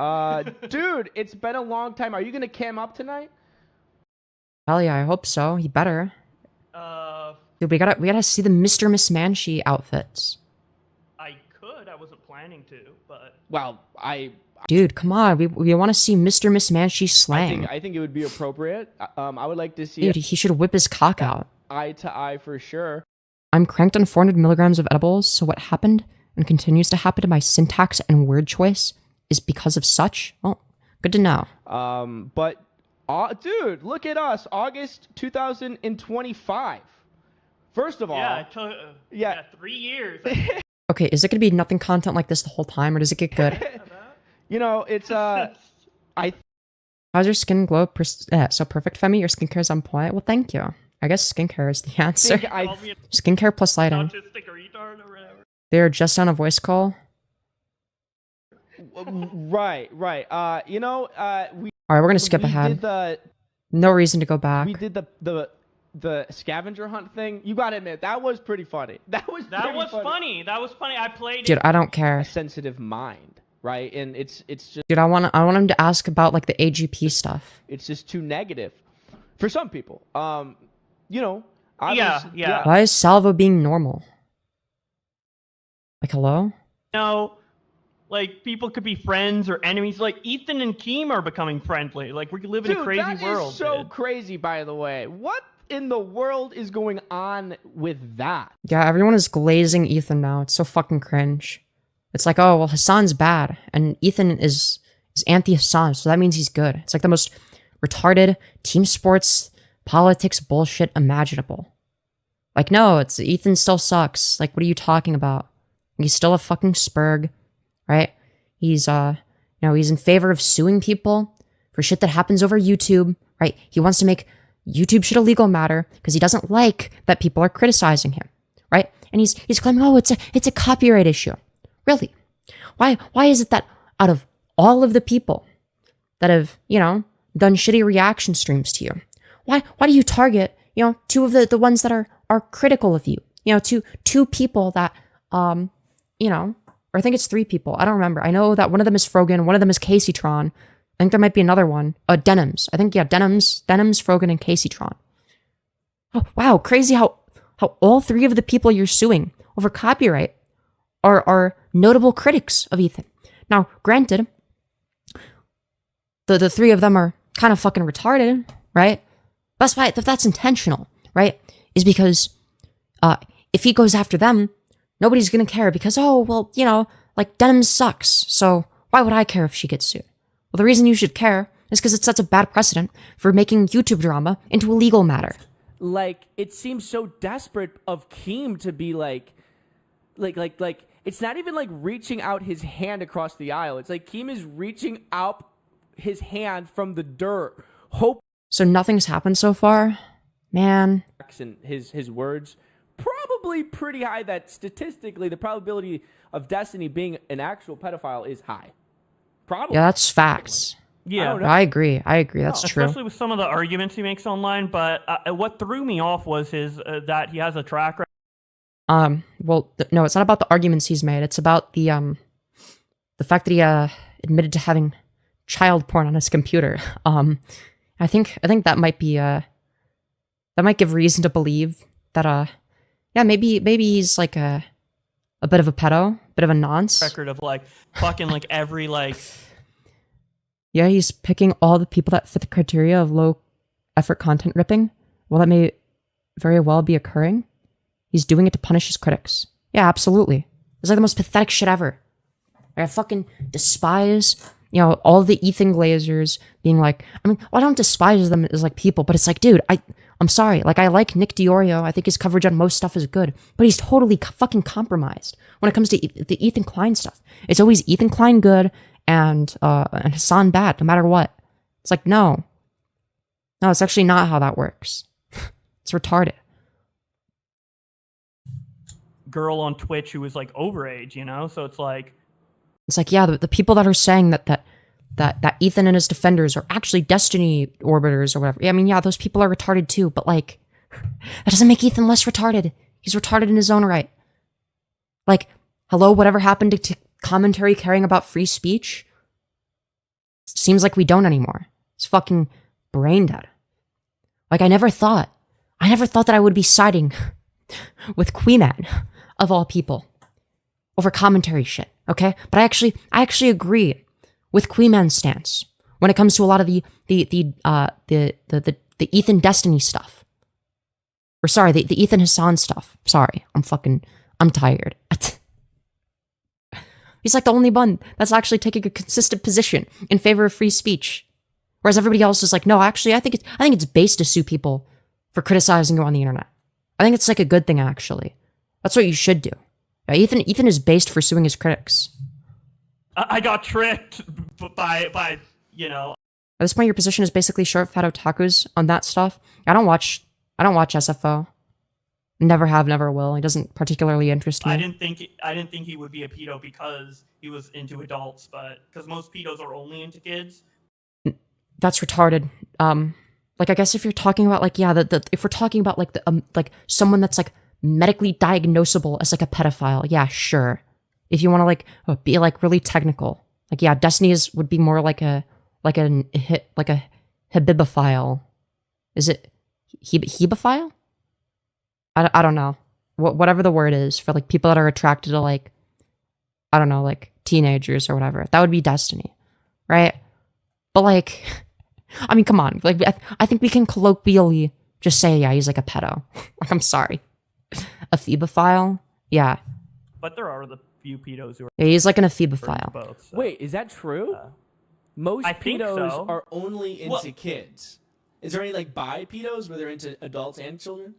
Speaker 7: dude. It's been a long time. Are you gonna cam up tonight?
Speaker 1: Hell yeah, I hope so. He better.
Speaker 9: uh,
Speaker 1: Dude, we gotta see the Mr. Miss Manshi outfits.
Speaker 9: I could. I wasn't planning to, but
Speaker 7: Well, I
Speaker 1: Dude, come on. We want to see Mr. Miss Manshi slang.
Speaker 7: I think it would be appropriate. I would like to see
Speaker 1: Dude,
Speaker 7: it
Speaker 1: he should whip his cock out.
Speaker 7: eye to eye for sure.
Speaker 1: I'm cranked on 400 milligrams of edibles, so what happened and continues to happen to my syntax and word choice is because of such? Well, good to know.
Speaker 7: But dude, look at us, August 2025. First of all,
Speaker 9: yeah, I told,
Speaker 7: yeah.
Speaker 9: 3 years.
Speaker 1: Okay, is it gonna be nothing content like this the whole time, or does it get good?
Speaker 7: You know, it's I
Speaker 1: How's your skin glow? So perfect, Femi. Your skincare is on point. Well, thank you. I guess skincare is the answer.
Speaker 7: think
Speaker 9: I'll be an
Speaker 1: Skincare plus lighting.
Speaker 9: autistic retard or whatever.
Speaker 1: They're just on a voice call.
Speaker 7: right. We
Speaker 1: All right, we're gonna skip
Speaker 7: we
Speaker 1: ahead.
Speaker 7: Did the
Speaker 1: No reason to go back.
Speaker 7: we did the scavenger hunt thing. You gotta admit that was pretty funny. That was
Speaker 9: funny. That was funny. I played
Speaker 1: Dude,
Speaker 9: it.
Speaker 1: I don't care.
Speaker 7: A sensitive mind, right? And it's just
Speaker 1: Dude, I want him to ask about like the AGP stuff.
Speaker 7: it's just too negative for some people. You know, I
Speaker 9: Yeah,
Speaker 7: was,
Speaker 9: yeah.
Speaker 1: Why is Salvo being normal? Like, hello?
Speaker 9: No, like people could be friends or enemies. Like Ethan and Keem are becoming friendly. Like we live in
Speaker 7: Dude,
Speaker 9: a crazy
Speaker 7: that
Speaker 9: world.
Speaker 7: is so
Speaker 9: dude.
Speaker 7: crazy. By the way, what in the world is going on with that?
Speaker 1: Yeah, everyone is glazing Ethan now. It's so fucking cringe. It's like, oh, well, Hassan's bad, and Ethan is anti-Hassan, so that means he's good. It's like the most retarded team sports politics bullshit imaginable. Like, no, it's Ethan still sucks. Like, what are you talking about? He's still a fucking spurg, right? He's he's in favor of suing people for shit that happens over YouTube, right? He wants to make YouTube shit a legal matter because he doesn't like that people are criticizing him, right? And he's claiming, oh, it's a copyright issue. Really? Why is it that out of all of the people that have, done shitty reaction streams to you, why do you target, two of the ones that are critical of you? Two people that are Or I think it's 3 people. I don't remember. I know that one of them is Frogan, one of them is Caseytron. I think there might be another one. Denims. I think, yeah, Denims, Frogan, and Caseytron. Oh, wow, crazy how all 3 of the people you're suing over copyright are notable critics of Ethan. Now, granted, the 3 of them are kind of fucking retarded, right? That's why, if that's intentional, right? Is because if he goes after them, nobody's gonna care because, oh, well, you know, like, Denim sucks, so why would I care if she gets sued? Well, the reason you should care is because it sets a bad precedent for making YouTube drama into a legal matter.
Speaker 7: Like, it seems so desperate of Keem to be like, it's not even like reaching out his hand across the aisle. It's like Keem is reaching out his hand from the dirt, hope.
Speaker 1: So nothing's happened so far? Man.
Speaker 7: And his words, probably pretty high that statistically the probability of Destiny being an actual pedophile is high. Probably.
Speaker 1: Yeah, that's facts.
Speaker 9: Yeah,
Speaker 1: I agree. That's true.
Speaker 9: Especially with some of the arguments he makes online. But what threw me off was his that he has a track record.
Speaker 1: Well, no, it's not about the arguments he's made. It's about the fact that he admitted to having child porn on his computer. I think that might be that might give reason to believe that yeah, maybe he's like a bit of a pedo, bit of a nonce.
Speaker 9: Record of like fucking like every like.
Speaker 1: Yeah, he's picking all the people that fit the criteria of low effort content ripping. Well, that may very well be occurring. He's doing it to punish his critics. Yeah, absolutely. It's like the most pathetic shit ever. I fucking despise, you know, all the Ethan Glazers being like, I mean, well, I don't despise them as like people, but it's like, dude, I'm sorry. Like, I like Nick Diorio. I think his coverage on most stuff is good, but he's totally fucking compromised when it comes to the Ethan Klein stuff. It's always Ethan Klein good and Hassan bad, no matter what. It's like, no, it's actually not how that works. It's retarded.
Speaker 9: Girl on Twitch who was like overage, you know? So it's like,
Speaker 1: yeah, the people that are saying that Ethan and his defenders are actually Destiny orbiters or whatever. Yeah, I mean, yeah, those people are retarded too, but like, that doesn't make Ethan less retarded. He's retarded in his own right. Like, hello, whatever happened to commentary caring about free speech? Seems like we don't anymore. It's fucking brain dead. Like, I never thought that I would be siding with Queeman, of all people, over commentary shit, okay? But I actually agree with Queeman's stance when it comes to a lot of the Ethan Destiny stuff. Or sorry, the Ethan Hassan stuff. Sorry, I'm tired. He's like the only one that's actually taking a consistent position in favor of free speech. Whereas everybody else is like, no, actually, I think it's based to sue people for criticizing you on the internet. I think it's like a good thing, actually. That's what you should do. Yeah, Ethan is based for suing his critics.
Speaker 9: I got tricked by you know.
Speaker 1: At this point, your position is basically short fat otakus on that stuff. I don't watch SFO. Never have, never will. He doesn't particularly interest me.
Speaker 9: I didn't think he would be a pedo because he was into adults, but because most pedos are only into kids.
Speaker 1: That's retarded. Like, I guess if you're talking about like, yeah, if we're talking about like like someone that's like medically diagnosable as like a pedophile, yeah, sure. If you want to like be like really technical, like, yeah, Destiny would be more like a hibibophile. Is it hebibophile? I don't know. Whatever the word is for like people that are attracted to like, I don't know, like teenagers or whatever. That would be Destiny, right? But like, I mean, come on. Like, I think we can colloquially just say, yeah, he's like a pedo. Like, I'm sorry. A phebophile? Yeah.
Speaker 9: But there are the few pedos who are.
Speaker 1: Yeah, he's like an ephebophile.
Speaker 9: Both, so.
Speaker 7: Wait, is that true? Most
Speaker 9: I think
Speaker 7: pedos
Speaker 9: so.
Speaker 6: Are only into kids. Is there any like bi pedos where they're into adults and children?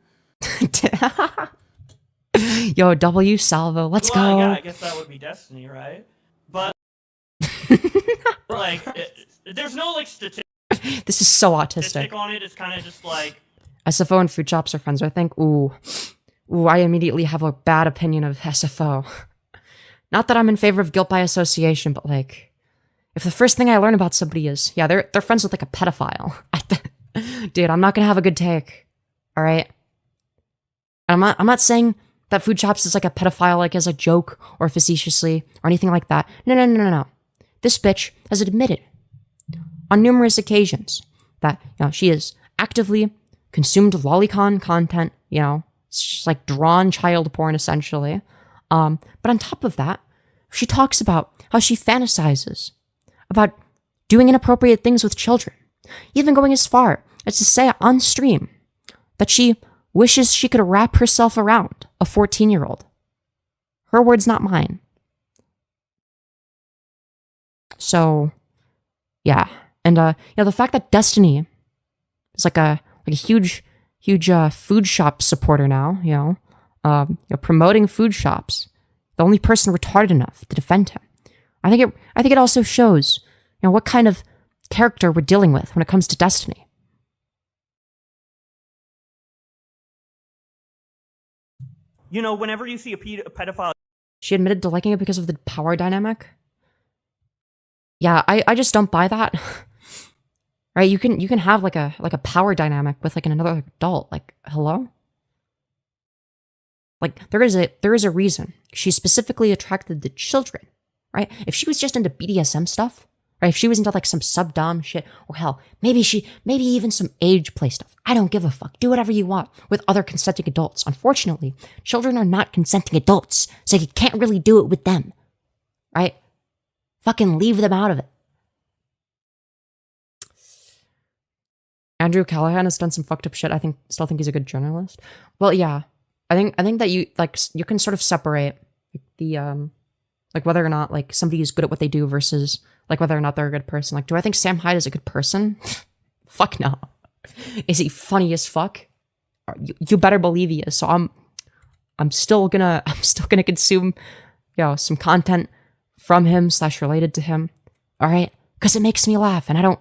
Speaker 1: Yo, W Salvo, let's go.
Speaker 9: Yeah, I guess that would be Destiny, right? But like, there's no like statistic
Speaker 1: This is so autistic.
Speaker 9: on it. It's kind of just like
Speaker 1: SFO and fruit shops are friends, I think. Ooh, I immediately have a bad opinion of SFO. Not that I'm in favor of guilt by association, but like, if the first thing I learn about somebody is, yeah, they're friends with like a pedophile, dude, I'm not gonna have a good take. All right. I'm not saying that food shops is like a pedophile, like as a joke or facetiously or anything like that. No. This bitch has admitted on numerous occasions that, you know, she has actively consumed lolicon content, you know, it's just like drawn child porn essentially. But on top of that, she talks about how she fantasizes about doing inappropriate things with children, even going as far as to say on stream that she wishes she could wrap herself around a 14-year-old. Her words, not mine. So, yeah. And, the fact that Destiny is like a huge food shop supporter now, promoting food shops, the only person retarded enough to defend him. I think it also shows, what kind of character we're dealing with when it comes to Destiny.
Speaker 9: Whenever you see a pedophile,
Speaker 1: She admitted to liking it because of the power dynamic. Yeah, I just don't buy that. Right? You can have like a power dynamic with like another adult. Like, hello? Like there is a reason she's specifically attracted to children, right? If she was just into BDSM stuff, right? If she was into like some sub-dom shit, or hell, maybe even some age play stuff. I don't give a fuck. Do whatever you want with other consenting adults. Unfortunately, children are not consenting adults, so you can't really do it with them, right? Fucking leave them out of it. Andrew Callahan has done some fucked up shit. Still think he's a good journalist. Well, yeah. I think that you can sort of separate the like whether or not like somebody is good at what they do versus like whether or not they're a good person. Like, do I think Sam Hyde is a good person? Fuck no. Is he funny as fuck? You better believe he is. So I'm still gonna consume some content from him / related to him. All right, because it makes me laugh, and I don't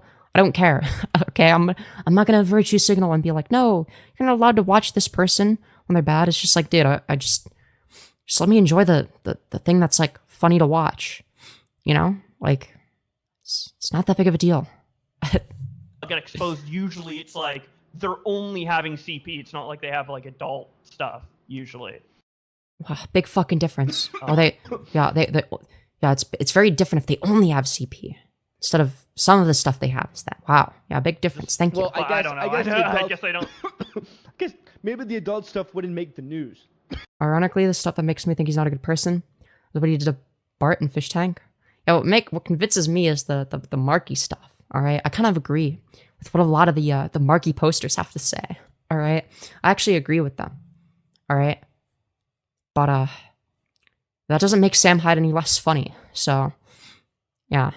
Speaker 1: care. Okay, I'm not gonna virtue signal and be like, no, you're not allowed to watch this person when they're bad. It's just like, dude, I just let me enjoy the thing that's like funny to watch. Like it's not that big of a deal.
Speaker 9: get exposed, usually it's like they're only having CP. It's not like they have like adult stuff usually.
Speaker 1: Wow, big fucking difference. It's very different if they only have CP instead of some of the stuff they have. Is that wow? Yeah, big difference. Thank you.
Speaker 7: Well, I don't know.
Speaker 9: I guess I don't.
Speaker 7: I guess maybe the adult stuff wouldn't make the news.
Speaker 1: Ironically, the stuff that makes me think he's not a good person is what he did to Bart and Fish Tank. Yeah, what convinces me is the Marky stuff. All right, I kind of agree with what a lot of the Marky posters have to say. All right, I actually agree with them. All right, but that doesn't make Sam Hyde any less funny. So yeah,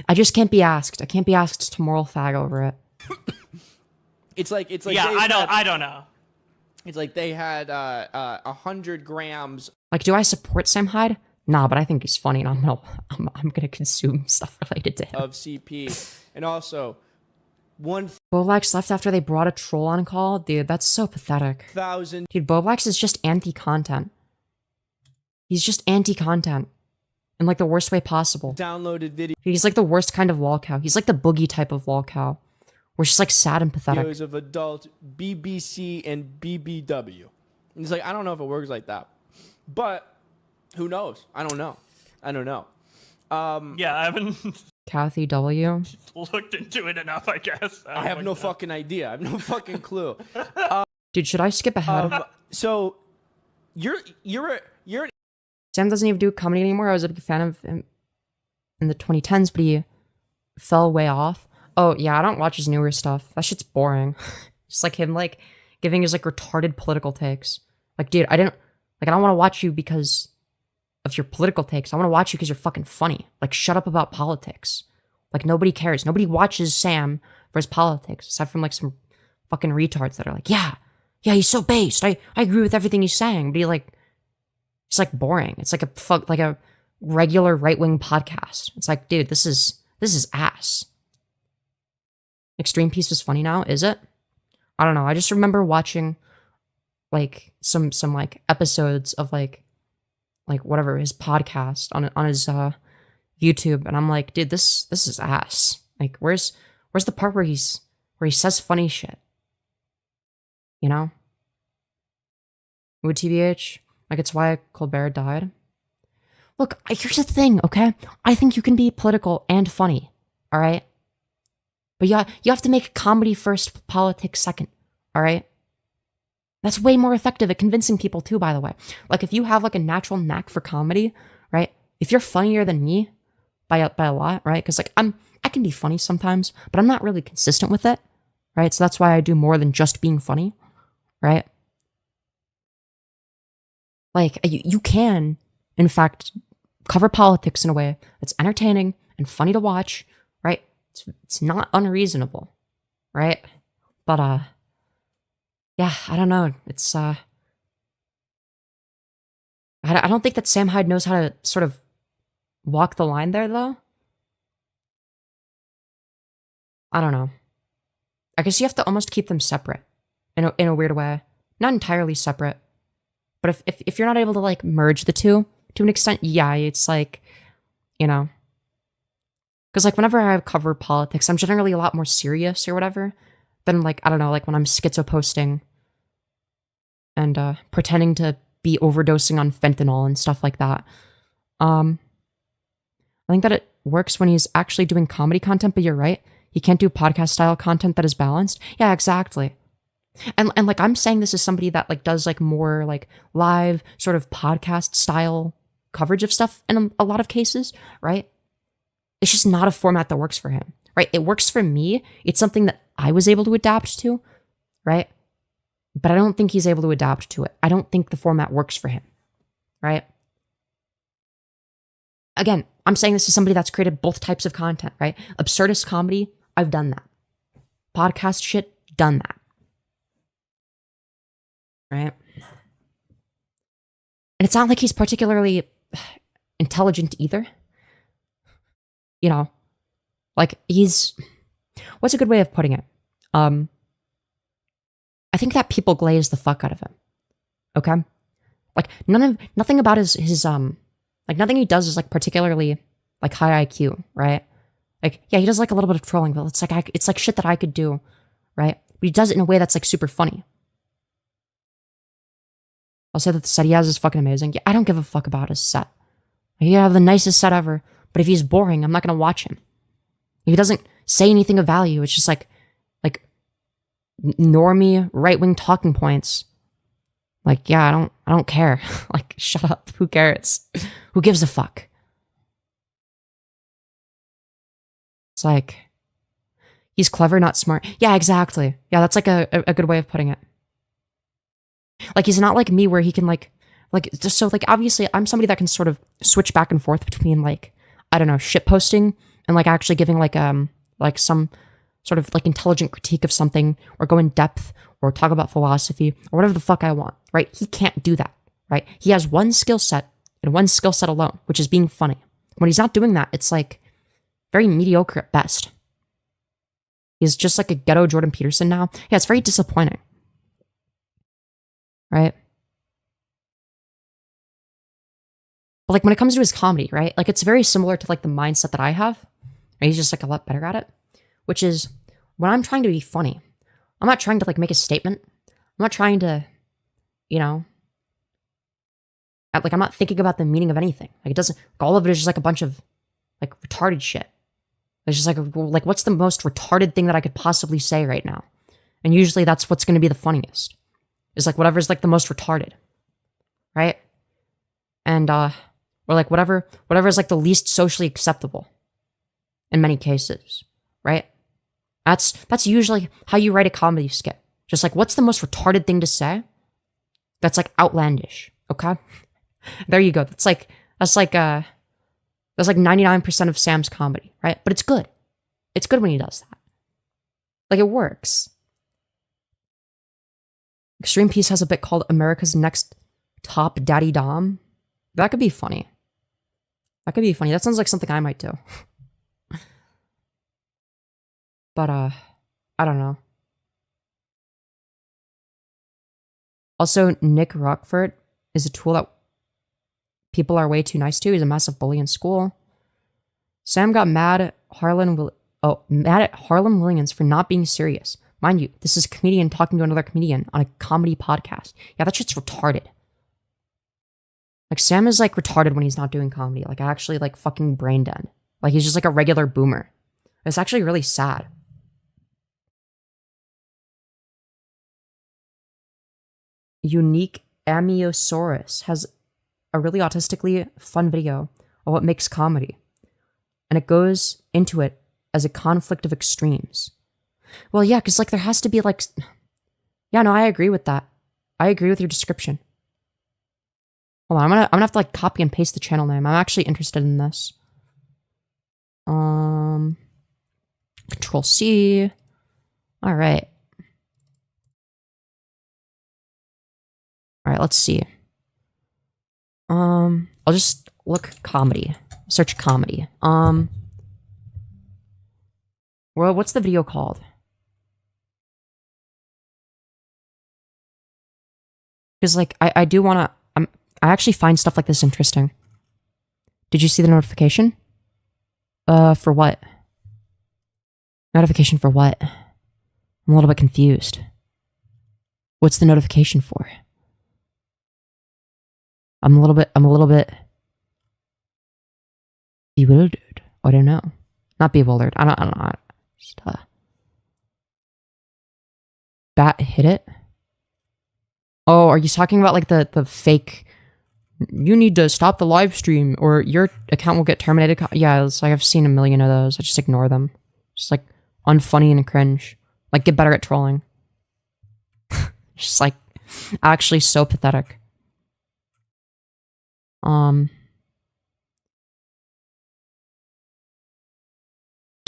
Speaker 1: I just can't be asked. I can't be asked to moral fag over it.
Speaker 7: It's like
Speaker 9: yeah, I don't know.
Speaker 7: It's like they had 100 grams.
Speaker 1: Like, do I support Sam Hyde? Nah, but I think he's funny, and I'm gonna consume stuff related to him.
Speaker 7: Of CP, and also
Speaker 1: Boblax left after they brought a troll on call. Dude, that's so pathetic.
Speaker 7: 1,000.
Speaker 1: Dude, Boblax is just anti-content. He's just anti-content in like the worst way possible.
Speaker 7: Downloaded video.
Speaker 1: Dude, he's like the worst kind of lol cow. He's like the boogie type of lol cow. We're just like sad and pathetic.
Speaker 7: Videos of adult BBC and BBW. And it's like, I don't know if it works like that, but who knows? I don't know.
Speaker 9: Yeah, I haven't
Speaker 1: Kathy W.
Speaker 9: looked into it enough, I guess.
Speaker 7: I have no fucking idea. I have no fucking clue.
Speaker 1: Dude, should I skip ahead?
Speaker 7: So you're
Speaker 1: Sam doesn't even do comedy anymore. I was a big fan of him in the 2010s, but he fell way off. Oh yeah, I don't watch his newer stuff. That shit's boring. Just like him, like giving his like retarded political takes. Like, dude, I don't want to watch you because of your political takes. I want to watch you because you're fucking funny. Like, shut up about politics. Like, nobody cares. Nobody watches Sam for his politics, aside from like some fucking retards that are like, yeah, he's so based. I agree with everything he's saying, but it's like boring. It's like a regular right-wing podcast. It's like, dude, this is ass. Extreme Peace is funny now, is it? I don't know. I just remember watching like some like episodes of like whatever his podcast on his YouTube, and I'm like, dude, this is ass. Like, where's the part where he says funny shit? You know? Would TBH? Like, it's why Colbert died? Look, here's the thing, okay? I think you can be political and funny, all right? But yeah, you have to make comedy first, politics second, all right? That's way more effective at convincing people too, by the way. Like, if you have like a natural knack for comedy, right? If you're funnier than me by a lot, right? Because like I can be funny sometimes, but I'm not really consistent with it, right? So that's why I do more than just being funny, right? Like, you can, in fact, cover politics in a way that's entertaining and funny to watch, right? It's not unreasonable, right? But, yeah, I don't know. It's, I don't think that Sam Hyde knows how to sort of walk the line there, though. I don't know. I guess you have to almost keep them separate in a weird way. Not entirely separate. But if you're not able to, like, merge the two to an extent, yeah, it's like, you know. Because, like, whenever I cover politics, I'm generally a lot more serious or whatever than, like, I don't know, like when I'm schizo posting and pretending to be overdosing on fentanyl and stuff like that. I think that it works when he's actually doing comedy content, but you're right. He can't do podcast style content that is balanced. Yeah, exactly. And like, I'm saying this as somebody that like does like more like live sort of podcast style coverage of stuff in a lot of cases, right? It's just not a format that works for him, right? It works for me. It's something that I was able to adapt to, right? But I don't think he's able to adapt to it. I don't think the format works for him, right? Again, I'm saying this as somebody that's created both types of content, right? Absurdist comedy, I've done that. Podcast shit, done that. Right? And it's not like he's particularly intelligent either. You know, like what's a good way of putting it? I think that people glaze the fuck out of him. Okay? Like nothing about his like nothing he does is like particularly like high IQ, right? Like, yeah, he does like a little bit of trolling, but it's like shit that I could do, right? But he does it in a way that's like super funny. I'll say that the set he has is fucking amazing. Yeah, I don't give a fuck about his set. Yeah, the nicest set ever. But if he's boring, I'm not gonna watch him. If he doesn't say anything of value, it's just like normie right-wing talking points. Like, yeah, I don't care. Like, shut up. Who cares? Who gives a fuck? It's like, he's clever, not smart. Yeah, exactly. Yeah, that's like a good way of putting it. Like, he's not like me where he can like just so like obviously I'm somebody that can sort of switch back and forth between like, I don't know, shit posting and like actually giving like some sort of like intelligent critique of something or go in depth or talk about philosophy or whatever the fuck I want, right? He can't do that, right? He has one skill set and one skill set alone, which is being funny. When he's not doing that, it's like very mediocre at best. He's just like a ghetto Jordan Peterson now. Yeah, it's very disappointing. Right? But like when it comes to his comedy, right? Like it's very similar to like the mindset that I have. Right? He's just like a lot better at it. Which is when I'm trying to be funny, I'm not trying to like make a statement. I'm not trying to, you know, like I'm not thinking about the meaning of anything. Like it doesn't, all of it is just like a bunch of like retarded shit. It's just like what's the most retarded thing that I could possibly say right now? And usually that's what's going to be the funniest. Is like whatever's like the most retarded. Right? And or like whatever is like the least socially acceptable in many cases, right? That's usually how you write a comedy skit. Just like what's the most retarded thing to say? That's like outlandish, okay? There you go. That's like 99% of Sam's comedy, right? But it's good. It's good when he does that. Like it works. Extreme Peace has a bit called America's Next Top Daddy Dom. That could be funny. That could be funny. That sounds like something I might do. But, I don't know. Also, Nick Rockford is a tool that people are way too nice to. He's a massive bully in school. Sam got mad at Harlan Williams for not being serious. Mind you, this is a comedian talking to another comedian on a comedy podcast. Yeah, that shit's retarded. Like, Sam is, like, retarded when he's not doing comedy. Like, actually, like, fucking brain dead. Like, he's just, like, a regular boomer. It's actually really sad. Unique Amiosaurus has a really autistically fun video of what makes comedy. And it goes into it as a conflict of extremes. Well, yeah, because, like, there has to be, like... Yeah, no, I agree with that. I agree with your description. Hold on, I'm gonna have to, like, copy and paste the channel name. I'm actually interested in this. Control C. Alright. Alright, let's see. I'll just look comedy. Search comedy. Well, what's the video called? Because, like, I do want to... I actually find stuff like this interesting. Did you see the notification? For what? Notification for what? I'm a little bit confused. What's the notification for? I'm a little bit bewildered. I don't know. Not bewildered. I don't know. Just, Bat hit it? Oh, are you talking about, like, the fake... You need to stop the live stream or your account will get terminated. Yeah, it's like I've seen a million of those. I just ignore them. Just, like, unfunny and cringe. Like, get better at trolling. Just, like, actually so pathetic. Dude,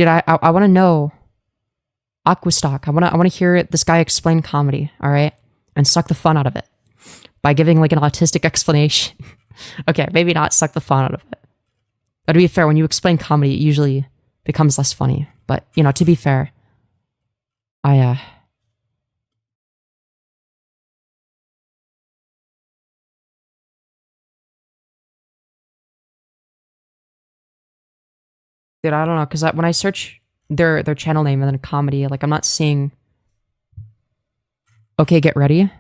Speaker 1: I want to know Aquastock. I want to hear this guy explain comedy, all right? And suck the fun out of it by giving, like, an autistic explanation. Okay, maybe not suck the fun out of it. But to be fair, when you explain comedy, it usually becomes less funny. But, you know, to be fair, Dude, I don't know, because when I search their channel name and then comedy, like, I'm not seeing... Okay, get ready.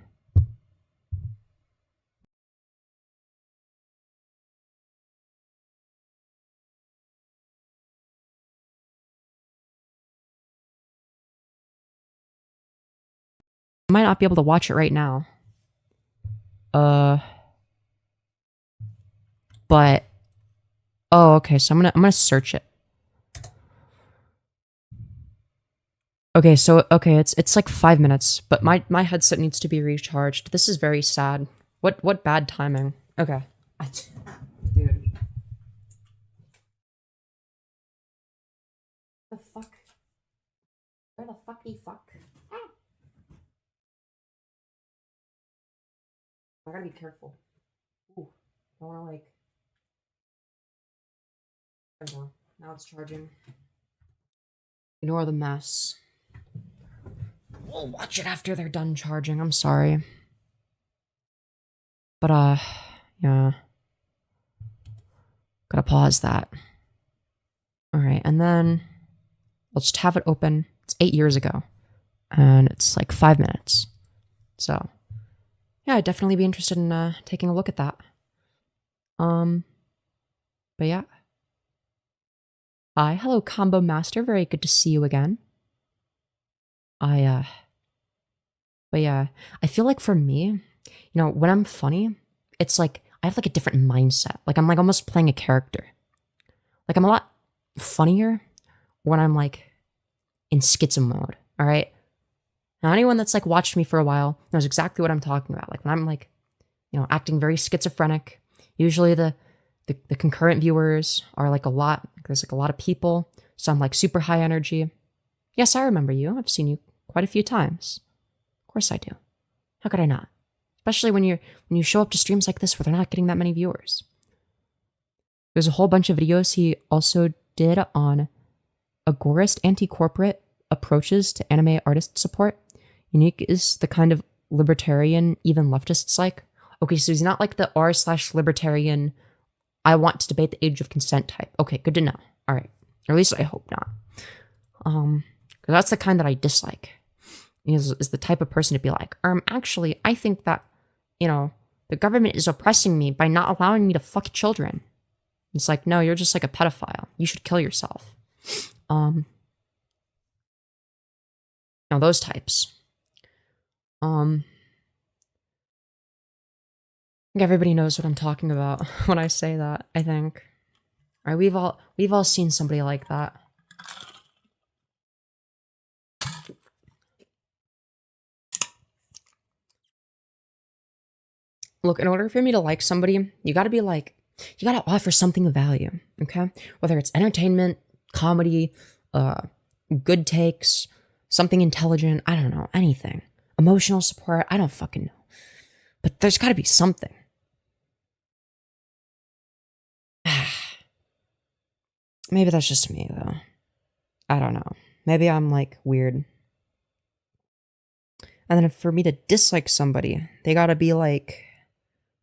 Speaker 1: I might not be able to watch it right now. But... Oh, okay, so I'm gonna search it. Okay, so, okay, it's like 5 minutes, but my headset needs to be recharged. This is very sad. What bad timing. Okay. Dude. The fuck? Where the fucky fuck? I gotta be careful. Ooh, I wanna, like... There we go. Now it's charging. Ignore the mess. We'll watch it after they're done charging. I'm sorry. But, yeah. Gotta pause that. Alright, and then I'll just have it open. It's 8 years ago. And it's like 5 minutes. So, yeah, I'd definitely be interested in taking a look at that. But yeah. Hi, hello, Combo Master. Very good to see you again. But yeah, I feel like for me, you know, when I'm funny, it's like, I have like a different mindset. Like, I'm like almost playing a character. Like, I'm a lot funnier when I'm like in schizo mode, all right? Now, anyone that's like watched me for a while knows exactly what I'm talking about. Like, when I'm like, you know, acting very schizophrenic, usually the concurrent viewers are like a lot, there's like a lot of people, so I'm like super high energy. Yes, I remember you. I've seen you quite a few times. Of course I do. How could I not? Especially when you show up to streams like this where they're not getting that many viewers. There's a whole bunch of videos he also did on agorist anti-corporate approaches to anime artist support. Unique is the kind of libertarian even leftists like. Okay, so he's not like the r/libertarian I want to debate the age of consent type. Okay, good to know. All right. Or at least I hope not. Because that's the kind that I dislike. Is the type of person to be like, actually, I think that, you know, the government is oppressing me by not allowing me to fuck children. It's like, no, you're just like a pedophile. You should kill yourself. Now those types. I think everybody knows what I'm talking about when I say that, I think. All right, we've all seen somebody like that. Look, in order for me to like somebody, you gotta be like, you gotta offer something of value, okay? Whether it's entertainment, comedy, good takes, something intelligent, I don't know, anything. Emotional support, I don't fucking know. But there's gotta be something. Maybe that's just me, though. I don't know. Maybe I'm, like, weird. And then for me to dislike somebody, they gotta be, like,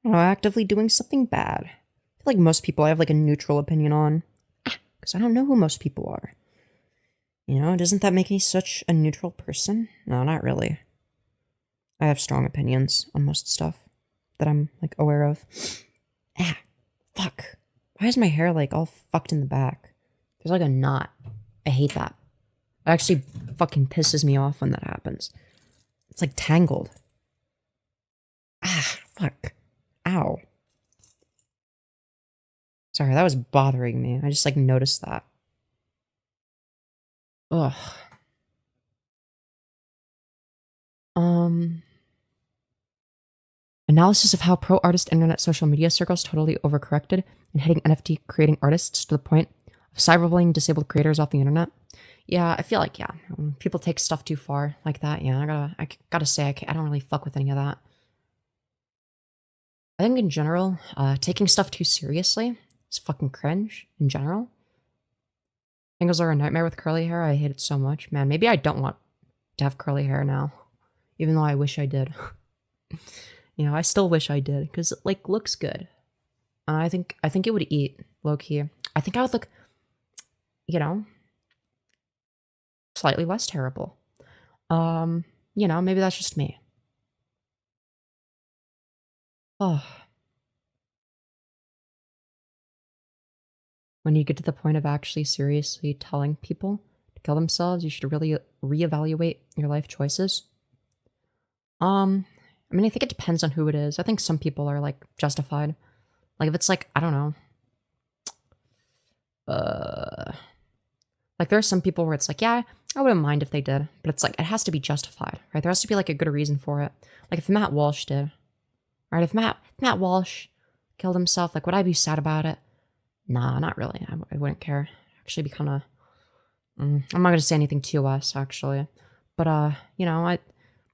Speaker 1: I don't know, actively doing something bad. I feel like most people I have, like, a neutral opinion on. Because I don't know who most people are. You know, doesn't that make me such a neutral person? No, not really. I have strong opinions on most stuff that I'm, like, aware of. Fuck. Why is my hair, like, all fucked in the back? There's, like, a knot. I hate that. It actually fucking pisses me off when that happens. It's, like, tangled. Fuck. Ow. Sorry, that was bothering me. I just, like, noticed that. Ugh. Analysis of how pro-artist internet social media circles totally overcorrected and hitting NFT creating artists to the point of cyberbullying disabled creators off the internet. Yeah, I feel like, yeah, when people take stuff too far like that, yeah, I gotta say, I don't really fuck with any of that. I think in general, taking stuff too seriously is fucking cringe in general. Angles are a nightmare with curly hair. I hate it so much. Man, maybe I don't want to have curly hair now, even though I wish I did. You know, I still wish I did, because it, like, looks good. And I think it would eat, low-key. I think I would look, you know, slightly less terrible. You know, maybe that's just me. Oh. When you get to the point of actually seriously telling people to kill themselves, you should really reevaluate your life choices. I mean, I think it depends on who it is. I think some people are, like, justified. Like, if it's, like, I don't know. Like, there are some people where it's like, yeah, I wouldn't mind if they did. But it's like, it has to be justified, right? There has to be, like, a good reason for it. Like, if Matt Walsh did. Right? If Matt Walsh killed himself, like, would I be sad about it? Nah, not really. I wouldn't care. Actually be kind of... I'm not going to say anything to us, actually. But, you know,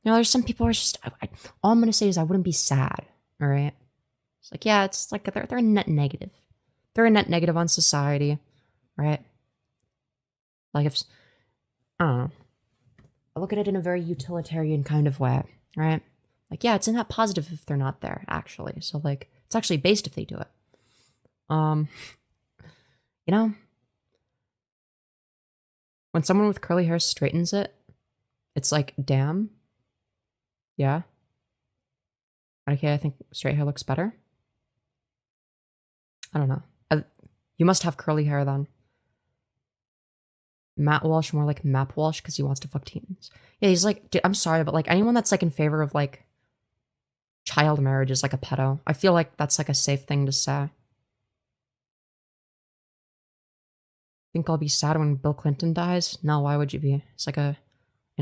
Speaker 1: there's some people who are just... all I'm going to say is I wouldn't be sad, all right? It's like, yeah, it's like they're a net negative. They're a net negative on society, right? Like, if... I don't know. I look at it in a very utilitarian kind of way, right? Like, yeah, it's a net positive if they're not there, actually. So, like, it's actually based if they do it. You know? When someone with curly hair straightens it, it's like, damn. Yeah. Okay, I think straight hair looks better. I don't know. You must have curly hair then. Matt Walsh, more like Map Walsh, because he wants to fuck teens. Yeah, he's like, dude, I'm sorry, but like anyone that's like in favor of like child marriage is like a pedo. I feel like that's like a safe thing to say. Think I'll be sad when Bill Clinton dies? No, why would you be? It's like an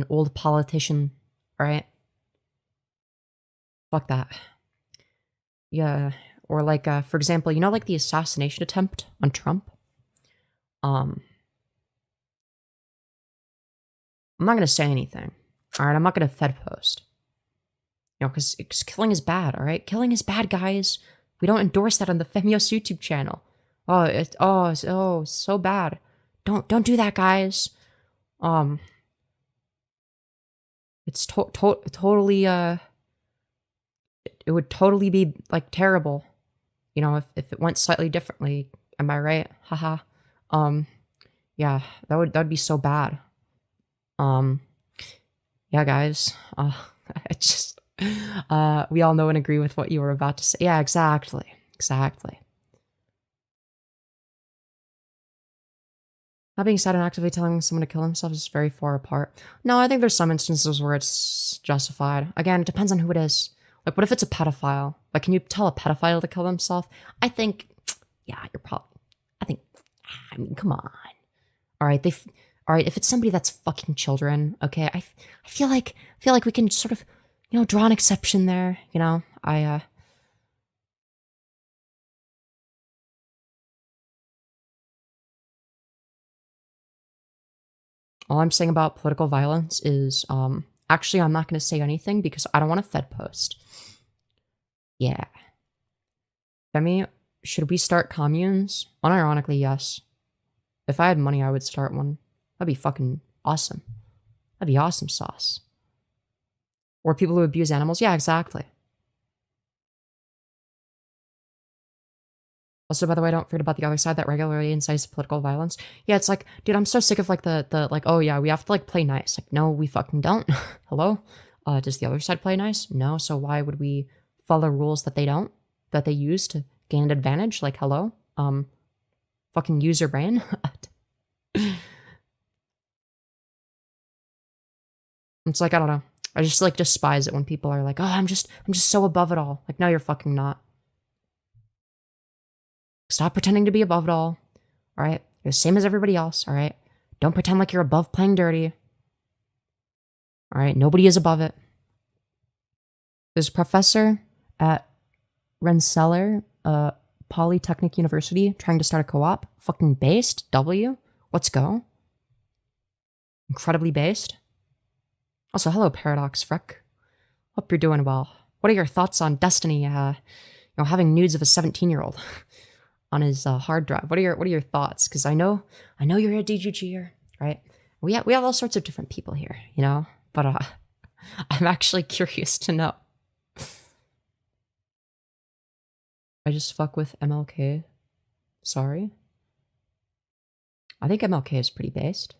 Speaker 1: old politician, right? Fuck that. Yeah, or like, for example, you know, like the assassination attempt on Trump? I'm not gonna say anything, alright? I'm not gonna Fed post. You know, because killing is bad, alright? Killing is bad, guys. We don't endorse that on the Femyoz YouTube channel. Oh, so bad. Don't do that, guys. It's totally, it would totally be, like, terrible. You know, if it went slightly differently. Am I right? Haha. Yeah, that'd be so bad. Yeah, guys. We all know and agree with what you were about to say. Yeah, exactly. Exactly. That being said, and actively telling someone to kill themselves is very far apart. No, I think there's some instances where it's justified. Again, it depends on who it is. Like, what if it's a pedophile? Like, can you tell a pedophile to kill themselves? I think, yeah, you're probably, I mean, come on. All right, all right, if it's somebody that's fucking children, okay, I feel like we can sort of, you know, draw an exception there, you know? All I'm saying about political violence is, actually, I'm not going to say anything because I don't want a Fed post. Yeah. Femi, should we start communes? Unironically, yes. If I had money, I would start one. That'd be fucking awesome. That'd be awesome sauce. Or people who abuse animals? Yeah, exactly. Also, by the way, don't forget about the other side that regularly incites political violence. Yeah, it's like, dude, I'm so sick of like the like, oh yeah, we have to like play nice. Like, no, we fucking don't. Hello? Does the other side play nice? No, so why would we follow rules that they don't? That they use to gain an advantage? Like, hello? Fucking use your brain? It's like, I don't know. I just like despise it when people are like, oh, I'm just so above it all. Like, no, you're fucking not. Stop pretending to be above it all. All right? You're the same as everybody else. All right? Don't pretend like you're above playing dirty. All right? Nobody is above it. There's a professor at Rensselaer Polytechnic University trying to start a co-op. Fucking based. W. Let's go. Incredibly based. Also, hello, Paradox Freck. Hope you're doing well. What are your thoughts on Destiny, you know, having nudes of a 17-year-old on his hard drive? What are your thoughts? Because I know you're a DGGer, right? We have all sorts of different people here, you know? But I'm actually curious to know. I just fuck with MLK. Sorry. I think MLK is pretty based.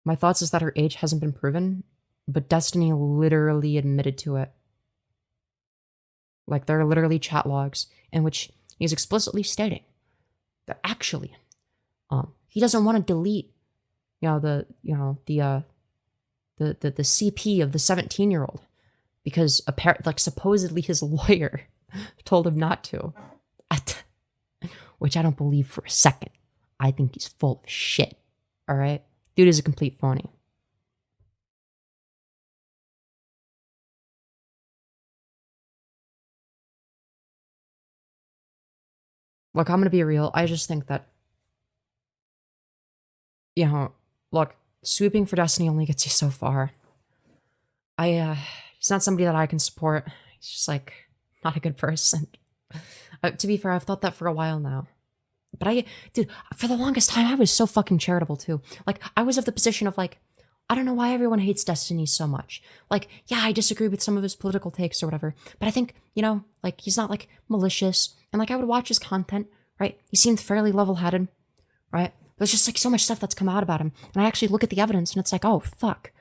Speaker 1: My thoughts is that her age hasn't been proven, but Destiny literally admitted to it. Like, there are literally chat logs in which he's explicitly stating that actually, he doesn't want to delete, the CP of the 17-year-old because supposedly his lawyer told him not to. Which I don't believe for a second. I think he's full of shit. All right? Dude is a complete phony. Look, I'm gonna be real. I just think that, look, sweeping for Destiny only gets you so far. He's not somebody that I can support. He's just, like, not a good person. To be fair, I've thought that for a while now. But dude, for the longest time, I was so fucking charitable too. Like, I was of the position of like, I don't know why everyone hates Destiny so much. Like, yeah, I disagree with some of his political takes or whatever, but I think, like, he's not like malicious. And like, I would watch his content, right? He seemed fairly level-headed, right? There's just like so much stuff that's come out about him. And I actually look at the evidence and it's like, oh, fuck.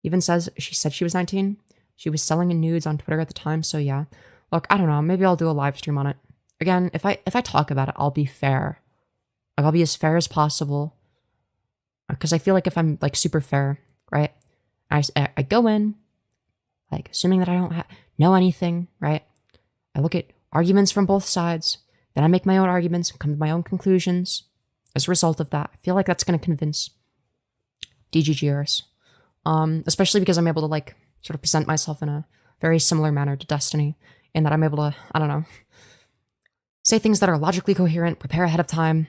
Speaker 1: Even says she said she was 19. She was selling in nudes on Twitter at the time, so yeah. Look, I don't know, maybe I'll do a live stream on it. Again, if I talk about it, I'll be fair. Like, I'll be as fair as possible. Because I feel like if I'm, like, super fair, right? I go in, like, assuming that I don't know anything, right? I look at arguments from both sides. Then I make my own arguments and come to my own conclusions. As a result of that, I feel like that's going to convince DGGers. Especially because I'm able to, like, sort of present myself in a very similar manner to Destiny, in that I'm able to, I don't know, say things that are logically coherent, prepare ahead of time,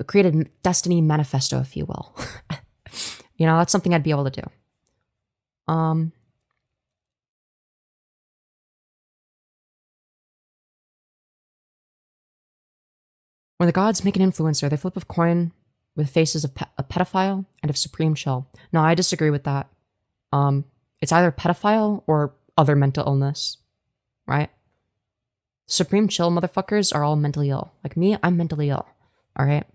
Speaker 1: create a Destiny manifesto, if you will. That's something I'd be able to do. When the gods make an influencer, they flip a coin with faces of a pedophile and of Supreme Chill. No, I disagree with that. It's either pedophile or other mental illness, right? Supreme chill motherfuckers are all mentally ill. Like me, I'm mentally ill, all right?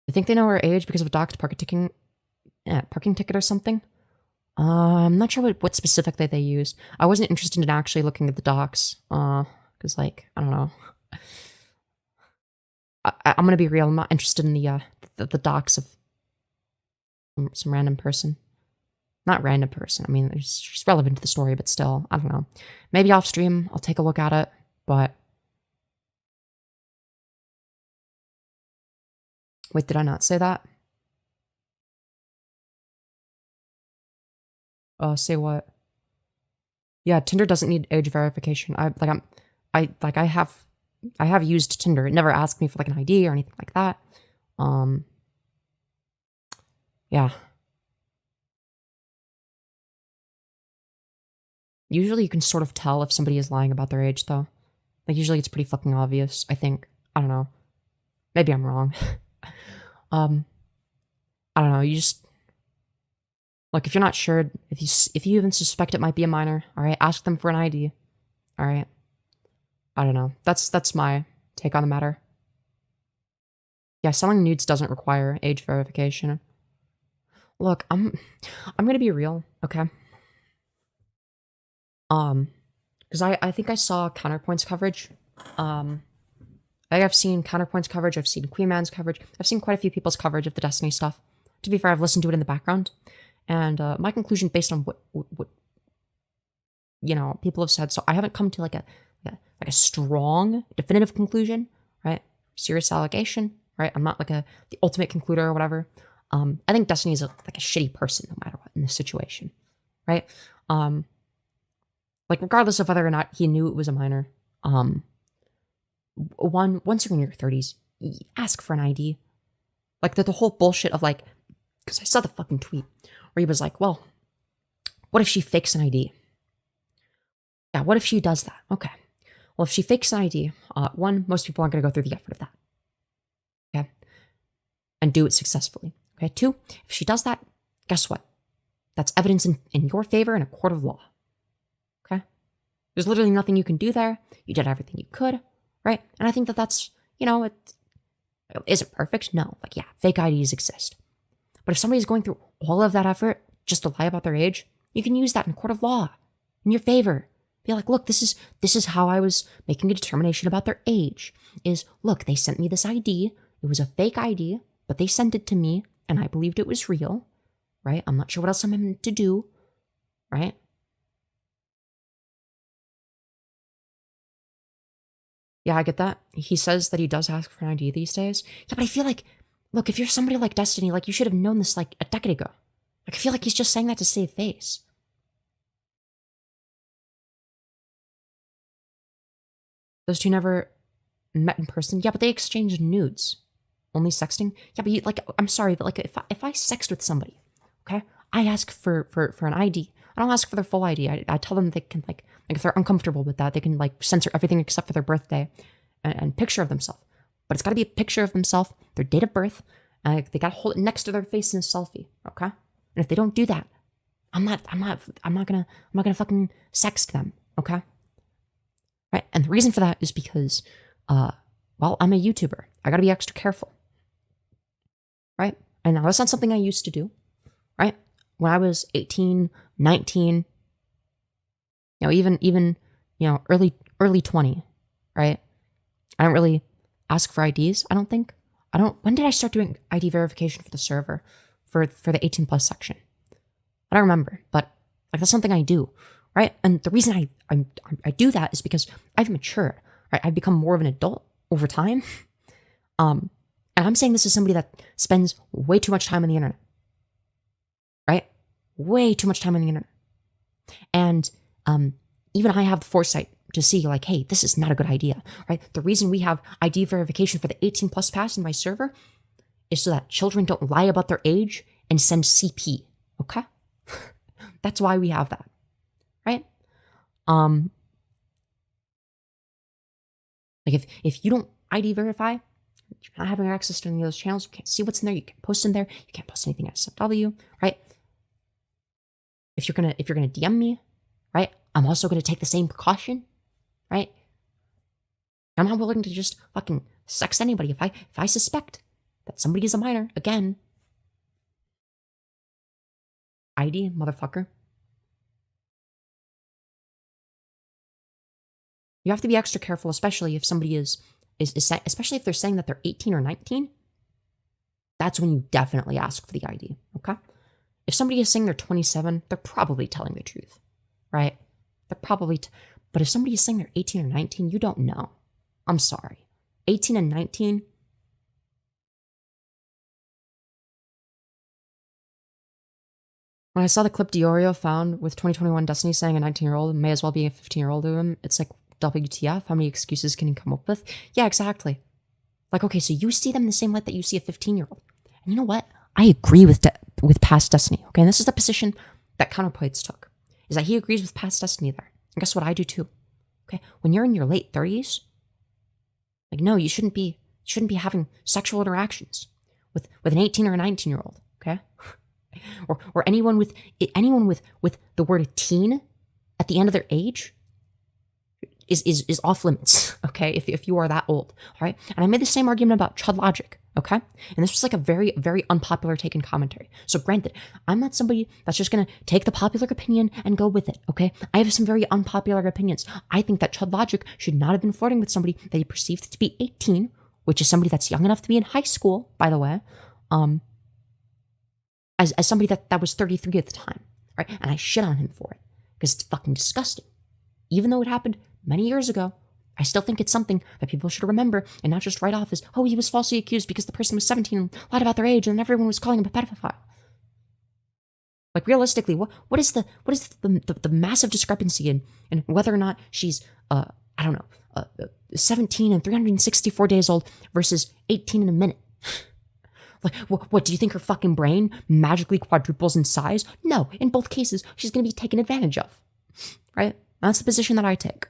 Speaker 1: I think they know our age because of a docked parking ticket or something. I'm not sure what specifically they used. I wasn't interested in actually looking at the docs, because, like, I don't know. I'm gonna be real. I'm not interested in the docs of some random person. Not random person. I mean, it's just relevant to the story, but still, I don't know. Maybe off stream, I'll take a look at it, but... Wait, did I not say that? Say what? Yeah, Tinder doesn't need age verification. I have used Tinder. It never asked me for like an ID or anything like that. Yeah. Usually you can sort of tell if somebody is lying about their age, though. Like, usually it's pretty fucking obvious, I think. I don't know. Maybe I'm wrong. I don't know, you just... Look, if you're not sure, if you even suspect it might be a minor, alright, ask them for an ID. Alright. I don't know. That's my take on the matter. Yeah, selling nudes doesn't require age verification. Look, I'm gonna be real, okay? Because I think I saw Counterpoint's coverage. I've seen Counterpoint's coverage, I've seen Queen Man's coverage, I've seen quite a few people's coverage of the Destiny stuff. To be fair, I've listened to it in the background, and my conclusion based on what you know, people have said, so I haven't come to like a strong, definitive conclusion, right? Serious allegation, right? I'm not like the ultimate concluder or whatever. I think Destiny is like a shitty person no matter what in this situation, right? Like, regardless of whether or not he knew it was a minor, once you're in your 30s, ask for an ID. Like, the whole bullshit of, like, because I saw the fucking tweet where he was like, well, what if she fakes an ID? Yeah, what if she does that? Okay. Well, if she fakes an ID, one, most people aren't going to go through the effort of that. Okay? And do it successfully. Okay? Two, if she does that, guess what? That's evidence in your favor in a court of law. Okay? There's literally nothing you can do there. You did everything you could, right? And I think that's, you know, is it perfect? No. Like, yeah, fake IDs exist. But if somebody's going through all of that effort just to lie about their age, you can use that in a court of law in your favor. Be like, look, this is how I was making a determination about their age. Is, look, they sent me this ID. It was a fake ID, but they sent it to me, and I believed it was real, right? I'm not sure what else I'm meant to do, right? Yeah, I get that. He says that he does ask for an ID these days. Yeah, but I feel like, look, if you're somebody like Destiny, like, you should have known this, like, a decade ago. Like, I feel like he's just saying that to save face. Those two never met in person? Yeah, but they exchanged nudes. Only sexting? Yeah, but like, I'm sorry, but like, if I sext with somebody, okay, I ask for an ID. I don't ask for their full ID. I tell them they can, like if they're uncomfortable with that, they can, like, censor everything except for their birthday and picture of themselves. But it's got to be a picture of themselves, their date of birth, and they got to hold it next to their face in a selfie, okay? And if they don't do that, I'm not gonna fucking sext them, okay? Right? And the reason for that is because, well, I'm a YouTuber. I gotta be extra careful. Right? And now that's not something I used to do. Right? When I was 18, 19, you know, even, you know, early 20, right? I don't really ask for IDs, I don't think. When did I start doing ID verification for the server? For the 18 plus section? I don't remember, but, like, that's something I do. Right? And the reason I do that is because I've matured, right? I've become more of an adult over time. And I'm saying this as somebody that spends way too much time on the internet. Right? Way too much time on the internet. And even I have the foresight to see, like, hey, this is not a good idea. Right? The reason we have ID verification for the 18 plus pass in my server is so that children don't lie about their age and send CP. Okay? That's why we have that. Right? Like, if you don't ID verify, you're not having access to any of those channels, you can't see what's in there, you can't post in there, you can't post anything at SFW, right? if you're gonna DM me, right, I'm also gonna take the same precaution, right? I'm not willing to just fucking sex anybody if I suspect that somebody is a minor. Again, ID, motherfucker. You have to be extra careful, especially if somebody especially if they're saying that they're 18 or 19. That's when you definitely ask for the ID, okay? If somebody is saying they're 27, they're probably telling the truth, right? They're probably, but if somebody is saying they're 18 or 19, you don't know. I'm sorry. 18 and 19. When I saw the clip Diorio found with 2021 Destiny saying a 19-year-old may as well be a 15-year-old to him, it's like, WTF? How many excuses can he come up with? Yeah, exactly. Like, okay, so you see them in the same light that you see a 15-year-old. And you know what? I agree with past Destiny, okay? And this is the position that Counterpoints took, is that he agrees with past Destiny there. And guess what? I do too, okay? When you're in your late 30s, like, no, you shouldn't be having sexual interactions with an 18 or a 19-year-old, okay? or anyone with the word teen at the end of their age is off limits, okay, if you are that old, all right? And I made the same argument about Chud Logic, okay? And this was like a very, very unpopular take in commentary. So granted, I'm not somebody that's just gonna take the popular opinion and go with it, okay? I have some very unpopular opinions. I think that Chud Logic should not have been flirting with somebody that he perceived to be 18, which is somebody that's young enough to be in high school, by the way, as somebody that was 33 at the time, right? And I shit on him for it, because it's fucking disgusting. Even though it happened many years ago, I still think it's something that people should remember and not just write off as, oh, he was falsely accused because the person was 17 and lied about their age and everyone was calling him a pedophile. Like, realistically, what is the massive discrepancy in whether or not she's 17 and 364 days old versus 18 in a minute? Like, what, do you think her fucking brain magically quadruples in size? No, in both cases, she's gonna be taken advantage of, right? That's the position that I take.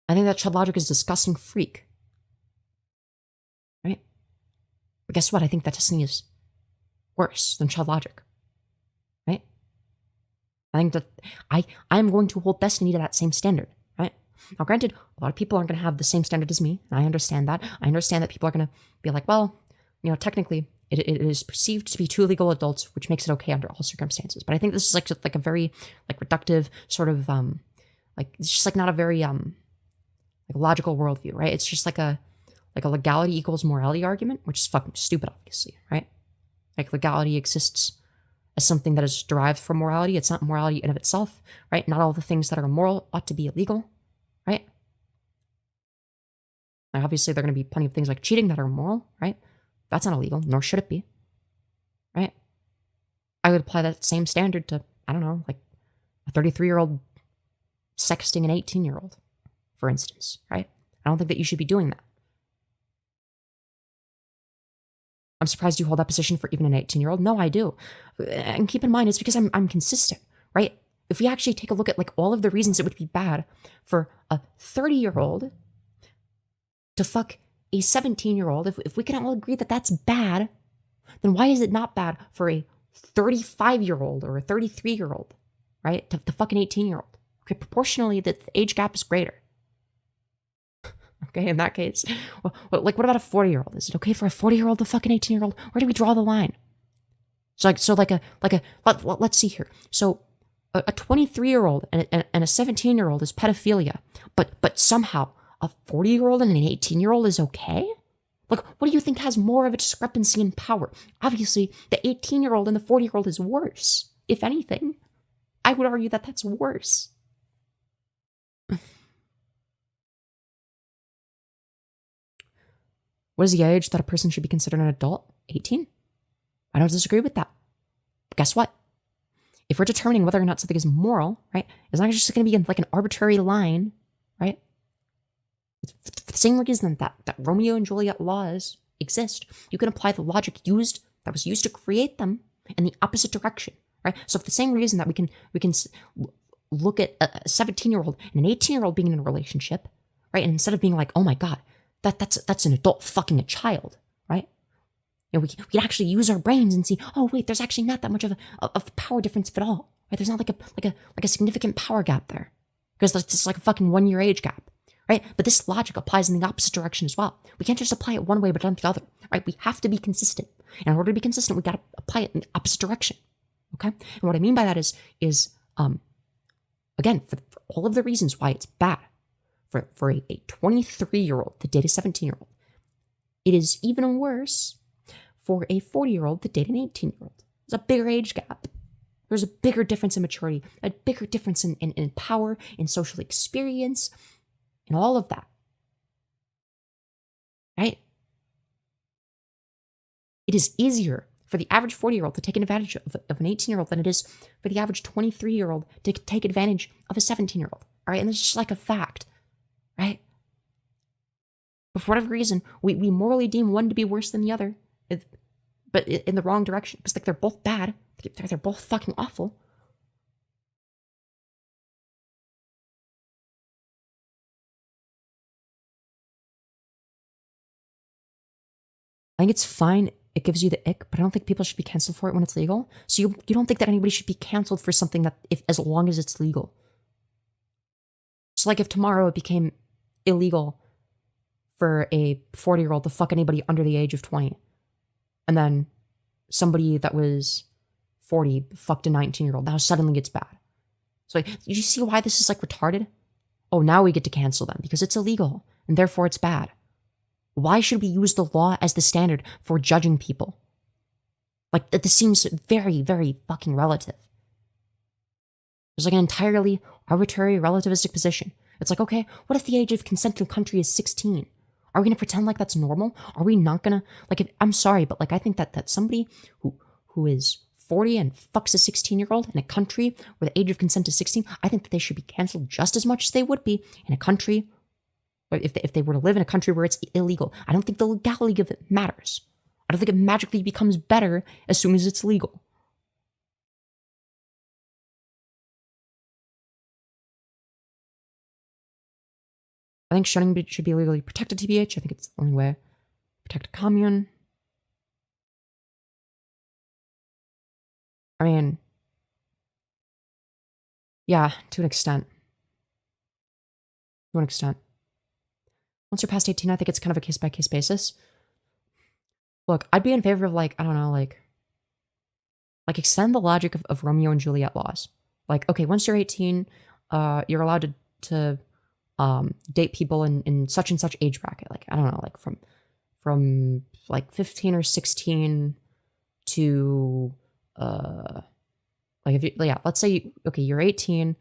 Speaker 1: I think that Chud Logic is a disgusting freak. Right? But guess what? I think that Destiny is worse than Chud Logic. Right? I think that I am going to hold Destiny to that same standard. Right? Now, granted, a lot of people aren't going to have the same standard as me, and I understand that. I understand that people are going to be like, well, you know, technically, it is perceived to be two legal adults, which makes it okay under all circumstances. But I think this is like just like a very like reductive sort of like, it's just like not a very like logical worldview, right? It's just like a legality equals morality argument, which is fucking stupid, obviously, right? Like, legality exists as something that is derived from morality. It's not morality in of itself, right? Not all the things that are immoral ought to be illegal, right? Now, obviously, there are going to be plenty of things like cheating that are immoral, right? That's not illegal, nor should it be, right? I would apply that same standard to, I don't know, like a 33-year-old sexting an 18-year-old, for instance, right? I don't think that you should be doing that. I'm surprised you hold that position for even an 18-year-old. No, I do. And keep in mind, it's because I'm consistent, right? If we actually take a look at like all of the reasons it would be bad for a 30-year-old to fuck a 17-year-old, if we can all agree that that's bad, then why is it not bad for a 35-year-old or a 33-year-old, right, to fuck an 18-year-old? Okay, proportionally, the age gap is greater. Okay, in that case, well, like, what about a 40-year-old? Is it okay for a 40-year-old to fuck an 18-year-old? Where do we draw the line? Let's see here. So a 23-year-old and a 17-year-old is pedophilia, but somehow a 40-year-old and an 18-year-old is okay? Like, what do you think has more of a discrepancy in power? Obviously, the 18-year-old and the 40-year-old is worse. If anything, I would argue that that's worse. What is the age that a person should be considered an adult? 18? I don't disagree with that. But guess what? If we're determining whether or not something is moral, right, it's not just going to be like an arbitrary line, right? For the same reason that Romeo and Juliet laws exist, you can apply the logic that was used to create them in the opposite direction, right? So for the same reason that we can look at a 17-year-old and an 18-year-old being in a relationship, right, and instead of being like, oh my god, that's an adult fucking a child, right? You know, we can actually use our brains and see, oh wait, there's actually not that much of a power difference at all. Right? There's not like a significant power gap there. Because it's like a fucking 1 year age gap. Right? But this logic applies in the opposite direction as well. We can't just apply it one way but not the other. Right? We have to be consistent. And in order to be consistent, we gotta apply it in the opposite direction. Okay? And what I mean by that is again, for all of the reasons why it's bad for a 23-year-old to date a 17-year-old, it is even worse for a 40-year-old to date an 18-year-old. There's a bigger age gap. There's a bigger difference in maturity, a bigger difference in power, in social experience, and all of that. Right? It is easier for the average 40-year-old to take advantage of an 18-year-old than it is for the average 23-year-old to take advantage of a 17-year-old. All right? And it's just like a fact. Right? But for whatever reason, we morally deem one to be worse than the other, but in the wrong direction. Because like they're both bad. They're both fucking awful. I think it's fine. It gives you the ick, but I don't think people should be canceled for it when it's legal. So you don't think that anybody should be canceled for something that as long as it's legal. So like if tomorrow it became illegal for a 40-year-old to fuck anybody under the age of 20, and then somebody that was 40 fucked a 19-year-old, now suddenly it's bad. So like, you see why this is like retarded? Oh, now we get to cancel them because it's illegal and therefore it's bad. Why should we use the law as the standard for judging people? Like, this seems very, very fucking relative. There's like an entirely arbitrary relativistic position. It's like, okay, what if the age of consent in the country is 16? Are we going to pretend like that's normal? Are we not going to, like, I'm sorry, but like, I think that somebody who is 40 and fucks a 16-year-old in a country where the age of consent is 16, I think that they should be canceled just as much as they would be in a country, or if they were to live in a country where it's illegal. I don't think the legality of it matters. I don't think it magically becomes better as soon as it's legal. I think shunning should be legally protected, TBH. I think it's the only way. Protect a commune. I mean, yeah, to an extent. To an extent. Once you're past 18, I think it's kind of a case-by-case basis. Look, I'd be in favor of, like, I don't know, like extend the logic of Romeo and Juliet laws. Like, okay, once you're 18, you're allowed to date people in such and such age bracket. Like, I don't know, like from like 15 or 16 to like, if you, yeah, let's say, okay, you're 18,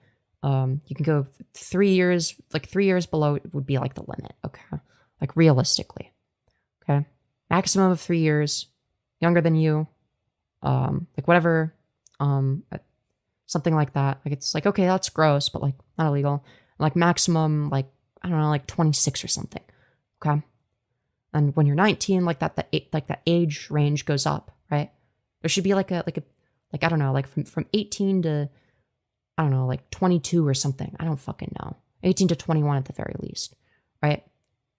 Speaker 1: you can go 3 years, like 3 years below would be like the limit. Okay. Like realistically. Okay. Maximum of 3 years, younger than you, like whatever, something like that. Like, it's like, okay, that's gross, but like not illegal. Like maximum, like, I don't know, like 26 or something. Okay. And when you're 19, like that age range goes up, right? There should be like I don't know, like from 18 to, I don't know, like 22 or something. I don't fucking know. 18 to 21 at the very least, right?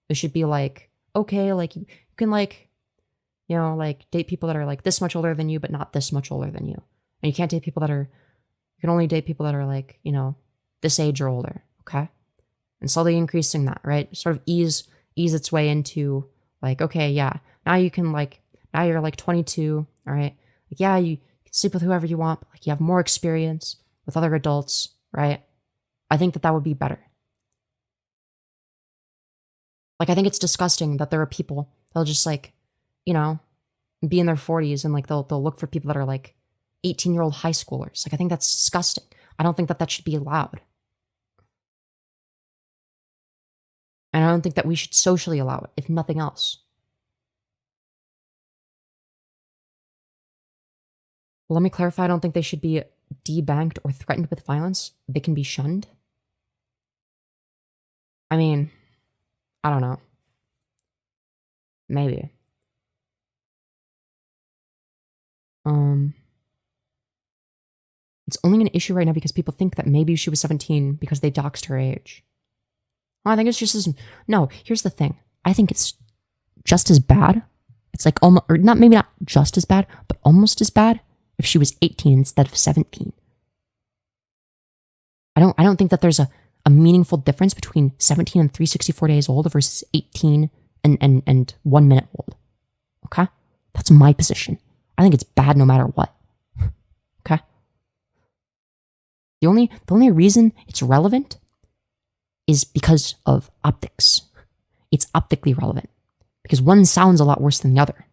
Speaker 1: There should be like, okay, like you can like, you know, like date people that are like this much older than you, but not this much older than you. And you can't date people that are, you can only date people that are like, you know, this age or older, okay? And slowly increasing that, right? Sort of ease its way into like, okay, yeah, now you can like, now you're like 22, all right? Like, yeah, you can sleep with whoever you want, but like you have more experience with other adults, right? I think that would be better. Like, I think it's disgusting that there are people that'll just like, you know, be in their 40s and like they'll look for people that are like 18-year-old high schoolers. Like, I think that's disgusting. I don't think that should be allowed. And I don't think that we should socially allow it, if nothing else. Well, let me clarify. I don't think they should be debanked or threatened with violence. They can be shunned. I mean, I don't know. Maybe. It's only an issue right now because people think that maybe she was 17 because they doxed her age. Well, I think it's just as... No, here's the thing. I think it's just as bad It's like almost, or not, maybe not just as bad, but almost as bad if she was 18 instead of 17. I don't think that there's a meaningful difference between 17 and 364 days old versus 18 and 1 minute old. Okay? That's my position. I think it's bad no matter what. Okay? The only reason it's relevant is because of optics. It's optically relevant. Because one sounds a lot worse than the other.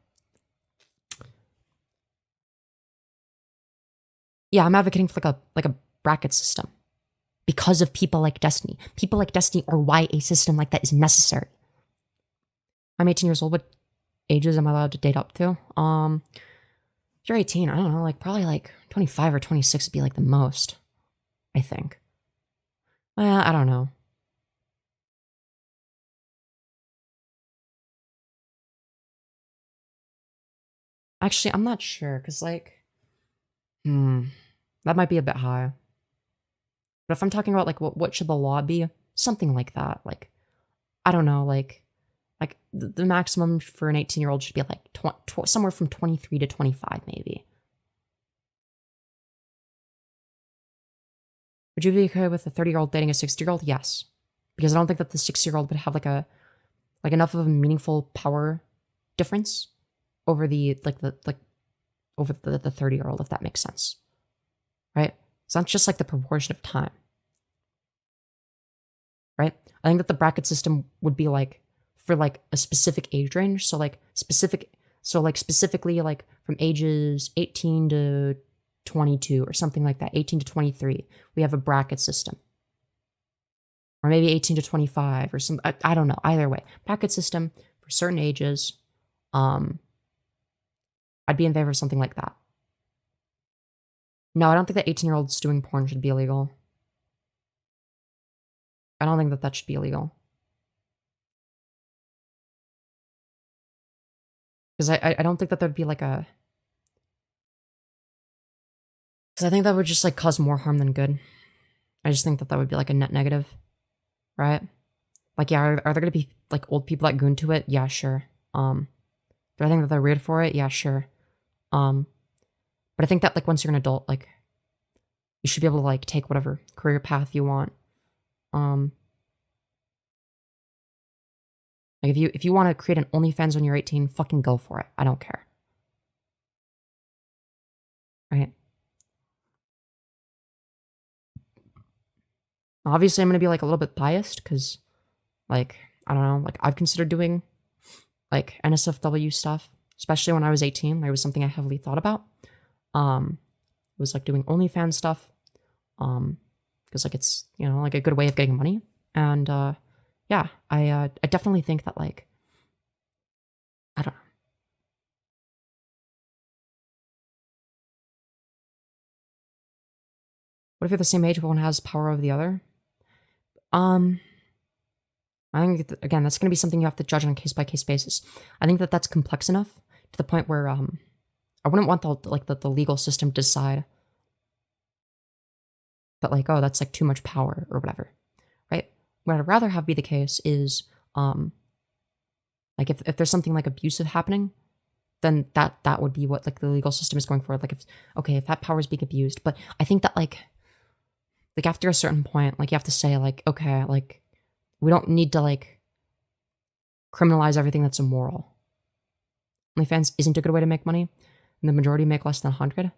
Speaker 1: Yeah, I'm advocating for like a bracket system. Because of people like Destiny. People like Destiny are why a system like that is necessary. I'm 18 years old. What ages am I allowed to date up to? If you're 18, I don't know, like probably like 25 or 26 would be like the most, I think. I don't know. Actually, I'm not sure, because like, that might be a bit high. But if I'm talking about like what should the law be? Something like that. Like, I don't know, like the maximum for an 18-year-old should be like somewhere from 23 to 25 maybe. Would you be okay with a 30-year-old dating a 60-year-old? Yes. Because I don't think that the 60-year-old would have like enough of a meaningful power difference over the 30-year-old, if that makes sense. Right? It's not just like the proportion of time. Right? I think that the bracket system would be like for like a specific age range. So specifically like from ages 18 to 22 or something like that, 18 to 23, we have a bracket system. Or maybe 18 to 25 or some, I don't know, either way. Bracket system for certain ages. I'd be in favor of something like that. No, I don't think that 18-year-olds doing porn should be illegal. I don't think that that should be illegal. Because I don't think that there'd be like a... Because I think that would just like cause more harm than good. I just think that that would be like a net negative. Right? Like, yeah, are there going to be like old people that goon to it? Yeah, sure. Do I think that they're weird for it? Yeah, sure. But I think that like once you're an adult, like you should be able to like take whatever career path you want. Like if you want to create an OnlyFans when you're 18, fucking go for it. I don't care. Right? Obviously, I'm going to be like a little bit biased because like, I don't know, like I've considered doing like NSFW stuff, especially when I was 18. It was something I heavily thought about. It was like doing OnlyFans stuff. Because like it's, you know, like a good way of getting money. And yeah, I definitely think that like, I don't know. What if you're the same age but one has power over the other? I think again that's going to be something you have to judge on a case-by-case basis. I think that that's complex enough to the point where I wouldn't want the legal system to decide that like, oh, that's like too much power or whatever, right? What I'd rather have be the case is like if there's something like abusive happening, then that would be what like the legal system is going for. Like if that power is being abused, but I think that like after a certain point, like you have to say like, okay, like we don't need to like criminalize everything that's immoral. OnlyFans isn't a good way to make money, and the majority make less than 100.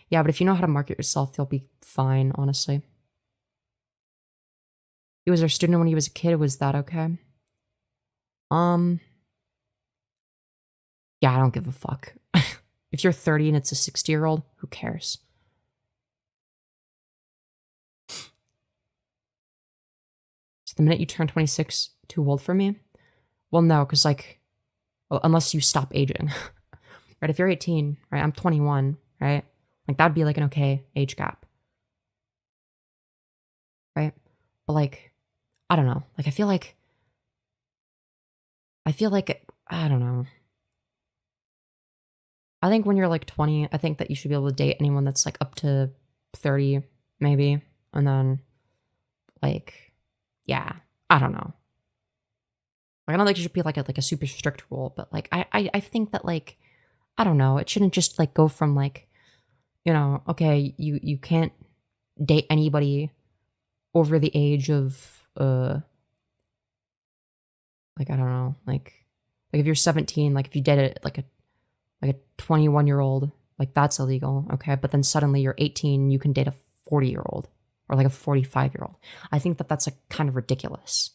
Speaker 1: Yeah, but if you know how to market yourself, you'll be fine, honestly. He was our student when he was a kid. Was that okay? Yeah, I don't give a fuck. If you're 30 and it's a 60-year-old, who cares? So the minute you turn 26, too old for me? Well, no, because like, well, unless you stop aging. Right, if you're 18, right, I'm 21, right? Like, that'd be like an okay age gap. Right? But like, I don't know. Like, I feel like, I don't know. I think when you're like 20, I think that you should be able to date anyone that's like up to 30, maybe. And then, like, yeah, I don't know. Like, I don't think it should be like a super strict rule, but like I think that like, I don't know, it shouldn't just like go from like, you know, okay, you can't date anybody over the age of like, I don't know, like if you're 17, like if you date it like a 21-year-old, like that's illegal, okay? But then suddenly you're 18, you can date a 40-year-old or like a 45-year-old. I think that that's like kind of ridiculous.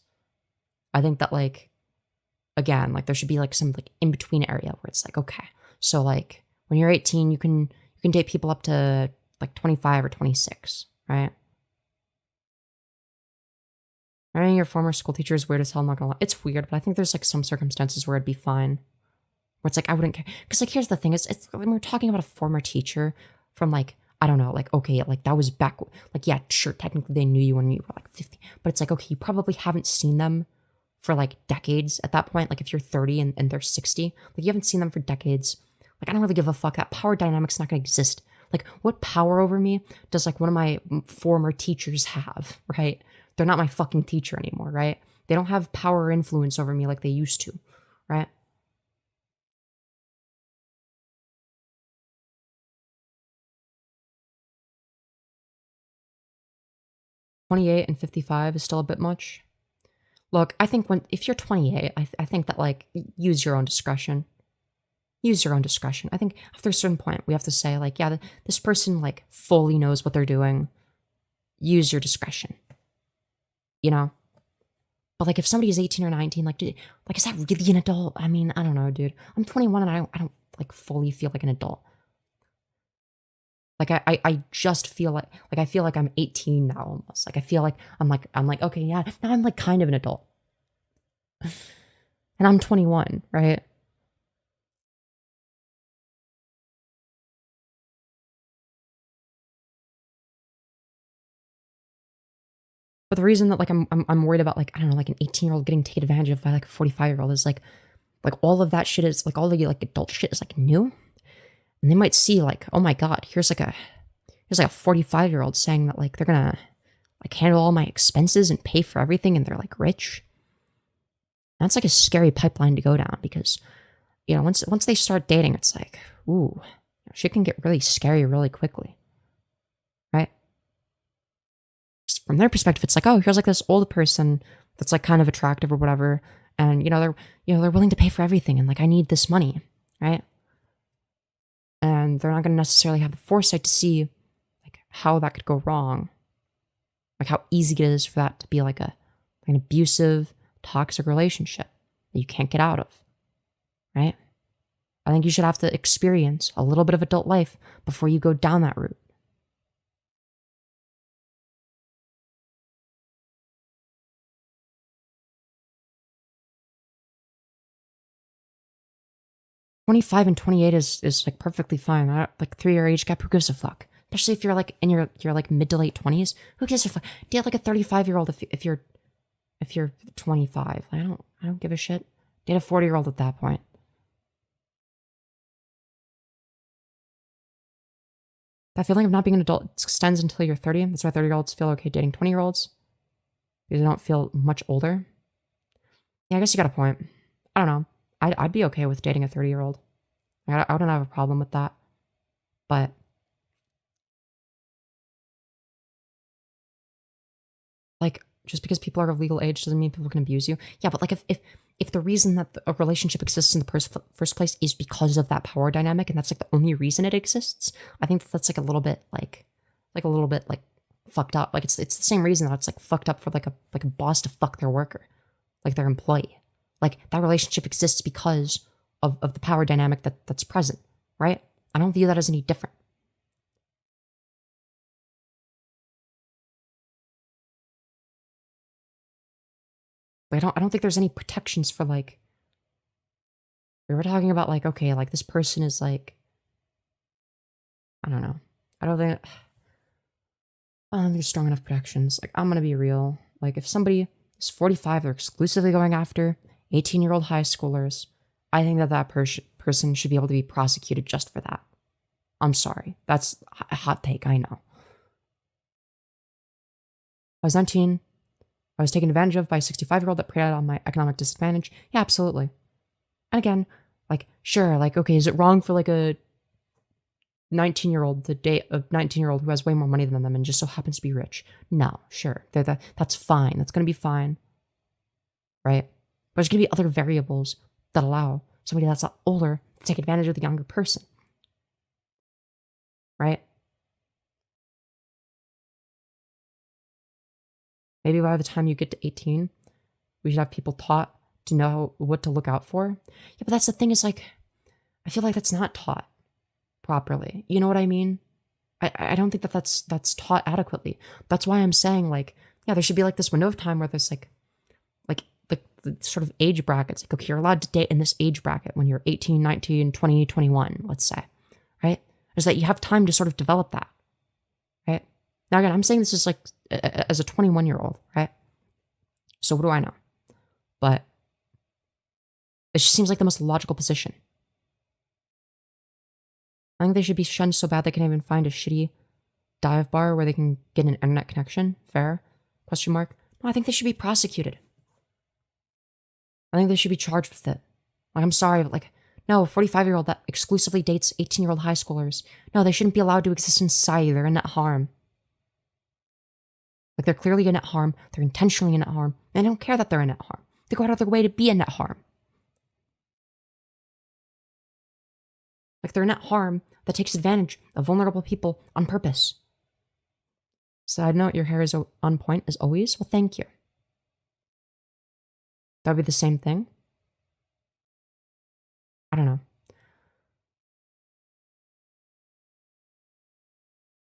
Speaker 1: I think that like, again, like there should be like some like in between area where it's like, okay, so like when you're 18, you can date people up to like 25 or 26, right? Marrying your former school teacher is weird as hell, I'm not gonna lie. It's weird, but I think there's like some circumstances where it'd be fine. Where it's like, I wouldn't care. Because like, here's the thing, it's when we're talking about a former teacher from like, I don't know, like, okay, like that was back, like, yeah, sure, technically they knew you when you were like 50, but it's like, okay, you probably haven't seen them for like decades at that point. Like if you're 30 and they're 60, like you haven't seen them for decades. Like, I don't really give a fuck. That power dynamic's not gonna exist. Like, what power over me does like one of my former teachers have, right? They're not my fucking teacher anymore, right? They don't have power or influence over me like they used to, right? $28 and $55 is still a bit much. Look, I think if you're 28, I think that like, use your own discretion. Use your own discretion. I think after a certain point, we have to say like, yeah, this person like fully knows what they're doing. Use your discretion. You know? But like if somebody is 18 or 19, like, is that really an adult? I mean, I don't know, dude. I'm 21 and I don't like fully feel like an adult. Like I just feel like I feel like I'm 18 now almost. Like I feel like I'm like, okay, yeah, now I'm like kind of an adult. And I'm 21, right? But the reason that like I'm worried about like, I don't know, like an 18-year-old getting taken advantage of by like a 45-year-old is like all of that shit is like all the like adult shit is like new. And they might see like, oh my god, here's like a 45-year-old saying that like they're gonna like handle all my expenses and pay for everything and they're like rich. That's like a scary pipeline to go down because, you know, once they start dating, it's like, ooh, shit can get really scary really quickly. Right? Just from their perspective, it's like, oh, here's like this old person that's like kind of attractive or whatever, and they're willing to pay for everything and like I need this money, right? And they're not going to necessarily have the foresight to see like how that could go wrong. Like how easy it is for that to be like an abusive, toxic relationship that you can't get out of. Right? I think you should have to experience a little bit of adult life before you go down that route. $25 and $28 is like perfectly fine. Like 3-year age gap, who gives a fuck? Especially if you're like in your like mid to late 20s, who gives a fuck? Date like a 35-year-old if you're 25. I don't give a shit. Date a 40-year-old at that point. That feeling of not being an adult extends until you're 30. That's why 30-year-olds feel okay dating 20-year-olds. Because they don't feel much older. Yeah, I guess you got a point. I don't know. I'd be okay with dating a 30-year-old. I wouldn't have a problem with that. But like, just because people are of legal age doesn't mean people can abuse you. Yeah, but like if the reason that a relationship exists in the first place is because of that power dynamic, and that's like the only reason it exists, I think that's like a little bit like fucked up. Like it's the same reason that it's like fucked up for like a boss to fuck their worker, like their employee. Like, that relationship exists because of the power dynamic that's present, right? I don't view that as any different. But I don't think there's any protections for, like, we were talking about, like, okay, like, this person is, like, I don't know. I don't think there's strong enough protections. Like, I'm gonna be real. Like, if somebody is 45, they're exclusively going after 18-year-old high schoolers, I think that person should be able to be prosecuted just for that. I'm sorry. That's a hot take, I know. I was 19. I I was taken advantage of by a 65-year-old that preyed on my economic disadvantage. Yeah, absolutely. And again, like, sure, like, okay, is it wrong for like a 19-year-old to date a 19-year-old who has way more money than them and just so happens to be rich? No, sure. That's fine. That's going to be fine. Right? But there's going to be other variables that allow somebody that's older to take advantage of the younger person. Right? Maybe by the time you get to 18, we should have people taught to know what to look out for. Yeah, but that's the thing is like, I feel like that's not taught properly. You know what I mean? I don't think that that's taught adequately. That's why I'm saying like, yeah, there should be like this window of time where there's like the sort of age brackets. Like, okay, you're allowed to date in this age bracket when you're 18, 19, 20, 21, let's say, right? Is that you have time to sort of develop that, right? Now again, I'm saying this is like as a 21-year-old, right? So what do I know? But it just seems like the most logical position. I think they should be shunned so bad they can't even find a shitty dive bar where they can get an internet connection. Fair? Question mark. No, I think they should be prosecuted. I think they should be charged with it. Like, I'm sorry, but like, no, a 45-year-old that exclusively dates 18-year-old high schoolers. No, they shouldn't be allowed to exist in society. They're in net harm. Like, they're clearly in net harm. They're intentionally in net harm. And I don't care that they're in net harm. They go out of their way to be in net harm. Like, they're in net harm that takes advantage of vulnerable people on purpose. Side note, your hair is on point as always. Well, thank you. That would be the same thing. I don't know.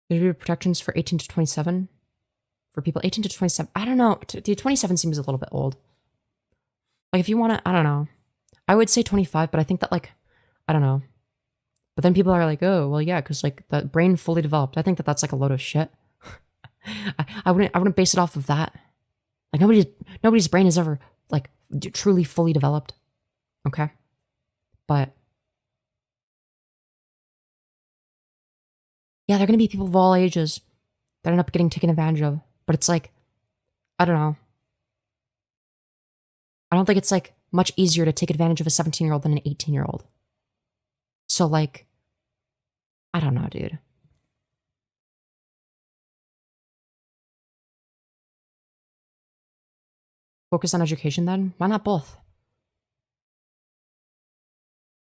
Speaker 1: There should be protections for 18 to 27. For people 18 to 27. I don't know. 27 seems a little bit old. Like, if you want to, I don't know. I would say 25, but I think that, like, I don't know. But then people are like, oh, well, yeah, because, like, the brain fully developed. I think that that's, like, a load of shit. I wouldn't base it off of that. Like, nobody's brain is ever, like, truly fully developed. Okay? But yeah, there are going to be people of all ages that end up getting taken advantage of. But it's like, I don't know. I don't think it's like much easier to take advantage of a 17-year-old than an 18-year-old. So like, I don't know, dude. Focus on education then? Why not both?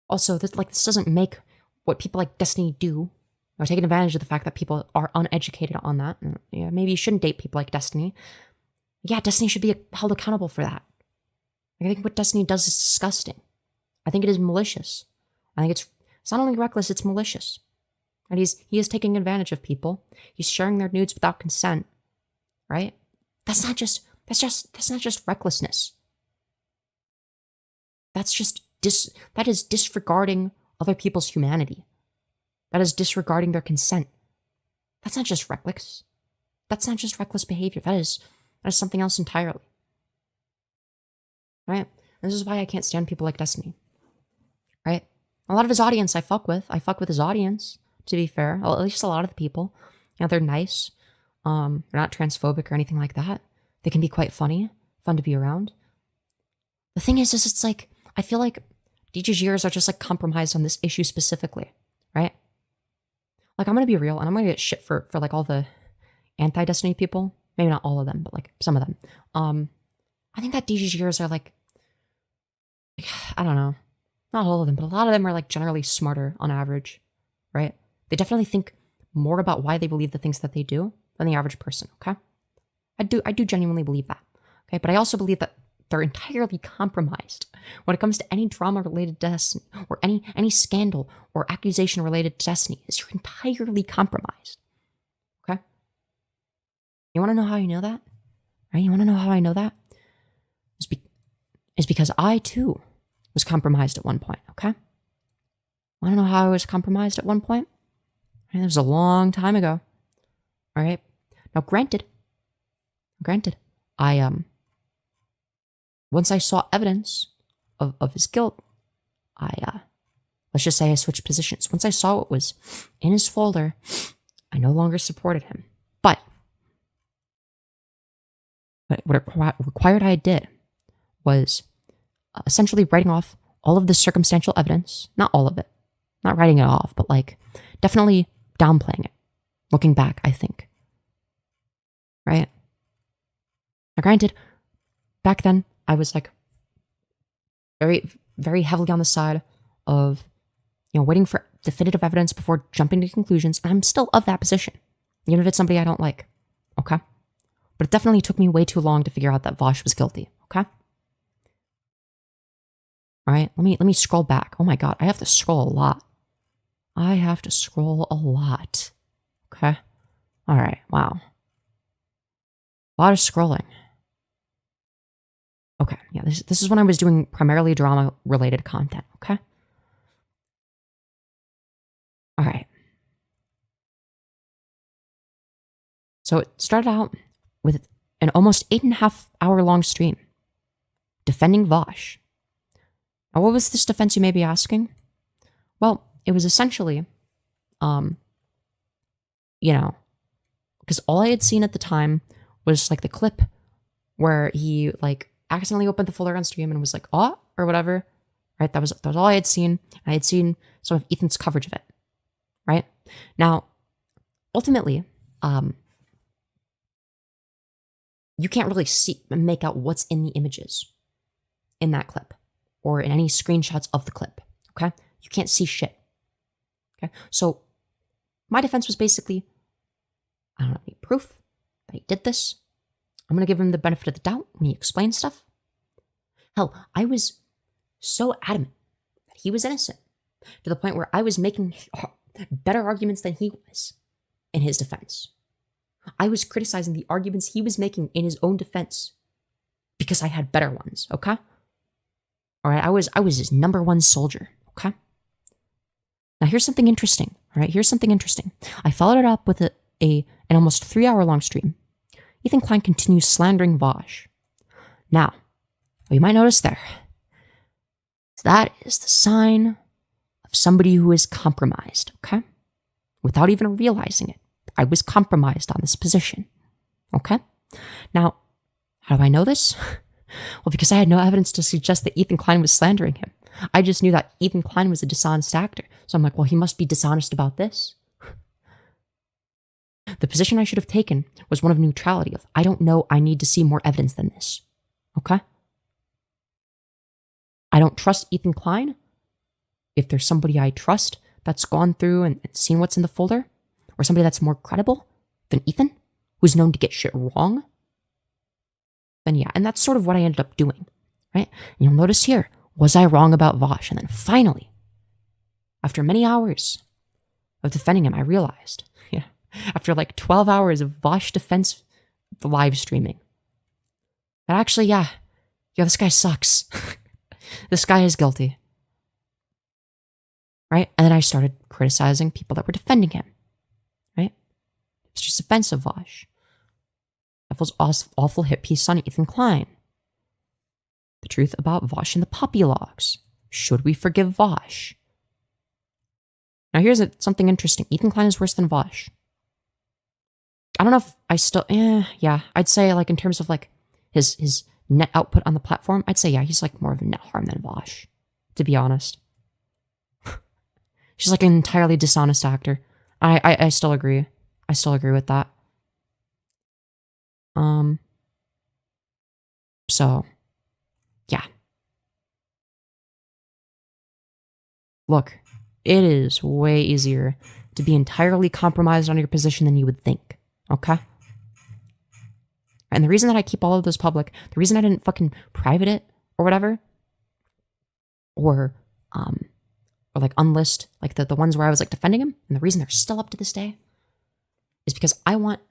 Speaker 1: Also, this doesn't make what people like Destiny do, or taking advantage of the fact that people are uneducated on that. Yeah, maybe you shouldn't date people like Destiny. Yeah, Destiny should be held accountable for that. I think what Destiny does is disgusting. I think it is malicious. I think it's not only reckless, it's malicious. And he is taking advantage of people. He's sharing their nudes without consent. Right? That's not just recklessness. That is disregarding other people's humanity. That is disregarding their consent. That's not just reckless. That's not just reckless behavior. That is something else entirely. Right? This is why I can't stand people like Destiny. Right? A lot of his audience I fuck with. I fuck with his audience, to be fair. Well, at least a lot of the people. You know, they're nice. They're not transphobic or anything like that. They can be quite funny. Fun to be around. The thing is it's like, I feel like DJ's years are just like compromised on this issue specifically. Right? Like, I'm gonna be real, and I'm gonna get shit for like all the anti-Destiny people. Maybe not all of them, but like some of them. I think that DJ's years are like, I don't know. Not all of them, but a lot of them are like generally smarter on average, right? They definitely think more about why they believe the things that they do than the average person, okay? I do genuinely believe that, okay? But I also believe that they're entirely compromised when it comes to any drama related to Destiny or any scandal or accusation related to Destiny. You're entirely compromised, okay? You want to know how you know that? Right? You want to know how I know that? It's because I too was compromised at one point, okay? Want to know how I was compromised at one point? Right, that was a long time ago. All right. Now, granted, I once I saw evidence of his guilt, let's just say I switched positions. Once I saw what was in his folder, I no longer supported him. But what required I did was essentially writing off all of the circumstantial evidence, not all of it, not writing it off, but like definitely downplaying it. Looking back, I think. Right? Now, granted, back then I was like very, very heavily on the side of, waiting for definitive evidence before jumping to conclusions. And I'm still of that position, even if it's somebody I don't like. Okay? But it definitely took me way too long to figure out that Vosh was guilty. Okay? All right, let me scroll back. Oh my god, I have to scroll a lot. Okay? All right, wow. A lot of scrolling. Okay, yeah, this is when I was doing primarily drama-related content, okay? All right. So it started out with an almost 8.5-hour long stream defending Vosh. Now, what was this defense, you may be asking? Well, it was essentially, because all I had seen at the time was like the clip where he like accidentally opened the folder on stream and was like, oh, or whatever, right? That was all I had seen. I had seen some of Ethan's coverage of it, right? Now, ultimately, you can't really make out what's in the images in that clip or in any screenshots of the clip, okay? You can't see shit, okay? So my defense was basically, I don't have any proof that he did this. I'm going to give him the benefit of the doubt when he explains stuff. Hell, I was so adamant that he was innocent to the point where I was making better arguments than he was in his defense. I was criticizing the arguments he was making in his own defense because I had better ones, okay? All right, I was his number one soldier, okay? Now here's something interesting, all right? Here's something interesting. I followed it up with an almost 3-hour-long stream. Ethan Klein continues slandering Vosh. Now, what you might notice there is that is the sign of somebody who is compromised, okay? Without even realizing it. I was compromised on this position, okay? Now, how do I know this? Well, because I had no evidence to suggest that Ethan Klein was slandering him. I just knew that Ethan Klein was a dishonest actor. So I'm like, well, he must be dishonest about this. The position I should have taken was one of neutrality, of I don't know, I need to see more evidence than this, okay? I don't trust Ethan Klein. If there's somebody I trust that's gone through and seen what's in the folder, or somebody that's more credible than Ethan, who's known to get shit wrong, then yeah, and that's sort of what I ended up doing, right? And you'll notice here, was I wrong about Vosh? And then finally, after many hours of defending him, I realized, after like 12 hours of Vosh defense live streaming, that actually, this guy sucks. This guy is guilty, right? And then I started criticizing people that were defending him. It's just offensive, Vosh. Effel's awful hit piece on Ethan Klein. The truth about Vosh and the puppy logs. Should we forgive Vosh? Now here's something interesting. Ethan Klein is worse than Vosh. I don't know if I still, I'd say like in terms of like his net output on the platform, I'd say he's like more of a net harm than Vosh, to be honest. She's like an entirely dishonest actor. I still agree. I still agree with that. So, yeah. Look, it is way easier to be entirely compromised on your position than you would think, okay? And the reason that I keep all of this public, the reason I didn't fucking private it or whatever, or like unlist like the ones where I was like defending him, and the reason they're still up to this day is because I want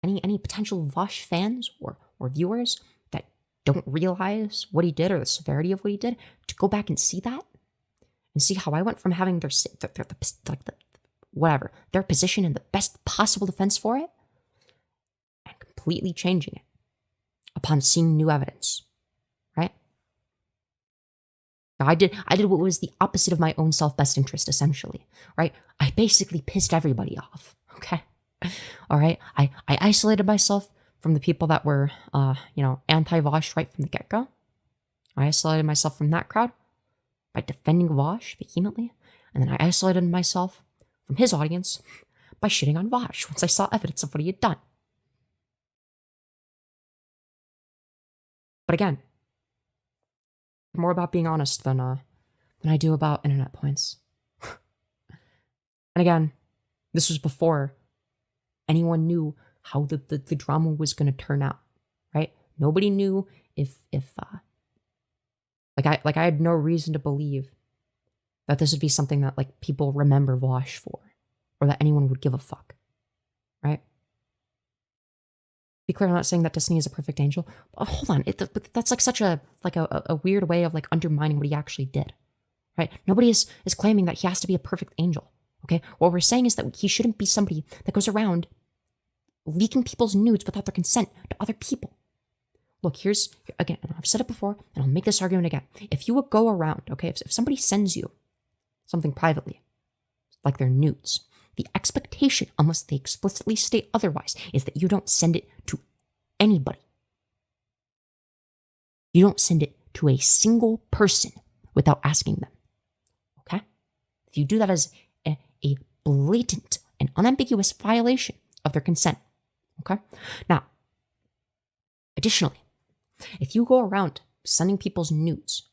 Speaker 1: any potential Vosh fans or viewers that don't realize what he did or the severity of what he did to go back and see that and see how I went from having their position in the best possible defense for it and completely changing it upon seeing new evidence, right? I did what was the opposite of my own self-best interest, essentially, right? I basically pissed everybody off, okay? All right? I isolated myself from the people that were, anti-Vosh right from the get-go. I isolated myself from that crowd by defending Vosh vehemently, and then I isolated myself from his audience by shitting on Vosh once I saw evidence of what he had done. But again, more about being honest than I do about internet points. And again, this was before anyone knew how the drama was going to turn out, right? Nobody knew if I had no reason to believe that this would be something that like people remember Vosh for, or that anyone would give a fuck, right? Be clear, I'm not saying that Destiny is a perfect angel. But hold on, that's like such a weird way of like undermining what he actually did, right? Nobody is claiming that he has to be a perfect angel. Okay, what we're saying is that he shouldn't be somebody that goes around leaking people's nudes without their consent to other people. Look, here's, again, and I've said it before, and I'll make this argument again. If you would go around, okay, if somebody sends you something privately, like their nudes, the expectation, unless they explicitly state otherwise, is that you don't send it to anybody. You don't send it to a single person without asking them. Okay? If you do that as a blatant and unambiguous violation of their consent. Okay? Now, additionally, if you go around sending people's nudes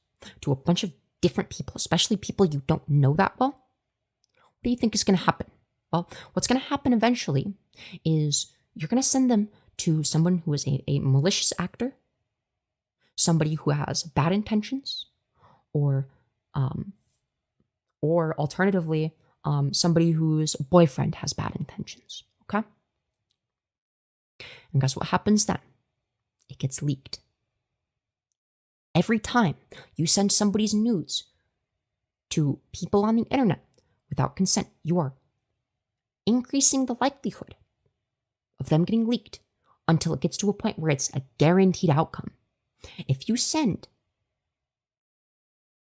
Speaker 1: to a bunch of different people, especially people you don't know that well, what do you think is going to happen? Well, what's going to happen eventually is you're going to send them to someone who is a malicious actor, somebody who has bad intentions, or alternatively, somebody whose boyfriend has bad intentions, okay? And guess what happens then? It gets leaked. Every time you send somebody's nudes to people on the internet without consent, you are increasing the likelihood of them getting leaked until it gets to a point where it's a guaranteed outcome. If you send,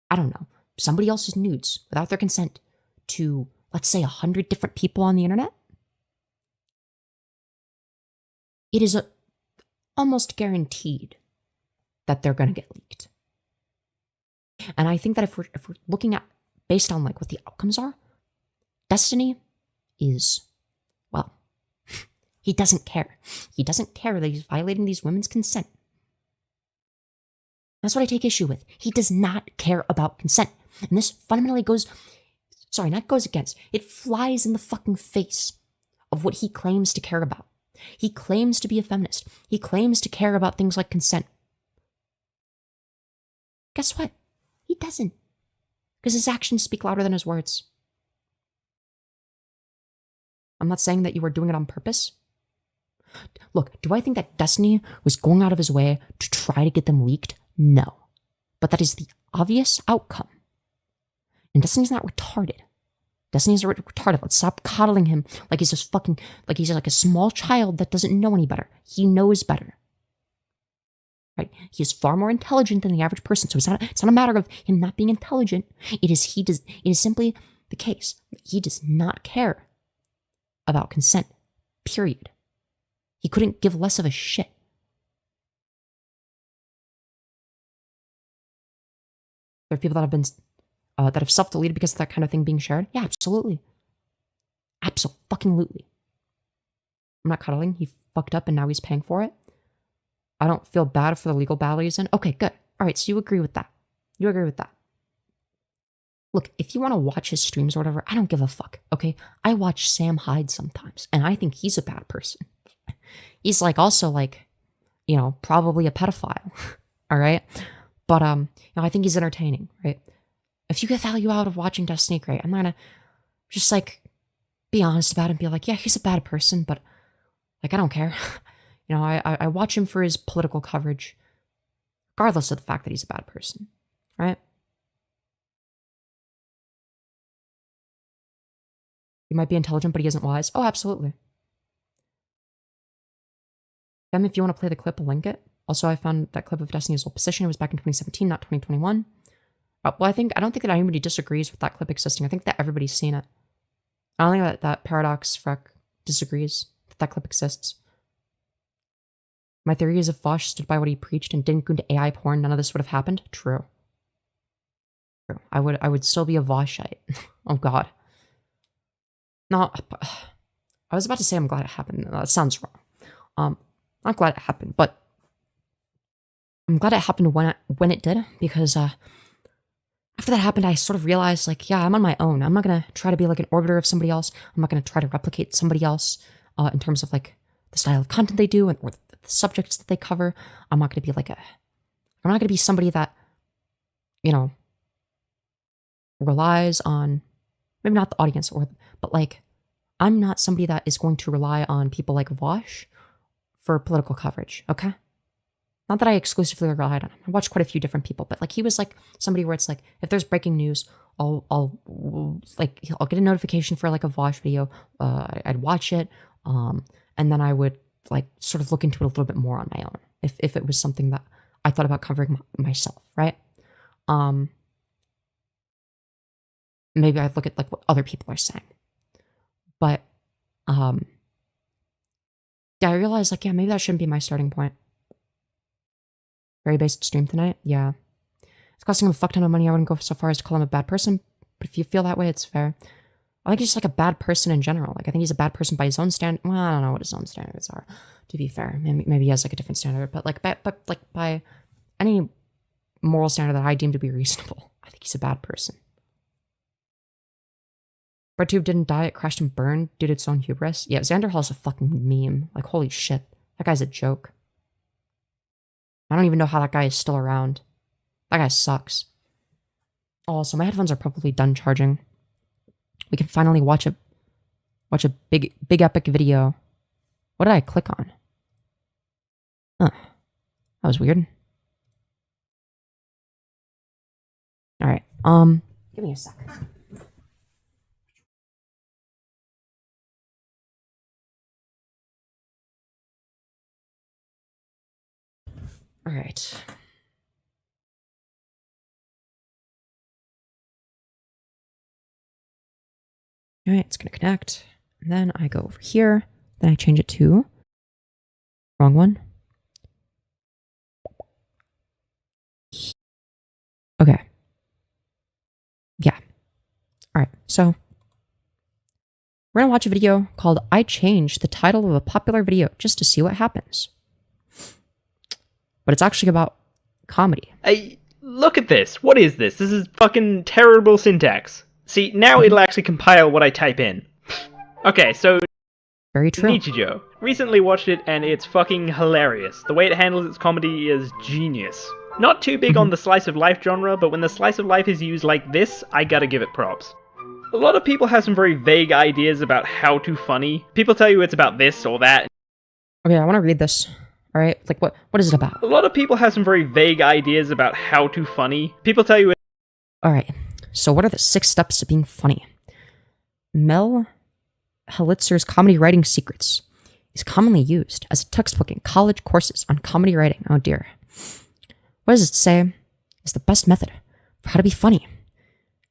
Speaker 1: I don't know, somebody else's nudes without their consent to, let's say, 100 different people on the internet, it is almost guaranteed that they're going to get leaked. And I think that if we're looking at, based on like what the outcomes are, Destiny is, well, he doesn't care. He doesn't care that he's violating these women's consent. That's what I take issue with. He does not care about consent. And this fundamentally it flies in the fucking face of what he claims to care about. He claims to be a feminist. He claims to care about things like consent. Guess what? He doesn't. Because his actions speak louder than his words. I'm not saying that you were doing it on purpose. Look, do I think that Destiny was going out of his way to try to get them leaked? No. But that is the obvious outcome. And Destiny's not retarded. Destiny's not retarded. Let's stop coddling him like he's just like he's like a small child that doesn't know any better. He knows better. Right? He is far more intelligent than the average person. So it's not a matter of him not being intelligent. It is simply the case that he does not care about consent. Period. He couldn't give less of a shit. There are people that have been that have self-deleted because of that kind of thing being shared. Yeah, absolutely. Absolutely. I'm not cuddling. He fucked up and now he's paying for it. I don't feel bad for the legal battle he's in. Okay, good. All right, so you agree with that. You agree with that. Look, if you want to watch his streams or whatever, I don't give a fuck, okay? I watch Sam Hyde sometimes, and I think he's a bad person. He's like also like, probably a pedophile, all right? But I think he's entertaining, right? If you get value out of watching Destiny, great. I'm not gonna just like be honest about it and be like, yeah, he's a bad person, but like I don't care. I watch him for his political coverage, regardless of the fact that he's a bad person, right? He might be intelligent, but he isn't wise. Oh, absolutely. If you want to play the clip, I'll link it. Also, I found that clip of Destiny's old position. It was back in 2017, not 2021. Well, I don't think that anybody disagrees with that clip existing. I think that everybody's seen it. I don't think that Paradox Freck disagrees that clip exists. My theory is if Vosh stood by what he preached and didn't go into AI porn, none of this would have happened. True. True. I would still be a Voshite. Oh god. No, I was about to say I'm glad it happened. That sounds wrong. Not glad it happened, but I'm glad it happened when it did, because after that happened, I sort of realized, like, yeah, I'm on my own. I'm not gonna try to be like an orbiter of somebody else. I'm not gonna try to replicate somebody else in terms of like the style of content they do or the subjects that they cover. I'm not gonna be like I'm not gonna be somebody that, you know, relies on, maybe not the audience, but like, I'm not somebody that is going to rely on people like Vosh for political coverage, okay? Not that I exclusively relied on him. I watched quite a few different people, but like he was like somebody where it's like, if there's breaking news, I'll get a notification for like a Vosh video. I'd watch it, and then I would like sort of look into it a little bit more on my own if it was something that I thought about covering myself, right? Maybe I'd look at like what other people are saying, but yeah, I realized like, yeah, maybe that shouldn't be my starting point. Very based stream tonight, yeah. It's costing him a fuck ton of money. I wouldn't go so far as to call him a bad person, but if you feel that way, it's fair. I think he's just like a bad person in general. Like, I think he's a bad person by his own standard. Well, I don't know what his own standards are, to be fair. Maybe he has like a different standard, but like, by any moral standard that I deem to be reasonable, I think he's a bad person. BreadTube didn't die, it crashed and burned due to its own hubris. Yeah, Xander Hall's a fucking meme. Like, holy shit. That guy's a joke. I don't even know how that guy is still around. That guy sucks. Also, my headphones are probably done charging. We can finally watch a big epic video. What did I click on? Huh. That was weird. Alright, give me a sec. All right. All right, it's going to connect. And then I go over here. Then I change it to... Wrong one. Okay. Yeah. All right, so... We're going to watch a video called I Changed the Title of a Popular Video just to see what happens. But it's actually about comedy.
Speaker 10: Hey, look at this. What is this? This is fucking terrible syntax. See, now it'll actually compile what I type in. Okay, so...
Speaker 1: Very true.
Speaker 10: Nichijou. Recently watched it, and it's fucking hilarious. The way it handles its comedy is genius. Not too big on the slice of life genre, but when the slice of life is used like this, I gotta give it props. A lot of people have some very vague ideas about how to funny. People tell you it's about this or that.
Speaker 1: Okay, I want to read this. All right, like what is it about?
Speaker 10: A lot of people have some very vague ideas about how to funny. People tell you
Speaker 1: All right, so what are the 6 steps to being funny? Mel Halitzer's Comedy Writing Secrets is commonly used as a textbook in college courses on comedy writing. Oh dear. What does it say is the best method for how to be funny?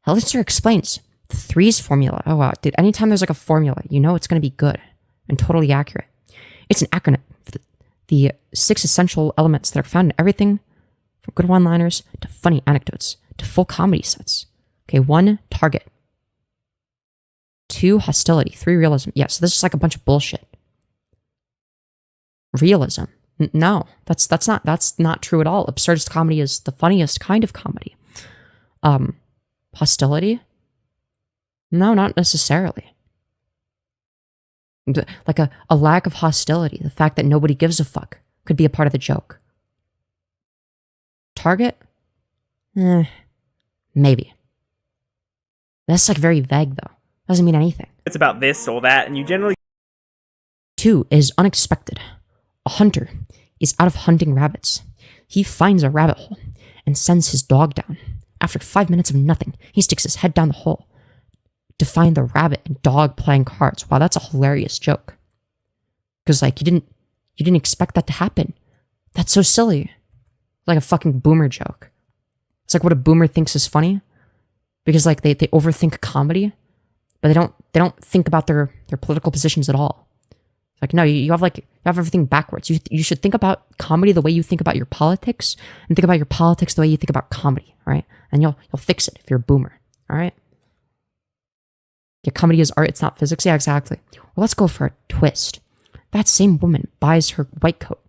Speaker 1: Halitzer explains the 3's formula. Oh wow, dude, anytime there's like a formula, you know it's going to be good and totally accurate. It's an acronym for the 6 essential elements that are found in everything from good one-liners to funny anecdotes to full comedy sets. Okay, 1, target. 2, hostility. 3, realism. Yeah, so this is like a bunch of bullshit. Realism. No, that's not true at all. Absurdist comedy is the funniest kind of comedy. Hostility? No, not necessarily. Like a lack of hostility, the fact that nobody gives a fuck, could be a part of the joke. Target? Maybe. That's like very vague though. Doesn't mean anything.
Speaker 10: it's about this or that, and you generally...
Speaker 1: 2 is unexpected. A hunter is out of hunting rabbits. He finds a rabbit hole and sends his dog down. After 5 minutes of nothing, he sticks his head down the hole to find the rabbit and dog playing cards. Wow, that's a hilarious joke. Because, like, you didn't expect that to happen. That's so silly. It's like a fucking boomer joke. It's like what a boomer thinks is funny. Because, like, they overthink comedy, but they don't think about their political positions at all. It's like, no, you have everything backwards. You should think about comedy the way you think about your politics, and think about your politics the way you think about comedy, all right? And you'll fix it if you're a boomer, all right? Yeah, comedy is art, it's not physics. Yeah, exactly. Well, let's go for a twist. That same woman buys her white coat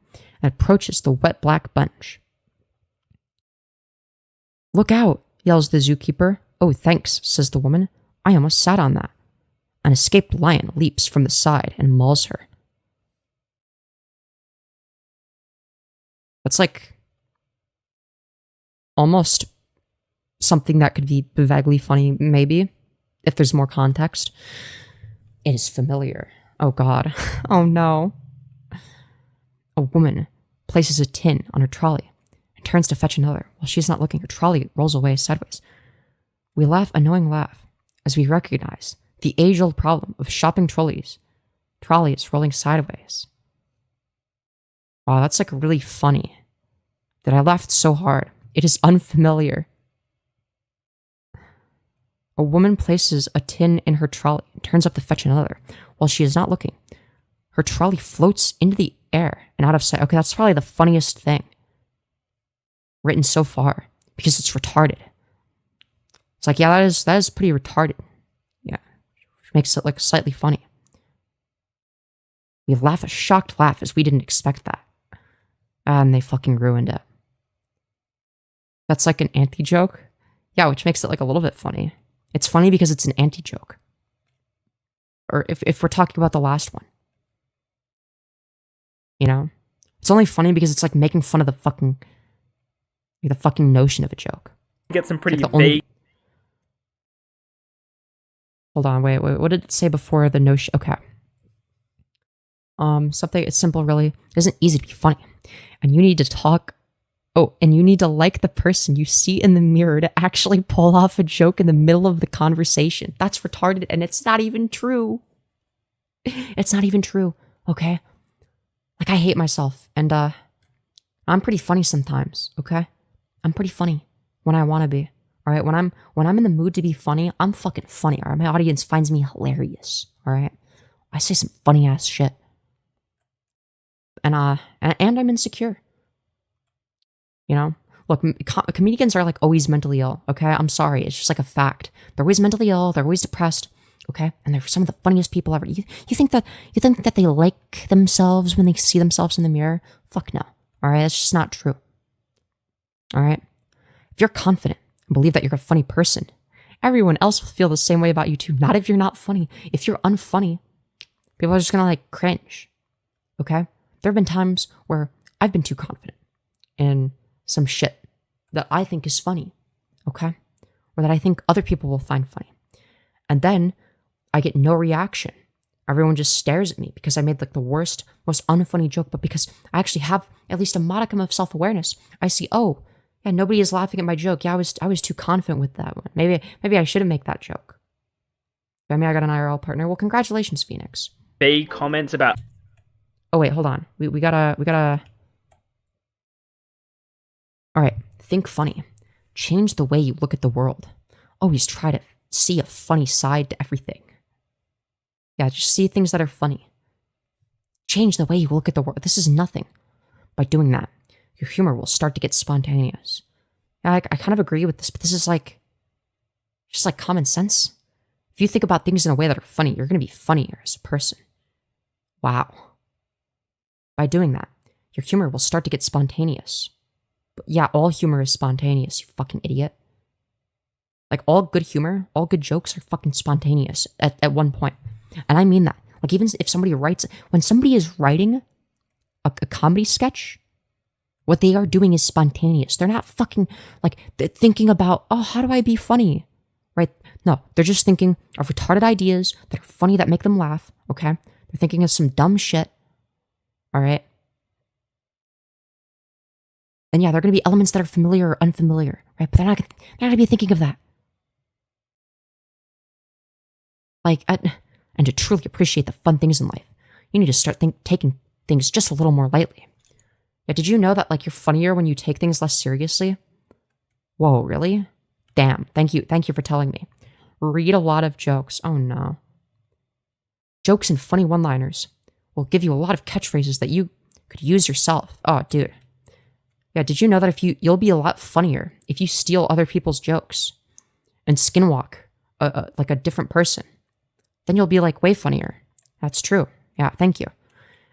Speaker 1: and approaches the wet black bunch. Look out, yells the zookeeper. Oh, thanks, says the woman. I almost sat on that. An escaped lion leaps from the side and mauls her. That's like almost something that could be vaguely funny, maybe, if there's more context. It is familiar. Oh god. Oh no. A woman places a tin on her trolley and turns to fetch another. While she's not looking, her trolley rolls away sideways. We laugh a knowing laugh as we recognize the age-old problem of shopping trolleys rolling sideways. Wow, that's like really funny. That I laughed so hard. It is unfamiliar. A woman places a tin in her trolley and turns up to fetch another. While she is not looking, her trolley floats into the air and out of sight. Okay, that's probably the funniest thing written so far because it's retarded. It's like, yeah, that is pretty retarded. Yeah, which makes it like slightly funny. We laugh a shocked laugh as we didn't expect that. And they fucking ruined it. That's like an anti-joke. Yeah, which makes it like a little bit funny. It's funny because it's an anti-joke. Or if we're talking about the last one. You know? It's only funny because it's like making fun of the fucking notion of a joke.
Speaker 10: Get some pretty
Speaker 1: like
Speaker 10: vague.
Speaker 1: Hold on, wait, what did it say before the notion? Okay. Something it's simple really. It isn't easy to be funny. And you need to talk. Oh, and you need to like the person you see in the mirror to actually pull off a joke in the middle of the conversation. That's retarded, and it's not even true. It's not even true, okay? Like, I hate myself, and, I'm pretty funny sometimes, okay? I'm pretty funny when I want to be, alright? When I'm in the mood to be funny, I'm fucking funny, alright? My audience finds me hilarious, alright? I say some funny-ass shit. And I'm insecure. You know, look, comedians are like always mentally ill, okay? I'm sorry, it's just like a fact. They're always mentally ill, they're always depressed, okay? And they're some of the funniest people ever. You think that they like themselves when they see themselves in the mirror? Fuck no. All right, it's just not true. All right? If you're confident and believe that you're a funny person, everyone else will feel the same way about you too. Not if you're not funny. If you're unfunny, people are just gonna like cringe, okay? There have been times where I've been too confident in some shit that I think is funny, okay? Or that I think other people will find funny. And then I get no reaction. Everyone just stares at me because I made like the worst, most unfunny joke, but because I actually have at least a modicum of self-awareness, I see, oh, yeah, nobody is laughing at my joke. Yeah, I was too confident with that one. Maybe I shouldn't make that joke. I mean, I got an IRL partner. Well, congratulations, Phoenix.
Speaker 10: Vague comments about.
Speaker 1: Oh wait, hold on. We gotta. All right, think funny. Change the way you look at the world. Always try to see a funny side to everything. Yeah, just see things that are funny. Change the way you look at the world. This is nothing. By doing that, your humor will start to get spontaneous. Yeah, I kind of agree with this, but this is like, just like common sense. If you think about things in a way that are funny, you're going to be funnier as a person. Wow. By doing that, your humor will start to get spontaneous. But yeah, all humor is spontaneous, you fucking idiot. Like, all good humor, all good jokes are fucking spontaneous at one point. And I mean that. Like, even if somebody writes, when somebody is writing a comedy sketch, what they are doing is spontaneous. They're not fucking, like, they're thinking about, oh, how do I be funny? Right? No, they're just thinking of retarded ideas that are funny, that make them laugh, okay? They're thinking of some dumb shit, all right? And yeah, there are going to be elements that are familiar or unfamiliar, right? But they're not going to be thinking of that. Like, and to truly appreciate the fun things in life, you need to start taking things just a little more lightly. Yeah, did you know that, like, you're funnier when you take things less seriously? Whoa, really? Damn, thank you for telling me. Read a lot of jokes. Oh no. Jokes and funny one-liners will will give you a lot of catchphrases that you could use yourself. Oh, dude. Yeah, did you know that if you'll be a lot funnier if you steal other people's jokes and skinwalk like a different person? Then you'll be like way funnier. That's true. Yeah, thank you.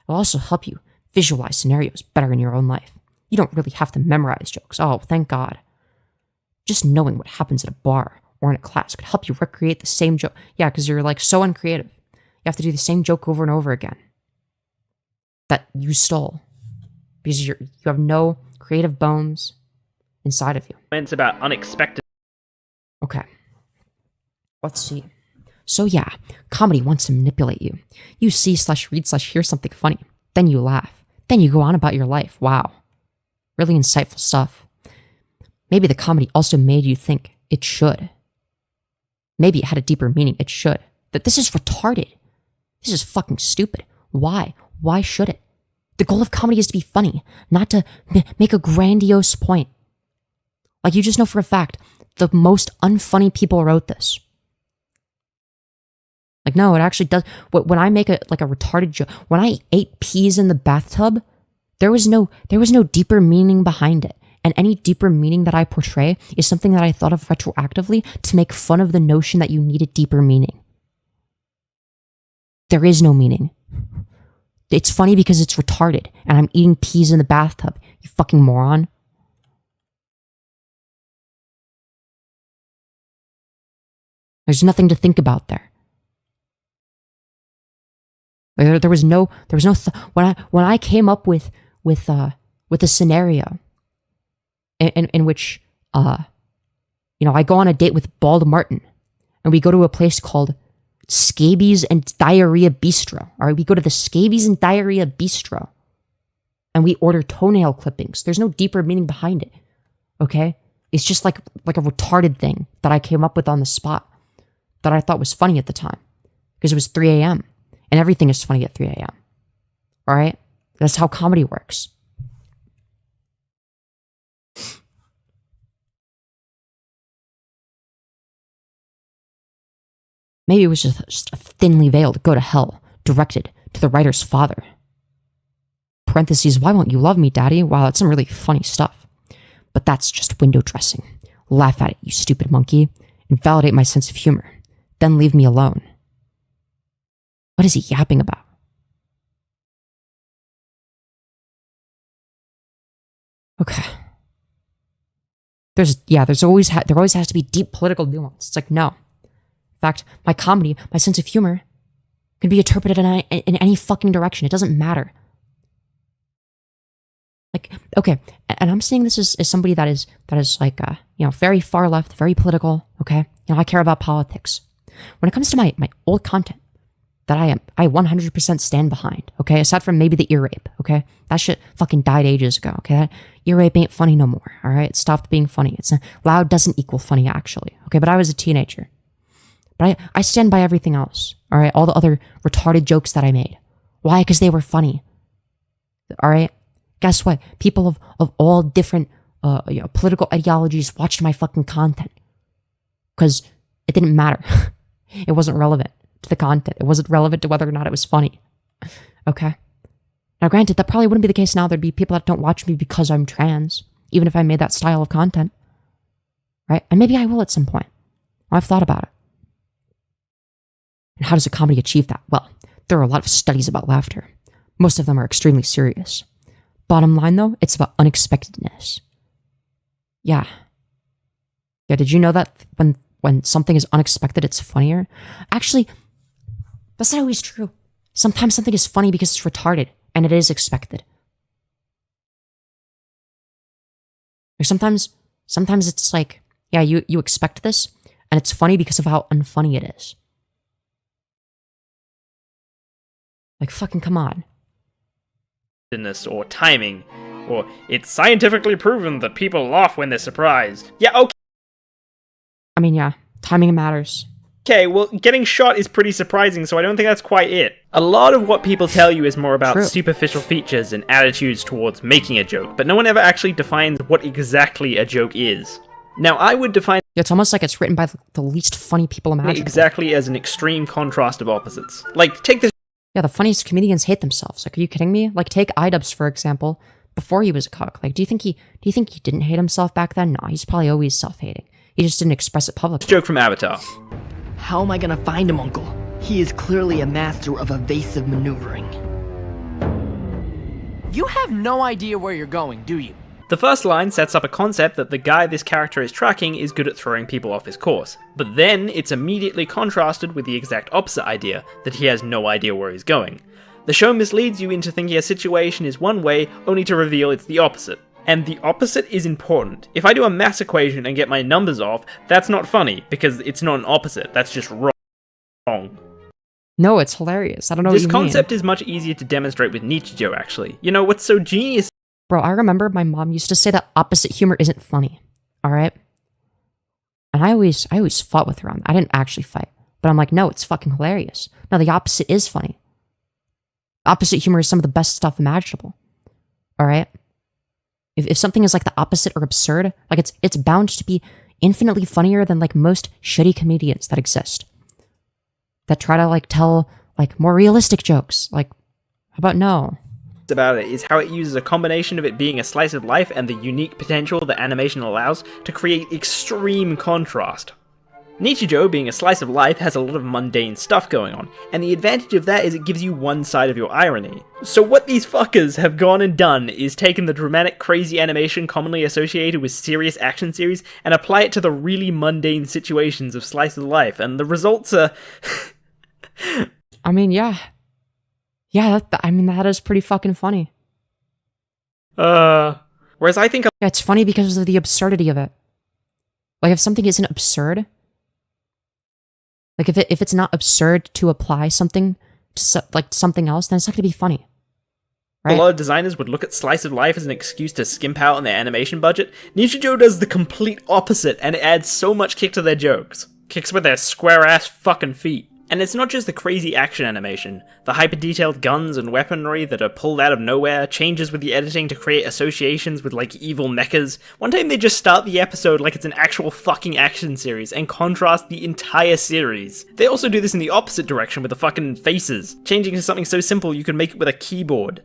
Speaker 1: It'll also help you visualize scenarios better in your own life. You don't really have to memorize jokes. Oh, thank God. Just knowing what happens at a bar or in a class could help you recreate the same joke. Yeah, because you're like so uncreative. You have to do the same joke over and over again that you stole because you have no creative bones inside of you.
Speaker 10: It's about unexpected.
Speaker 1: Okay. Let's see. So yeah, comedy wants to manipulate you. You see/read/hear something funny. Then you laugh. Then you go on about your life. Wow. Really insightful stuff. Maybe the comedy also made you think it should. Maybe it had a deeper meaning. It should. That this is retarded. This is fucking stupid. Why? Why should it? The goal of comedy is to be funny, not to make a grandiose point. Like, you just know for a fact, the most unfunny people wrote this. Like, no, it actually does. When I make a retarded joke, when I ate peas in the bathtub, there was no deeper meaning behind it. And any deeper meaning that I portray is something that I thought of retroactively to make fun of the notion that you need a deeper meaning. There is no meaning. It's funny because it's retarded, and I'm eating peas in the bathtub, you fucking moron. There's nothing to think about there. There was no when I came up with a scenario in which I go on a date with Bald Martin, and we go to a place called Scabies and Diarrhea Bistro. All right, we go to the Scabies and Diarrhea Bistro, and we order toenail clippings. There's no deeper meaning behind it. Okay, it's just like a retarded thing that I came up with on the spot that I thought was funny at the time because it was 3 a.m. and everything is funny at 3 a.m. All right, that's how comedy works. Maybe it was just a thinly veiled go to hell directed to the writer's father. Parentheses, why won't you love me, daddy? Wow, that's some really funny stuff. But that's just window dressing. Laugh at it, you stupid monkey. Invalidate my sense of humor. Then leave me alone. What is he yapping about? Okay. There always has to be deep political nuance. It's like, no. In fact, my comedy, my sense of humor, can be interpreted in any fucking direction. It doesn't matter. Like, okay, and I'm saying this as somebody that is like, very far left, very political, okay? I care about politics. When it comes to my old content that I 100% stand behind, okay? Aside from maybe the ear rape, okay? That shit fucking died ages ago, okay? That ear rape ain't funny no more, all right? It stopped being funny. Loud doesn't equal funny, actually, okay? But I was a teenager. But I stand by everything else, all right? All the other retarded jokes that I made. Why? Because they were funny, all right? Guess what? People of all different political ideologies watched my fucking content. Because it didn't matter. It wasn't relevant to the content. It wasn't relevant to whether or not it was funny. Okay? Now granted, that probably wouldn't be the case now. There'd be people that don't watch me because I'm trans, even if I made that style of content. Right? And maybe I will at some point. I've thought about it. And how does a comedy achieve that? Well, there are a lot of studies about laughter. Most of them are extremely serious. Bottom line, though, it's about unexpectedness. Yeah. Yeah, did you know that when something is unexpected, it's funnier? Actually, that's not always true. Sometimes something is funny because it's retarded, and it is expected. Or sometimes it's like, yeah, you expect this, and it's funny because of how unfunny it is. Like, fucking come on.
Speaker 10: Or timing, or it's scientifically proven that people laugh when they're surprised. Yeah, okay.
Speaker 1: I mean, yeah, timing matters.
Speaker 10: Okay, well, getting shot is pretty surprising, so I don't think that's quite it. A lot of what people tell you is more about superficial features and attitudes towards making a joke, but no one ever actually defines what exactly a joke is. Now, I would define
Speaker 1: it's almost like it's written by the least funny people imaginable.
Speaker 10: Exactly as an extreme contrast of opposites. Like, take this
Speaker 1: Yeah, the funniest comedians hate themselves. Like, are you kidding me? Like, take iDubbbz, for example, before he was a cuck. Like, do you think he didn't hate himself back then? No, he's probably always self-hating. He just didn't express it publicly.
Speaker 10: Joke from Avatar.
Speaker 11: How am I gonna find him, Uncle? He is clearly a master of evasive maneuvering. You have no idea where you're going, do you?
Speaker 10: The first line sets up a concept that the guy this character is tracking is good at throwing people off his course, but then it's immediately contrasted with the exact opposite idea, that he has no idea where he's going. The show misleads you into thinking a situation is one way, only to reveal it's the opposite. And the opposite is important. If I do a maths equation and get my numbers off, that's not funny, because it's not an opposite, that's just wrong.
Speaker 1: No, it's hilarious. I don't know
Speaker 10: This
Speaker 1: what you mean.
Speaker 10: concept is much easier to demonstrate with Nichijou, actually. You know, what's so genius.
Speaker 1: Bro, I remember my mom used to say that opposite humor isn't funny. Alright? And I always fought with her on that. I didn't actually fight. But I'm like, no, it's fucking hilarious. No, the opposite is funny. Opposite humor is some of the best stuff imaginable. Alright? If something is like the opposite or absurd, like it's bound to be infinitely funnier than like most shitty comedians that exist. That try to like tell like more realistic jokes. Like, how about no?
Speaker 10: About it is how it uses a combination of it being a slice of life and the unique potential that animation allows to create extreme contrast. Nichijou, being a slice of life, has a lot of mundane stuff going on, and the advantage of that is it gives you one side of your irony. So what these fuckers have gone and done is taken the dramatic, crazy animation commonly associated with serious action series and apply it to the really mundane situations of slice of life, and the results are...
Speaker 1: I mean, yeah. Yeah, that is pretty fucking funny.
Speaker 10: Whereas I think...
Speaker 1: Yeah, it's funny because of the absurdity of it. Like, if something isn't absurd... Like, if it's not absurd to apply something to, like, something else, then it's not gonna be funny. Right?
Speaker 10: A lot of designers would look at slice of life as an excuse to skimp out on their animation budget. Nichijou does the complete opposite, and it adds so much kick to their jokes. Kicks with their square-ass fucking feet. And it's not just the crazy action animation. The hyper-detailed guns and weaponry that are pulled out of nowhere, changes with the editing to create associations with, like, evil mechas. One time they just start the episode like it's an actual fucking action series, and contrast the entire series. They also do this in the opposite direction with the fucking faces, changing to something so simple you can make it with a keyboard.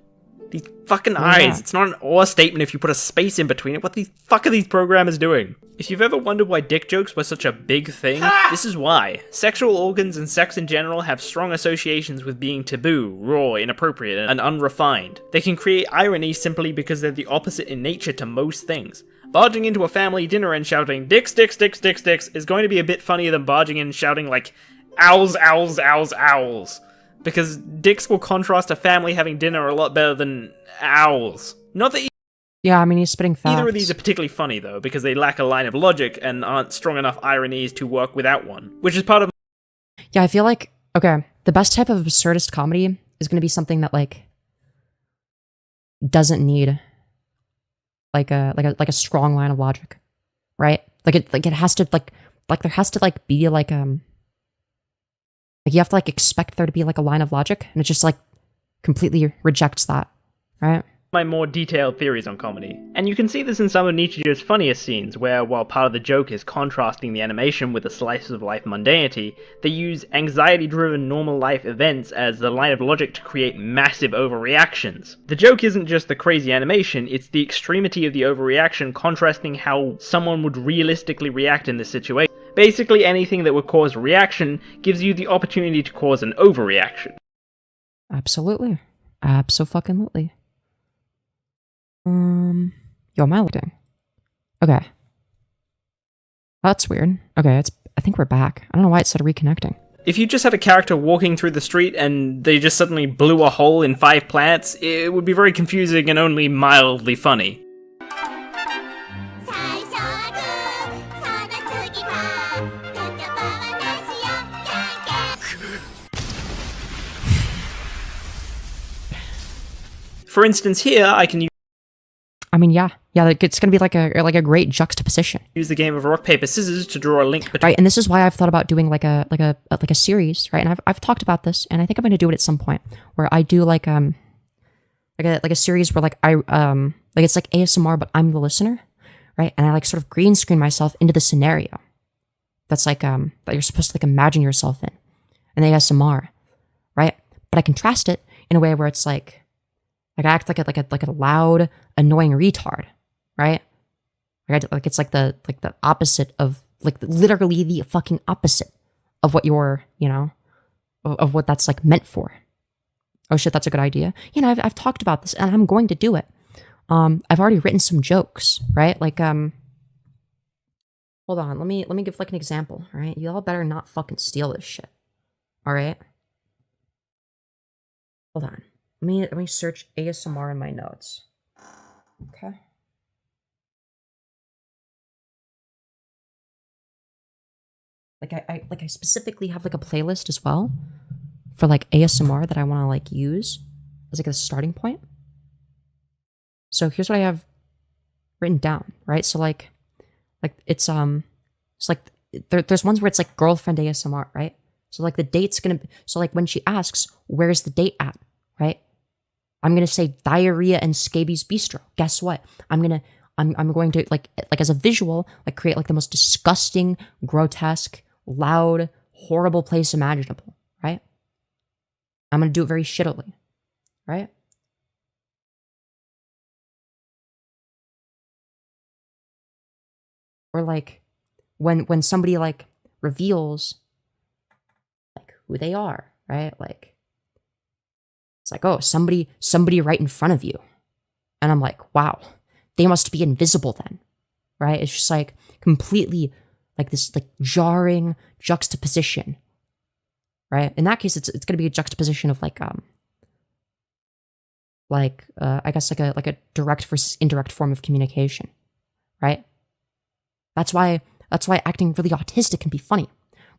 Speaker 10: These fucking eyes, it's not an or statement if you put a space in between it. What the fuck are these programmers doing? If you've ever wondered why dick jokes were such a big thing, this is why. Sexual organs and sex in general have strong associations with being taboo, raw, inappropriate, and unrefined. They can create irony simply because they're the opposite in nature to most things. Barging into a family dinner and shouting, dicks, dicks, dicks, dicks, dicks, is going to be a bit funnier than barging in and shouting like, owls, owls, owls, owls. Because dicks will contrast a family having dinner a lot better than owls. Not that
Speaker 1: yeah, I mean, he's spitting facts.
Speaker 10: either of these are particularly funny, though, because they lack a line of logic and aren't strong enough ironies to work without one. Which is part of...
Speaker 1: Yeah, I feel like, okay, the best type of absurdist comedy is going to be something that, like, doesn't need, like a strong line of logic, right? Like it has to, like there has to, like, be, like you have to, like, expect there to be, like, a line of logic, and it just, like, completely rejects that, right?
Speaker 10: My more detailed theories on comedy. And you can see this in some of Nichijou's funniest scenes, where while part of the joke is contrasting the animation with the slice of life mundanity, they use anxiety-driven normal life events as the line of logic to create massive overreactions. The joke isn't just the crazy animation, it's the extremity of the overreaction contrasting how someone would realistically react in this situation. Basically anything that would cause a reaction gives you the opportunity to cause an overreaction.
Speaker 1: Absolutely. Abso-fucking-lutely. Yo, am I looking? Okay. That's weird. Okay, I think we're back. I don't know why it started reconnecting.
Speaker 10: If you just had a character walking through the street and they just suddenly blew a hole in 5 planets, it would be very confusing and only mildly funny. For instance, here I can
Speaker 1: I mean, yeah, like, it's gonna be like a great juxtaposition.
Speaker 10: use the game of rock paper scissors to draw a link between.
Speaker 1: Right, and this is why I've thought about doing like a series, right? And I've talked about this, and I think I'm gonna do it at some point where I do like a series where like it's like ASMR, but I'm the listener, right? And I like sort of green screen myself into the scenario that's like that you're supposed to like imagine yourself in, and the ASMR, right? but I contrast it in a way where it's like I act like a loud, annoying retard, right? Like it's like the opposite of, like, literally the fucking opposite of what you're, you know, of what that's like meant for. Oh shit, that's a good idea. You know, I've talked about this and I'm going to do it. I've already written some jokes, right? Like, hold on, let me give like an example, all right? Y'all better not fucking steal this shit. All right? Hold on. Let me search ASMR in my notes. Okay. I specifically have like a playlist as well for like ASMR that I want to like use as like a starting point. So here's what I have written down, right? So like it's like there's ones where it's like girlfriend ASMR, right? So like the date's gonna be, so like when she asks, where's the date at, right? I'm gonna say diarrhea and scabies bistro. Guess what? I'm going to like as a visual, like create like the most disgusting, grotesque, loud, horrible place imaginable, right? I'm gonna do it very shittily, right? Or like when somebody like reveals like who they are, right? Like it's like, oh, somebody right in front of you. And I'm like, wow, they must be invisible then, right? It's just like completely like this like jarring juxtaposition, right? In that case, it's going to be a juxtaposition of like I guess like a direct versus indirect form of communication, right? That's why acting really autistic can be funny,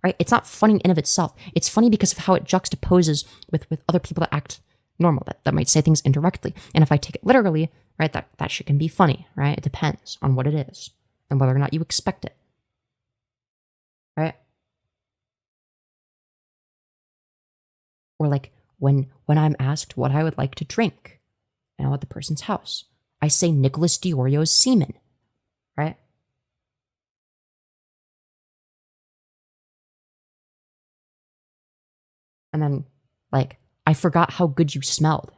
Speaker 1: right? It's not funny in and of itself. It's funny because of how it juxtaposes with other people that act normal, that might say things indirectly. And if I take it literally, right, that shit can be funny, right? It depends on what it is and whether or not you expect it, right? Or like when I'm asked what I would like to drink, and I'm at the person's house, I say Nicholas Diorio's semen, right? And then, like, I forgot how good you smelled.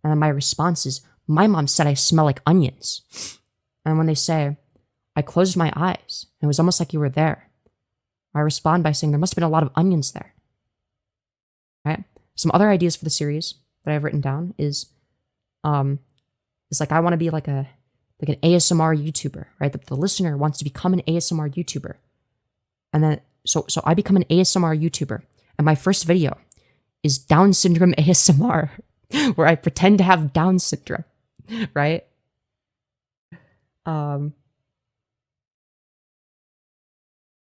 Speaker 1: And then my response is, my mom said I smell like onions. And when they say, I closed my eyes, and it was almost like you were there, I respond by saying there must have been a lot of onions there. Right? Some other ideas for the series that I've written down is like I want to be like an ASMR YouTuber, right? The listener wants to become an ASMR YouTuber. And then so I become an ASMR YouTuber, and my first video is Down syndrome ASMR, where I pretend to have Down syndrome, right?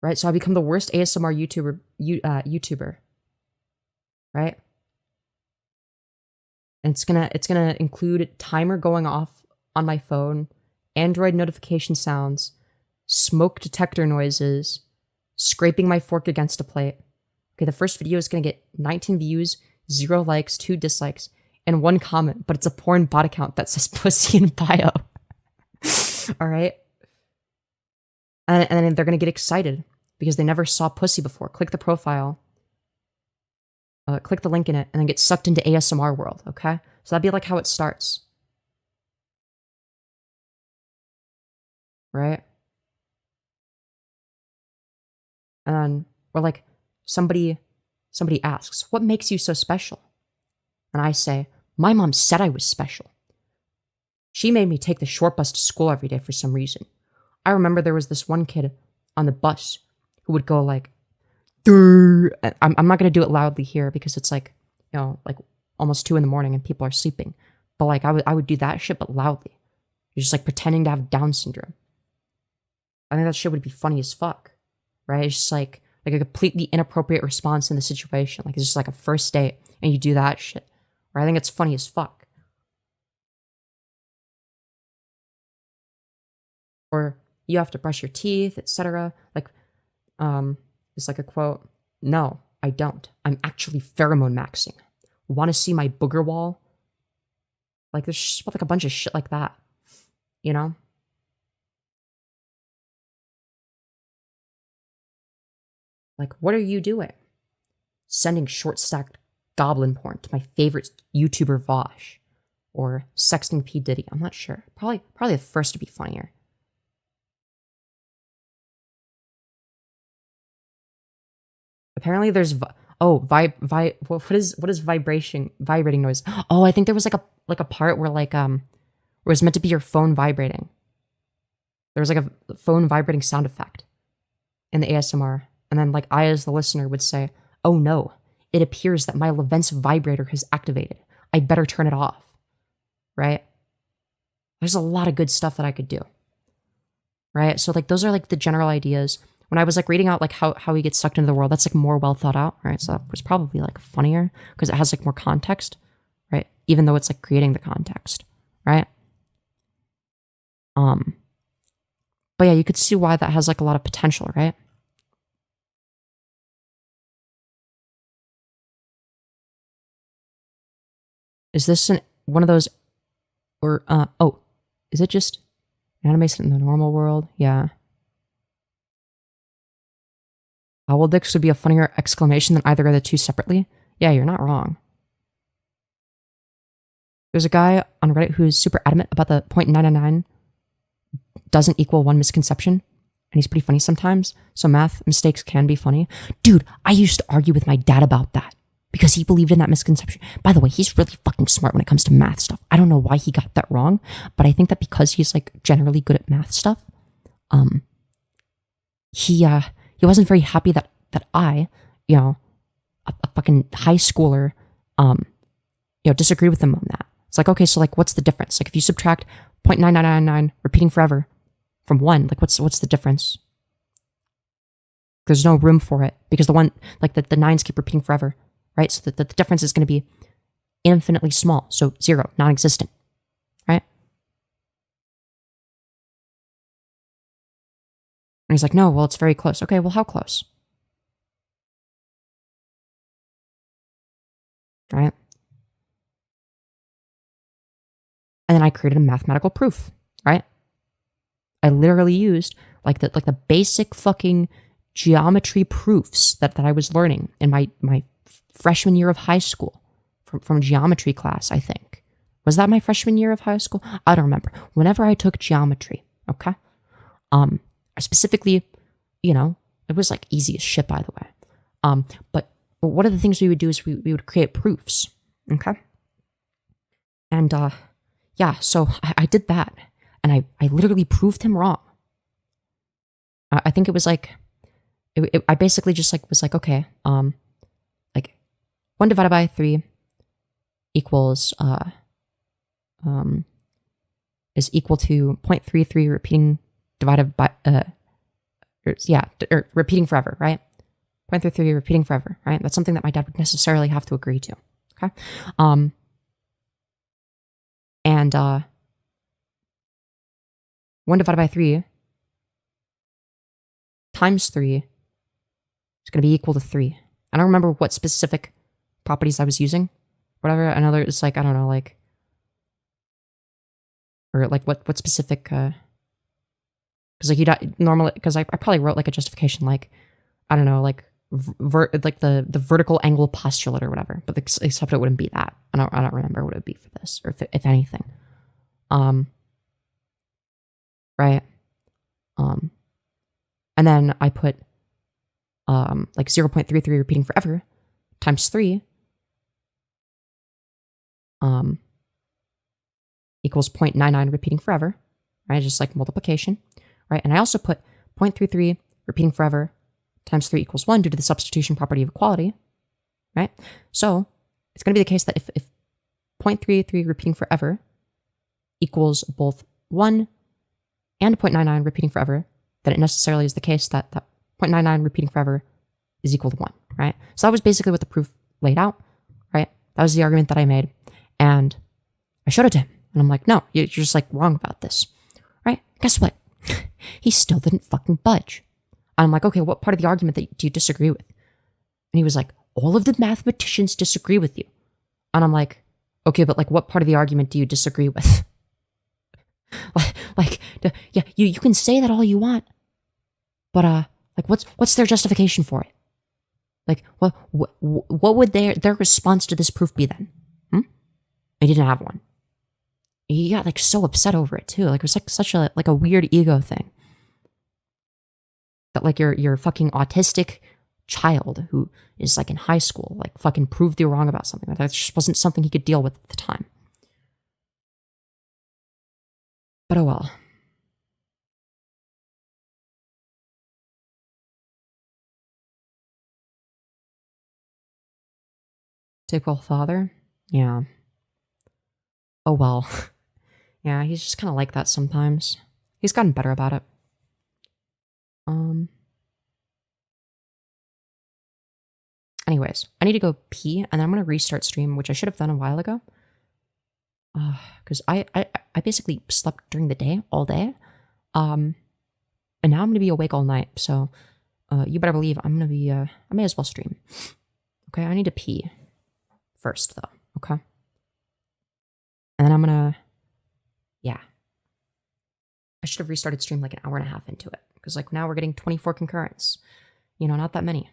Speaker 1: Right, so I become the worst ASMR YouTuber, right? And it's gonna include timer going off on my phone, Android notification sounds, smoke detector noises, scraping my fork against a plate. Okay, the first video is gonna get 19 views, 0 likes, 2 dislikes, and 1 comment, but it's a porn bot account that says pussy in bio. All right? And then they're gonna get excited because they never saw pussy before. Click the profile, click the link in it, and then get sucked into ASMR world, okay? So that'd be like how it starts. Right? And or like somebody asks, what makes you so special? And I say, my mom said I was special. She made me take the short bus to school every day for some reason. I remember there was this one kid on the bus who would go like, Durr. I'm not going to do it loudly here because it's like, you know, like almost 2 a.m. and people are sleeping. But like I would do that shit, but loudly. You're just like pretending to have Down syndrome. I think that shit would be funny as fuck, right? It's just like a completely inappropriate response in the situation. Like it's just like a first date and you do that shit. Or I think it's funny as fuck. Or you have to brush your teeth, etc. Like, it's like a quote. No, I don't. I'm actually pheromone maxing. Want to see my booger wall? Like there's just like a bunch of shit like that, you know? Like, what are you doing? Sending short stacked goblin porn to my favorite YouTuber Vosh or sexting P Diddy. I'm not sure. Probably the first to be funnier. Apparently there's what is vibrating noise? Oh, I think there was like a part where where it was meant to be your phone vibrating. There was like a phone vibrating sound effect in the ASMR, and then like I as the listener would say, "Oh no, it appears that my Levent's vibrator has activated. I better turn it off." Right? There's a lot of good stuff that I could do. Right? So like those are like the general ideas. When I was like reading out like how he gets sucked into the world, that's like more well thought out, right? So that was probably like funnier because it has like more context, right? Even though it's like creating the context, right? But yeah, you could see why that has like a lot of potential, right? Is this one of those, or oh, is it just animated in the normal world? Yeah. Owl dicks would be a funnier exclamation than either of the two separately. Yeah, you're not wrong. There's a guy on Reddit who's super adamant about the 0.999 doesn't equal one misconception, and he's pretty funny sometimes, so math mistakes can be funny. Dude, I used to argue with my dad about that, because he believed in that misconception. By the way, he's really fucking smart when it comes to math stuff. I don't know why he got that wrong, but I think that because he's like generally good at math stuff, he wasn't very happy that I, you know, a fucking high schooler, you know, disagreed with him on that. It's like, okay, so like, what's the difference? Like, if you subtract 0.9999 repeating forever from 1, like, what's the difference? There's no room for it because the one, like, the 9s keep repeating forever, right? So the difference is going to be infinitely small. So 0, non-existent, right? And he's like, no, well, it's very close. Okay, well, how close? Right? And then I created a mathematical proof, right? I literally used like the basic fucking geometry proofs that I was learning in my freshman year of high school from geometry class, I think. Was that my freshman year of high school? I don't remember. Whenever I took geometry, okay? I specifically, you know, it was like easy as shit, by the way. But one of the things we would do is we would create proofs, okay? And yeah, so I did that, and I literally proved him wrong. I think it was like, I basically just like was like, okay, like 1 divided by 3 equals is equal to 0.33 repeating divided by or repeating forever, right? 0.33 repeating forever, right? That's something that my dad would necessarily have to agree to, okay? And 1 divided by 3 times 3 is going to be equal to 3. I don't remember what specific properties I was using. Whatever, I know there's like, I don't know, like, or like what specific, because like you normally, because I probably wrote like a justification, like, I don't know, like, like the vertical angle postulate or whatever, but except it wouldn't be that. I don't remember what it would be for this, or if anything. Right. And then I put like 0.33 repeating forever times 3 equals 0.99 repeating forever, right? Just like multiplication, right? And I also put 0.33 repeating forever times 3 equals 1 due to the substitution property of equality, right? So it's going to be the case that if 0.33 repeating forever equals both 1 and 0.99 repeating forever, then it necessarily is the case that 0.99 repeating forever is equal to 1, right? So that was basically what the proof laid out, right? That was the argument that I made, and I showed it to him, and I'm like, no, you're just like wrong about this, right? Guess what? He still didn't fucking budge. I'm like, okay, what part of the argument do you disagree with? And he was like, all of the mathematicians disagree with you. And I'm like, okay, but like, what part of the argument do you disagree with? Yeah, you can say that all you want, but like, what's their justification for it? Like, what would their response to this proof be then? They didn't have one. He got like so upset over it too. Like it was like such a weird ego thing. That like your fucking autistic child who is like in high school like fucking proved you wrong about something. Like that just wasn't something he could deal with at the time. But oh well. Typical father? Yeah. Oh well. Yeah, he's just kind of like that sometimes. He's gotten better about it. Anyways, I need to go pee, and then I'm gonna restart stream, which I should have done a while ago. Because I basically slept during the day, all day. And now I'm gonna be awake all night, so you better believe I'm gonna be, I may as well stream. Okay, I need to pee first, though, okay? And then I'm gonna, yeah. I should have restarted stream like an hour and a half into it, because like now we're getting 24 concurrents. You know, not that many.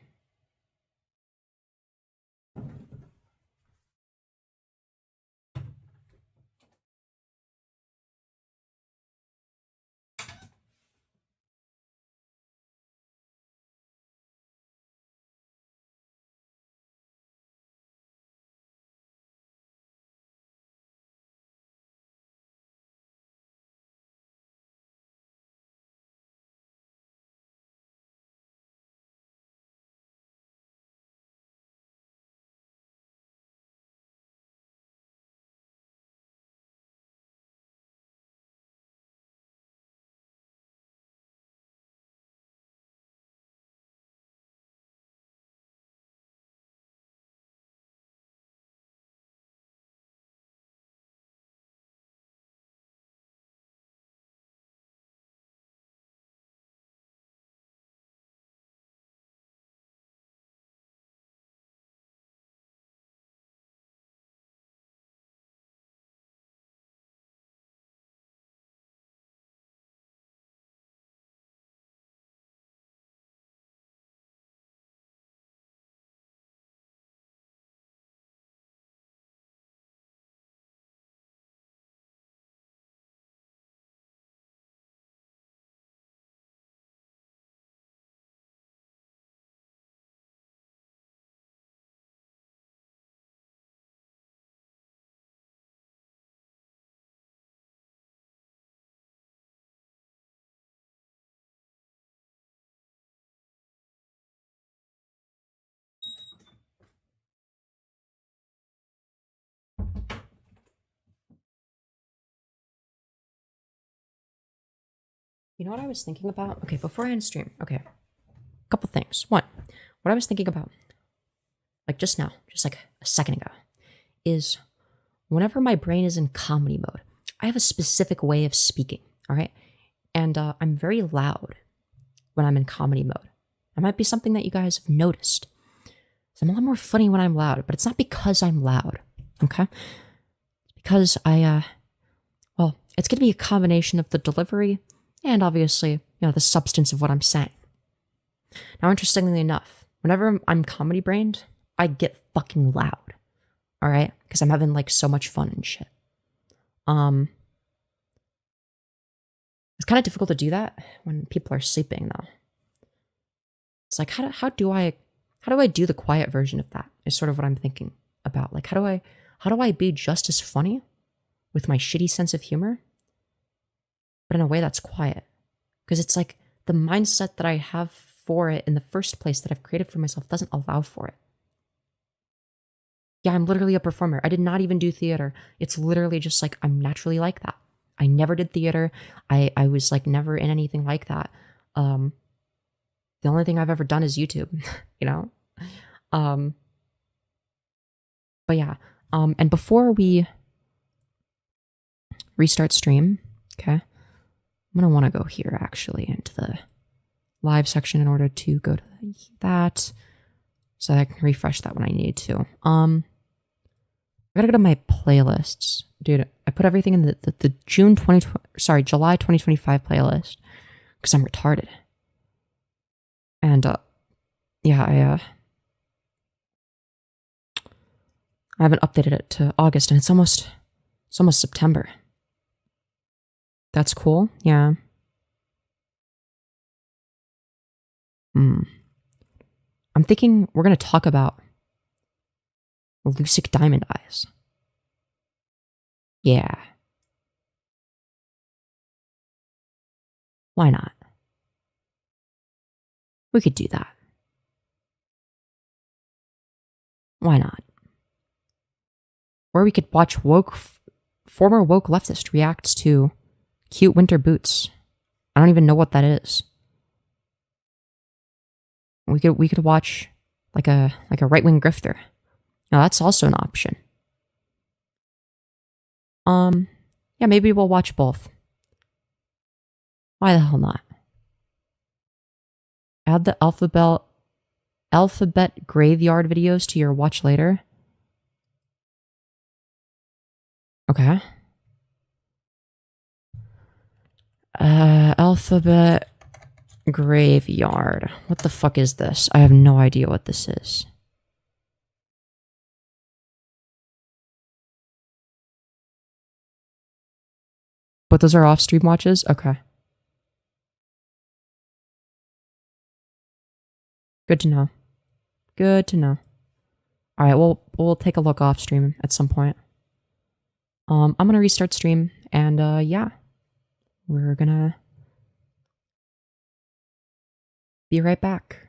Speaker 1: You know what I was thinking about? Okay, before I end stream, okay. A couple things. One, what I was thinking about, like just now, just like a second ago, is whenever my brain is in comedy mode, I have a specific way of speaking, all right? And I'm very loud when I'm in comedy mode. That might be something that you guys have noticed. So I'm a lot more funny when I'm loud, but it's not because I'm loud, okay? It's because well, it's going to be a combination of the delivery and obviously, you know, the substance of what I'm saying. Now, interestingly enough, whenever I'm comedy brained, I get fucking loud. All right? Because I'm having like so much fun and shit. It's kind of difficult to do that when people are sleeping though. It's like how do I do the quiet version of that? Is sort of what I'm thinking about. Like how do I be just as funny with my shitty sense of humor, but in a way that's quiet? Because it's like the mindset that I have for it in the first place that I've created for myself doesn't allow for it. Yeah, I'm literally a performer. I did not even do theater. It's literally just like I'm naturally like that. I never did theater. I was like never in anything like that. The only thing I've ever done is YouTube, you know? But yeah, and before we restart stream, okay, I'm gonna want to go here actually into the live section in order to go to that so that I can refresh that when I need to. I gotta go to my playlists. Dude, I put everything in the July 2025 playlist because I'm retarded. And yeah, I haven't updated it to August, and it's almost September. That's cool. Yeah. I'm thinking we're gonna talk about Lucid Diamond Eyes. Yeah. Why not? We could do that. Why not? Or we could watch former woke leftist reacts to cute winter boots. I don't even know what that is. We could watch like a right-wing grifter. Now that's also an option. Yeah, maybe we'll watch both. Why the hell not? Add the alphabet graveyard videos to your watch later. Okay. Alphabet graveyard. What the fuck is this? I have no idea what this is. But those are off-stream watches? Okay. Good to know. Good to know. Alright, we'll take a look off-stream at some point. I'm gonna restart stream, and yeah. We're gonna be right back.